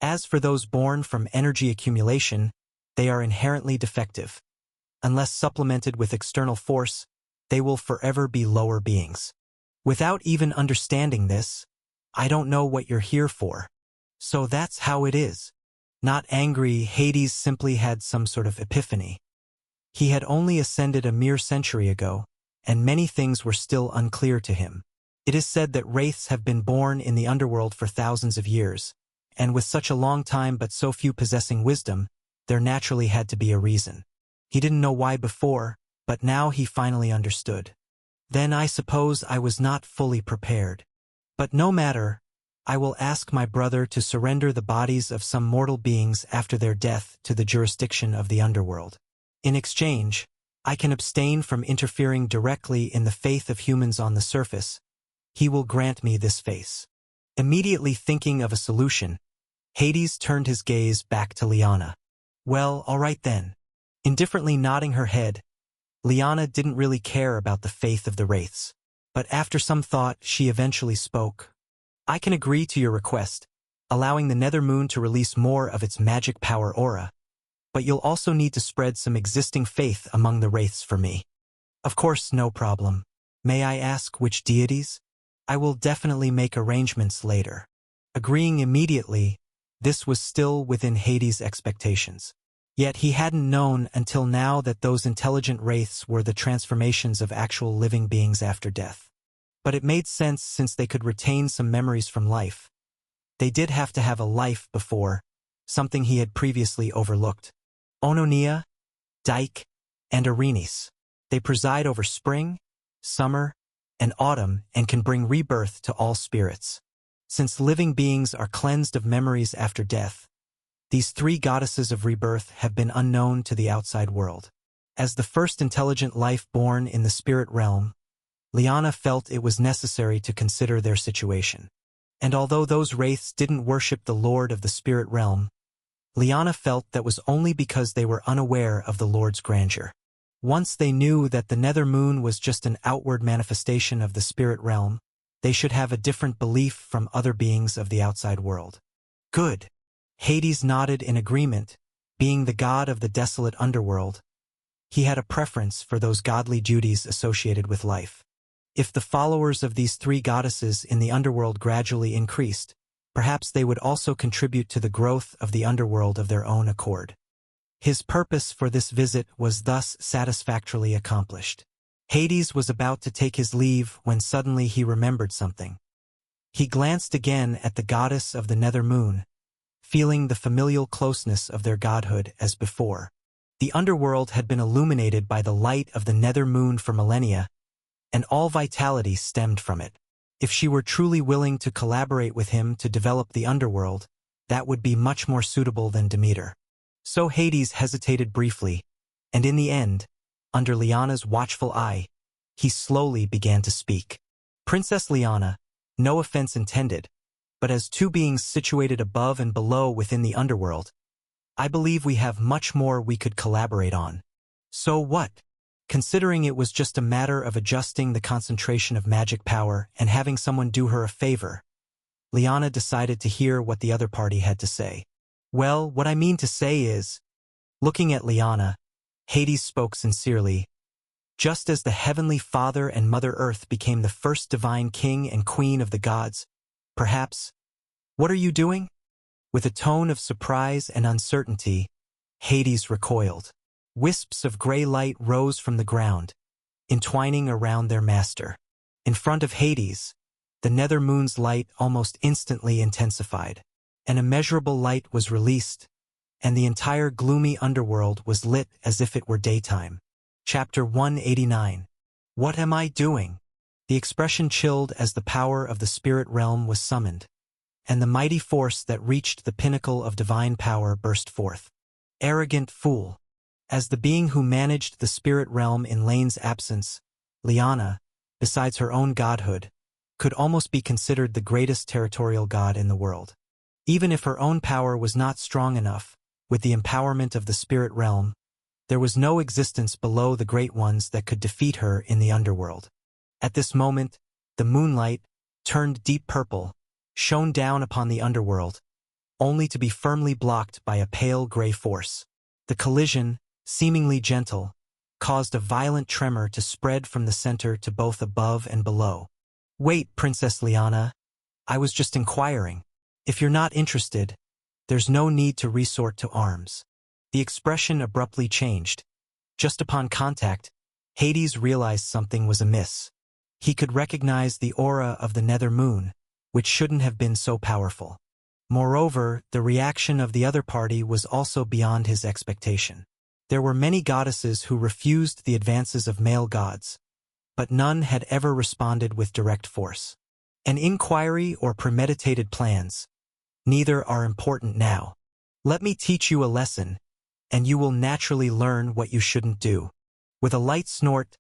As for those born from energy accumulation, they are inherently defective. Unless supplemented with external force, they will forever be lower beings. Without even understanding this, I don't know what you're here for. So that's how it is. Not angry, Hades simply had some sort of epiphany. He had only ascended a mere century ago, and many things were still unclear to him. It is said that wraiths have been born in the underworld for thousands of years, and with such a long time but so few possessing wisdom, there naturally had to be a reason. He didn't know why before, but now he finally understood. Then I suppose I was not fully prepared. But no matter, I will ask my brother to surrender the bodies of some mortal beings after their death to the jurisdiction of the underworld. In exchange, I can abstain from interfering directly in the faith of humans on the surface. He will grant me this face. Immediately thinking of a solution, Hades turned his gaze back to Liana. Well, all right then. Indifferently nodding her head, Liana didn't really care about the faith of the wraiths. But after some thought, she eventually spoke. I can agree to your request, allowing the Nether Moon to release more of its magic power aura. But you'll also need to spread some existing faith among the wraiths for me. Of course, no problem. May I ask which deities? I will definitely make arrangements later. Agreeing immediately, this was still within Hades' expectations. Yet he hadn't known until now that those intelligent wraiths were the transformations of actual living beings after death. But it made sense since they could retain some memories from life. They did have to have a life before, something he had previously overlooked. Ononia, Dike, and Erinis. They preside over spring, summer, and autumn and can bring rebirth to all spirits. Since living beings are cleansed of memories after death, these three goddesses of rebirth have been unknown to the outside world. As the first intelligent life born in the spirit realm, Liana felt it was necessary to consider their situation. And although those wraiths didn't worship the Lord of the spirit realm, Liana felt that was only because they were unaware of the Lord's grandeur. Once they knew that the Nether Moon was just an outward manifestation of the spirit realm, they should have a different belief from other beings of the outside world. Good. Hades nodded in agreement. Being the god of the desolate underworld, he had a preference for those godly duties associated with life. If the followers of these three goddesses in the underworld gradually increased, perhaps they would also contribute to the growth of the underworld of their own accord. His purpose for this visit was thus satisfactorily accomplished. Hades was about to take his leave when suddenly he remembered something. He glanced again at the goddess of the Nether Moon, feeling the familial closeness of their godhood as before. The underworld had been illuminated by the light of the Nether Moon for millennia, and all vitality stemmed from it. If she were truly willing to collaborate with him to develop the underworld, that would be much more suitable than Demeter. So Hades hesitated briefly, and in the end, under Liana's watchful eye, he slowly began to speak. Princess Liana, no offense intended, but as two beings situated above and below within the underworld, I believe we have much more we could collaborate on. So what? Considering it was just a matter of adjusting the concentration of magic power and having someone do her a favor, Liana decided to hear what the other party had to say. Well, what I mean to say is, looking at Liana, Hades spoke sincerely. Just as the heavenly Father and Mother Earth became the first divine king and queen of the gods, perhaps, what are you doing? With a tone of surprise and uncertainty, Hades recoiled. Wisps of gray light rose from the ground, entwining around their master. In front of Hades, the Nether Moon's light almost instantly intensified. An immeasurable light was released, and the entire gloomy underworld was lit as if it were daytime. Chapter 189. What am I doing? The expression chilled as the power of the spirit realm was summoned, and the mighty force that reached the pinnacle of divine power burst forth. Arrogant fool. As the being who managed the spirit realm in Lane's absence, Liana, besides her own godhood, could almost be considered the greatest territorial god in the world. Even if her own power was not strong enough, with the empowerment of the spirit realm, there was no existence below the great ones that could defeat her in the underworld. At this moment, the moonlight, turned deep purple, shone down upon the underworld, only to be firmly blocked by a pale gray force. The collision, seemingly gentle, caused a violent tremor to spread from the center to both above and below. Wait, Princess Liana, I was just inquiring. If you're not interested, there's no need to resort to arms. The expression abruptly changed. Just upon contact, Hades realized something was amiss. He could recognize the aura of the Nether Moon, which shouldn't have been so powerful. Moreover, the reaction of the other party was also beyond his expectation. There were many goddesses who refused the advances of male gods, but none had ever responded with direct force. An inquiry or premeditated plans, neither are important now. Let me teach you a lesson, and you will naturally learn what you shouldn't do. With a light snort,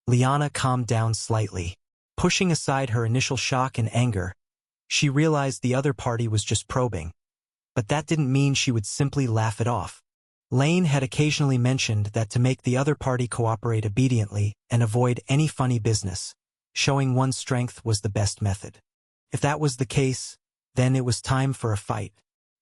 Lyanna calmed down slightly. Pushing aside her initial shock and anger, she realized the other party was just probing. But that didn't mean she would simply laugh it off. Lane had occasionally mentioned that to make the other party cooperate obediently and avoid any funny business, showing one's strength was the best method. If that was the case, then it was time for a fight.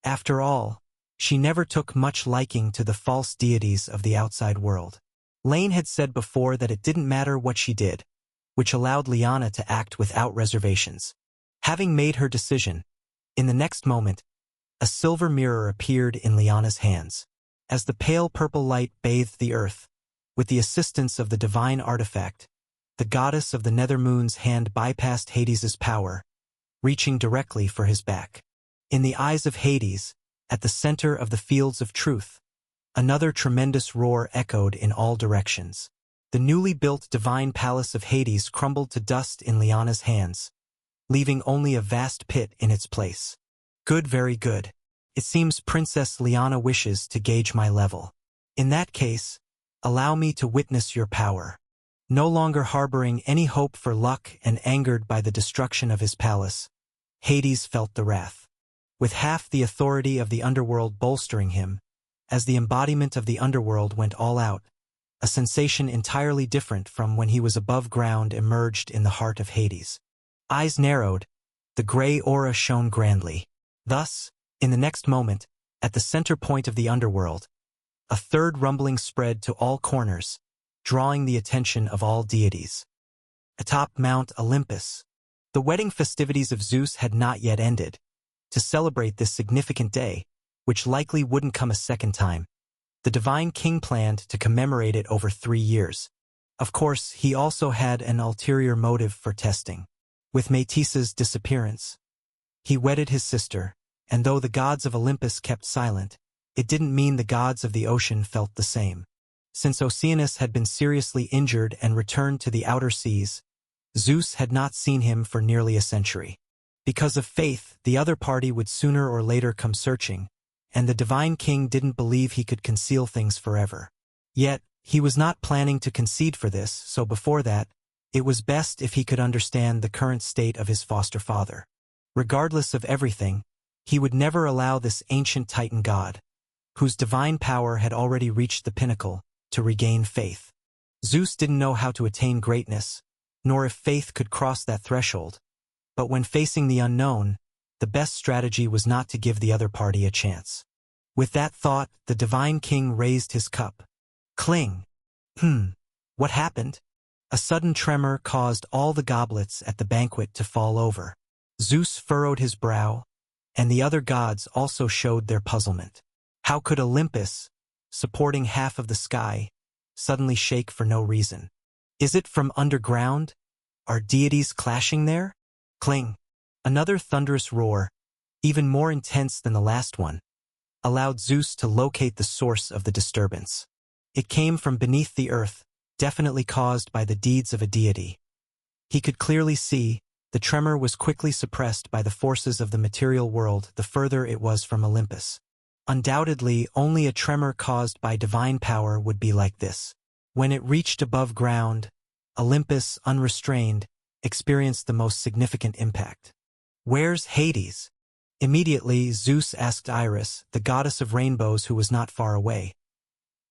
After all, she never took much liking to the false deities of the outside world. Lane had said before that it didn't matter what she did, which allowed Lyanna to act without reservations. Having made her decision, in the next moment, a silver mirror appeared in Lyanna's hands. As the pale purple light bathed the earth, with the assistance of the divine artifact, the goddess of the Nethermoon's hand bypassed Hades's power, reaching directly for his back. In the eyes of Hades, at the center of the fields of truth, another tremendous roar echoed in all directions. The newly built divine palace of Hades crumbled to dust in Lyanna's hands, leaving only a vast pit in its place. Good, very good. It seems Princess Lyanna wishes to gauge my level. In that case, allow me to witness your power. No longer harboring any hope for luck and angered by the destruction of his palace, Hades felt the wrath. With half the authority of the underworld bolstering him, as the embodiment of the underworld went all out, a sensation entirely different from when he was above ground emerged in the heart of Hades. Eyes narrowed, the gray aura shone grandly. Thus, in the next moment, at the center point of the underworld, a third rumbling spread to all corners, drawing the attention of all deities. Atop Mount Olympus, the wedding festivities of Zeus had not yet ended. To celebrate this significant day, which likely wouldn't come a second time, the divine king planned to commemorate it over 3 years. Of course, he also had an ulterior motive for testing. With Metissa's disappearance, he wedded his sister, and though the gods of Olympus kept silent, it didn't mean the gods of the ocean felt the same. Since Oceanus had been seriously injured and returned to the outer seas, Zeus had not seen him for nearly a century. Because of faith, the other party would sooner or later come searching, and the divine king didn't believe he could conceal things forever. Yet, he was not planning to concede for this, so before that, it was best if he could understand the current state of his foster father. Regardless of everything, he would never allow this ancient Titan god, whose divine power had already reached the pinnacle, to regain faith. Zeus didn't know how to attain greatness, nor if faith could cross that threshold, but when facing the unknown, the best strategy was not to give the other party a chance. With that thought, the divine king raised his cup. Cling. What happened? A sudden tremor caused all the goblets at the banquet to fall over. Zeus furrowed his brow, and the other gods also showed their puzzlement. How could Olympus, supporting half of the sky, suddenly shake for no reason? Is it from underground? Are deities clashing there? Cling. Another thunderous roar, even more intense than the last one, allowed Zeus to locate the source of the disturbance. It came from beneath the earth, definitely caused by the deeds of a deity. He could clearly see the tremor was quickly suppressed by the forces of the material world the further it was from Olympus. Undoubtedly, only a tremor caused by divine power would be like this. When it reached above ground, Olympus, unrestrained, experienced the most significant impact. Where's Hades? Immediately, Zeus asked Iris, the goddess of rainbows who was not far away.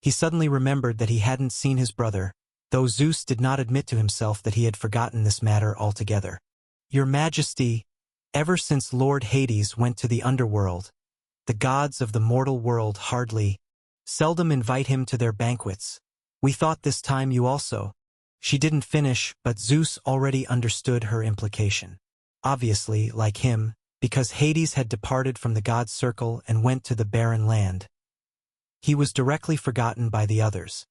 He suddenly remembered that he hadn't seen his brother, though Zeus did not admit to himself that he had forgotten this matter altogether. Your Majesty, ever since Lord Hades went to the underworld, the gods of the mortal world seldom invite him to their banquets. We thought this time you also. She didn't finish, but Zeus already understood her implication. Obviously, like him, because Hades had departed from the god's circle and went to the barren land, he was directly forgotten by the others.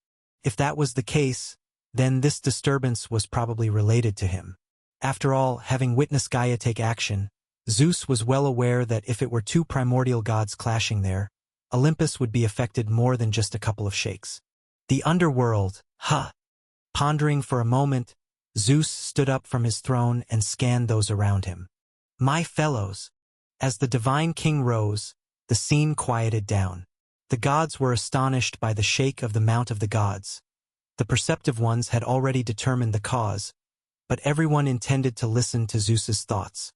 If that was the case, then this disturbance was probably related to him. After all, having witnessed Gaia take action, Zeus was well aware that if it were two primordial gods clashing there, Olympus would be affected more than just a couple of shakes. The underworld, Pondering for a moment, Zeus stood up from his throne and scanned those around him. My fellows. As the divine king rose, the scene quieted down. The gods were astonished by the shake of the Mount of the Gods, The perceptive ones had already determined the cause, but everyone intended to listen to Zeus's thoughts.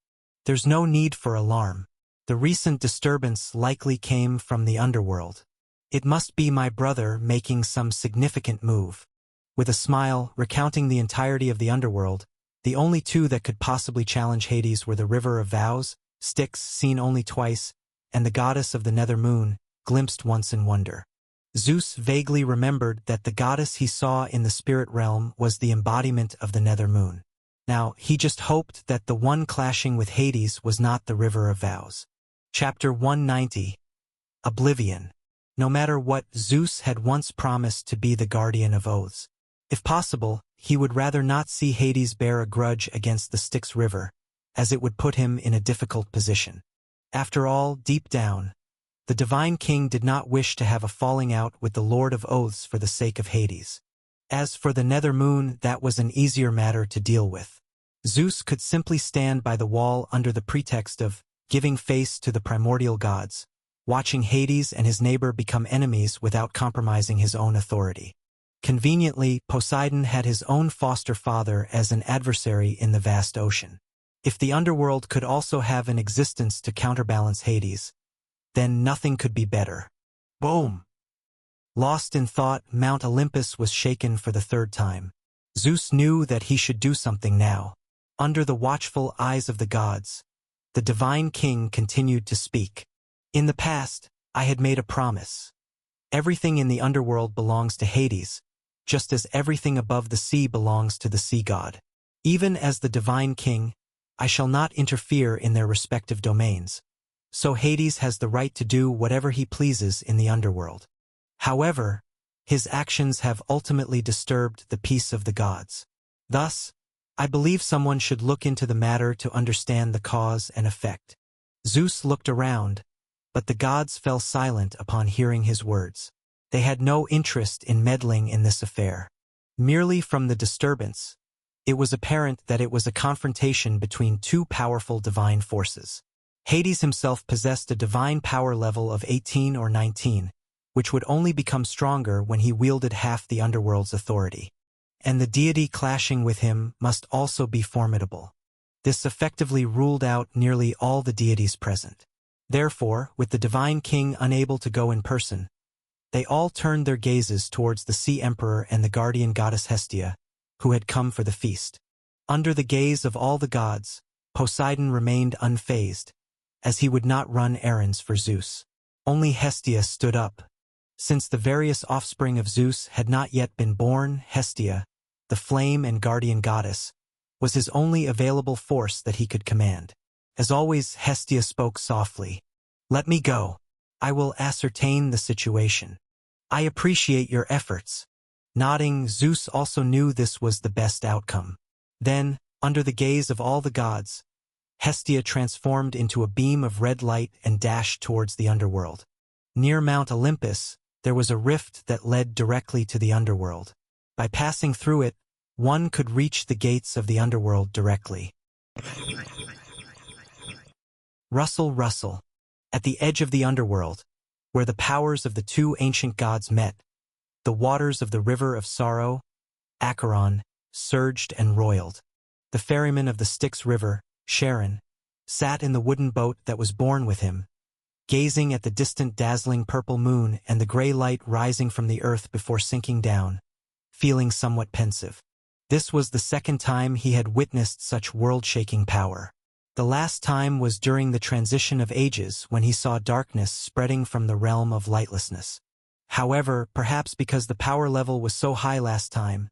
There's no need for alarm. The recent disturbance likely came from the underworld. It must be my brother making some significant move. With a smile, recounting the entirety of the underworld, the only two that could possibly challenge Hades were the River of Vows, Styx, seen only twice, and the goddess of the nether moon, glimpsed once in wonder. Zeus vaguely remembered that the goddess he saw in the spirit realm was the embodiment of the nether moon. Now, he just hoped that the one clashing with Hades was not the River of Vows. Chapter 190. Oblivion. No matter what, Zeus had once promised to be the guardian of oaths. If possible, he would rather not see Hades bear a grudge against the Styx River, as it would put him in a difficult position. After all, deep down, the Divine King did not wish to have a falling out with the Lord of Oaths for the sake of Hades. As for the nether moon, that was an easier matter to deal with. Zeus could simply stand by the wall under the pretext of giving face to the primordial gods, watching Hades and his neighbor become enemies without compromising his own authority. Conveniently, Poseidon had his own foster father as an adversary in the vast ocean. If the underworld could also have an existence to counterbalance Hades, then nothing could be better. Boom! Lost in thought, Mount Olympus was shaken for the third time. Zeus knew that he should do something now. Under the watchful eyes of the gods, the Divine King continued to speak. In the past, I had made a promise. Everything in the underworld belongs to Hades, just as everything above the sea belongs to the sea god. Even as the Divine King, I shall not interfere in their respective domains. So Hades has the right to do whatever he pleases in the underworld. However, his actions have ultimately disturbed the peace of the gods. Thus, I believe someone should look into the matter to understand the cause and effect. Zeus looked around, but the gods fell silent upon hearing his words. They had no interest in meddling in this affair. Merely from the disturbance, it was apparent that it was a confrontation between two powerful divine forces. Hades himself possessed a divine power level of 18 or 19, which would only become stronger when he wielded half the underworld's authority. And the deity clashing with him must also be formidable. This effectively ruled out nearly all the deities present. Therefore, with the Divine King unable to go in person, they all turned their gazes towards the Sea Emperor and the guardian goddess Hestia, who had come for the feast. Under the gaze of all the gods, Poseidon remained unfazed, as he would not run errands for Zeus. Only Hestia stood up. Since the various offspring of Zeus had not yet been born, Hestia, the flame and guardian goddess, was his only available force that he could command. As always, Hestia spoke softly. "Let me go. I will ascertain the situation. I appreciate your efforts." Nodding, Zeus also knew this was the best outcome. Then, under the gaze of all the gods, Hestia transformed into a beam of red light and dashed towards the underworld. Near Mount Olympus, there was a rift that led directly to the underworld. By passing through it, one could reach the gates of the underworld directly. Rustle, rustle. At the edge of the underworld, where the powers of the two ancient gods met, the waters of the river of sorrow, Acheron, surged and roiled. The ferryman of the Styx River, Charon, sat in the wooden boat that was borne with him, gazing at the distant dazzling purple moon and the gray light rising from the earth before sinking down, feeling somewhat pensive. This was the second time he had witnessed such world-shaking power. The last time was during the transition of ages when he saw darkness spreading from the realm of lightlessness. However, perhaps because the power level was so high last time,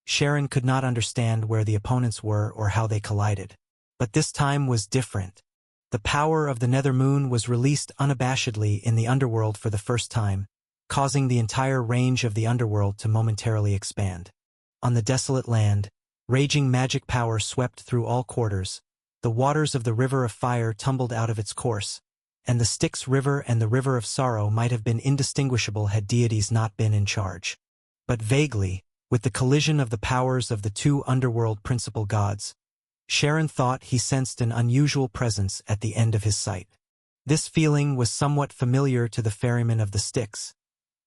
Charon could not understand where the opponents were or how they collided. But this time was different. The power of the nether moon was released unabashedly in the underworld for the first time, causing the entire range of the underworld to momentarily expand. On the desolate land, raging magic power swept through all quarters. The waters of the River of Fire tumbled out of its course, and the Styx River and the River of Sorrow might have been indistinguishable had deities not been in charge. But vaguely, with the collision of the powers of the two underworld principal gods, Charon thought he sensed an unusual presence at the end of his sight. This feeling was somewhat familiar to the ferryman of the Styx,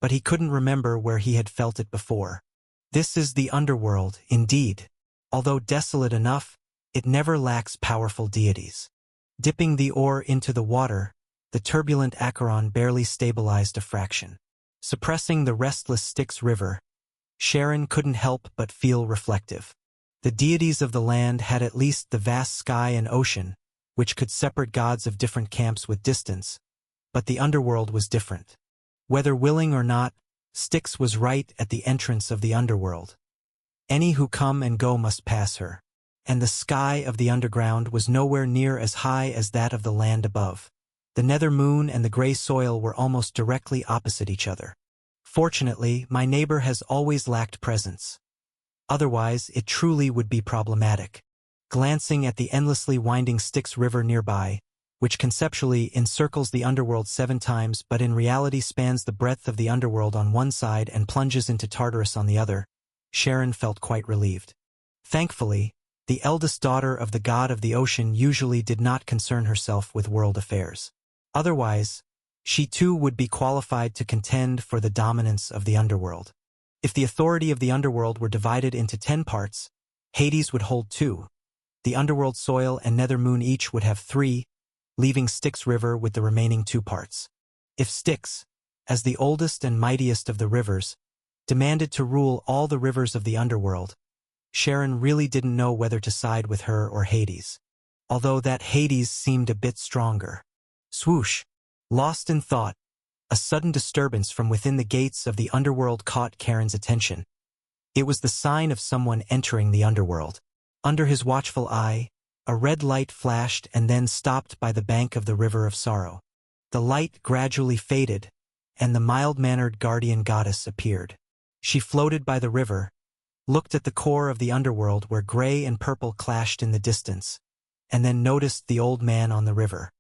but he couldn't remember where he had felt it before. This is the underworld, indeed. Although desolate enough, it never lacks powerful deities. Dipping the oar into the water, the turbulent Acheron barely stabilized a fraction. Suppressing the restless Styx River, Charon couldn't help but feel reflective. The deities of the land had at least the vast sky and ocean, which could separate gods of different camps with distance, but the underworld was different. Whether willing or not, Styx was right at the entrance of the underworld. Any who come and go must pass her, and the sky of the underground was nowhere near as high as that of the land above. The nether moon and the gray soil were almost directly opposite each other. Fortunately, my neighbor has always lacked presence. Otherwise, it truly would be problematic. Glancing at the endlessly winding Styx River nearby, which conceptually encircles the underworld 7 times but in reality spans the breadth of the underworld on one side and plunges into Tartarus on the other, Charon felt quite relieved. Thankfully, the eldest daughter of the god of the ocean usually did not concern herself with world affairs. Otherwise, she too would be qualified to contend for the dominance of the underworld. If the authority of the underworld were divided into 10 parts, Hades would hold 2. The underworld soil and nether moon each would have 3, leaving Styx River with the remaining 2 parts. If Styx, as the oldest and mightiest of the rivers, demanded to rule all the rivers of the underworld, Charon really didn't know whether to side with her or Hades, although that Hades seemed a bit stronger. Swoosh! Lost in thought, a sudden disturbance from within the gates of the underworld caught Charon's attention. It was the sign of someone entering the underworld. Under his watchful eye, a red light flashed and then stopped by the bank of the River of Sorrow. The light gradually faded, and the mild-mannered guardian goddess appeared. She floated by the river, looked at the core of the underworld where gray and purple clashed in the distance, and then noticed the old man on the river.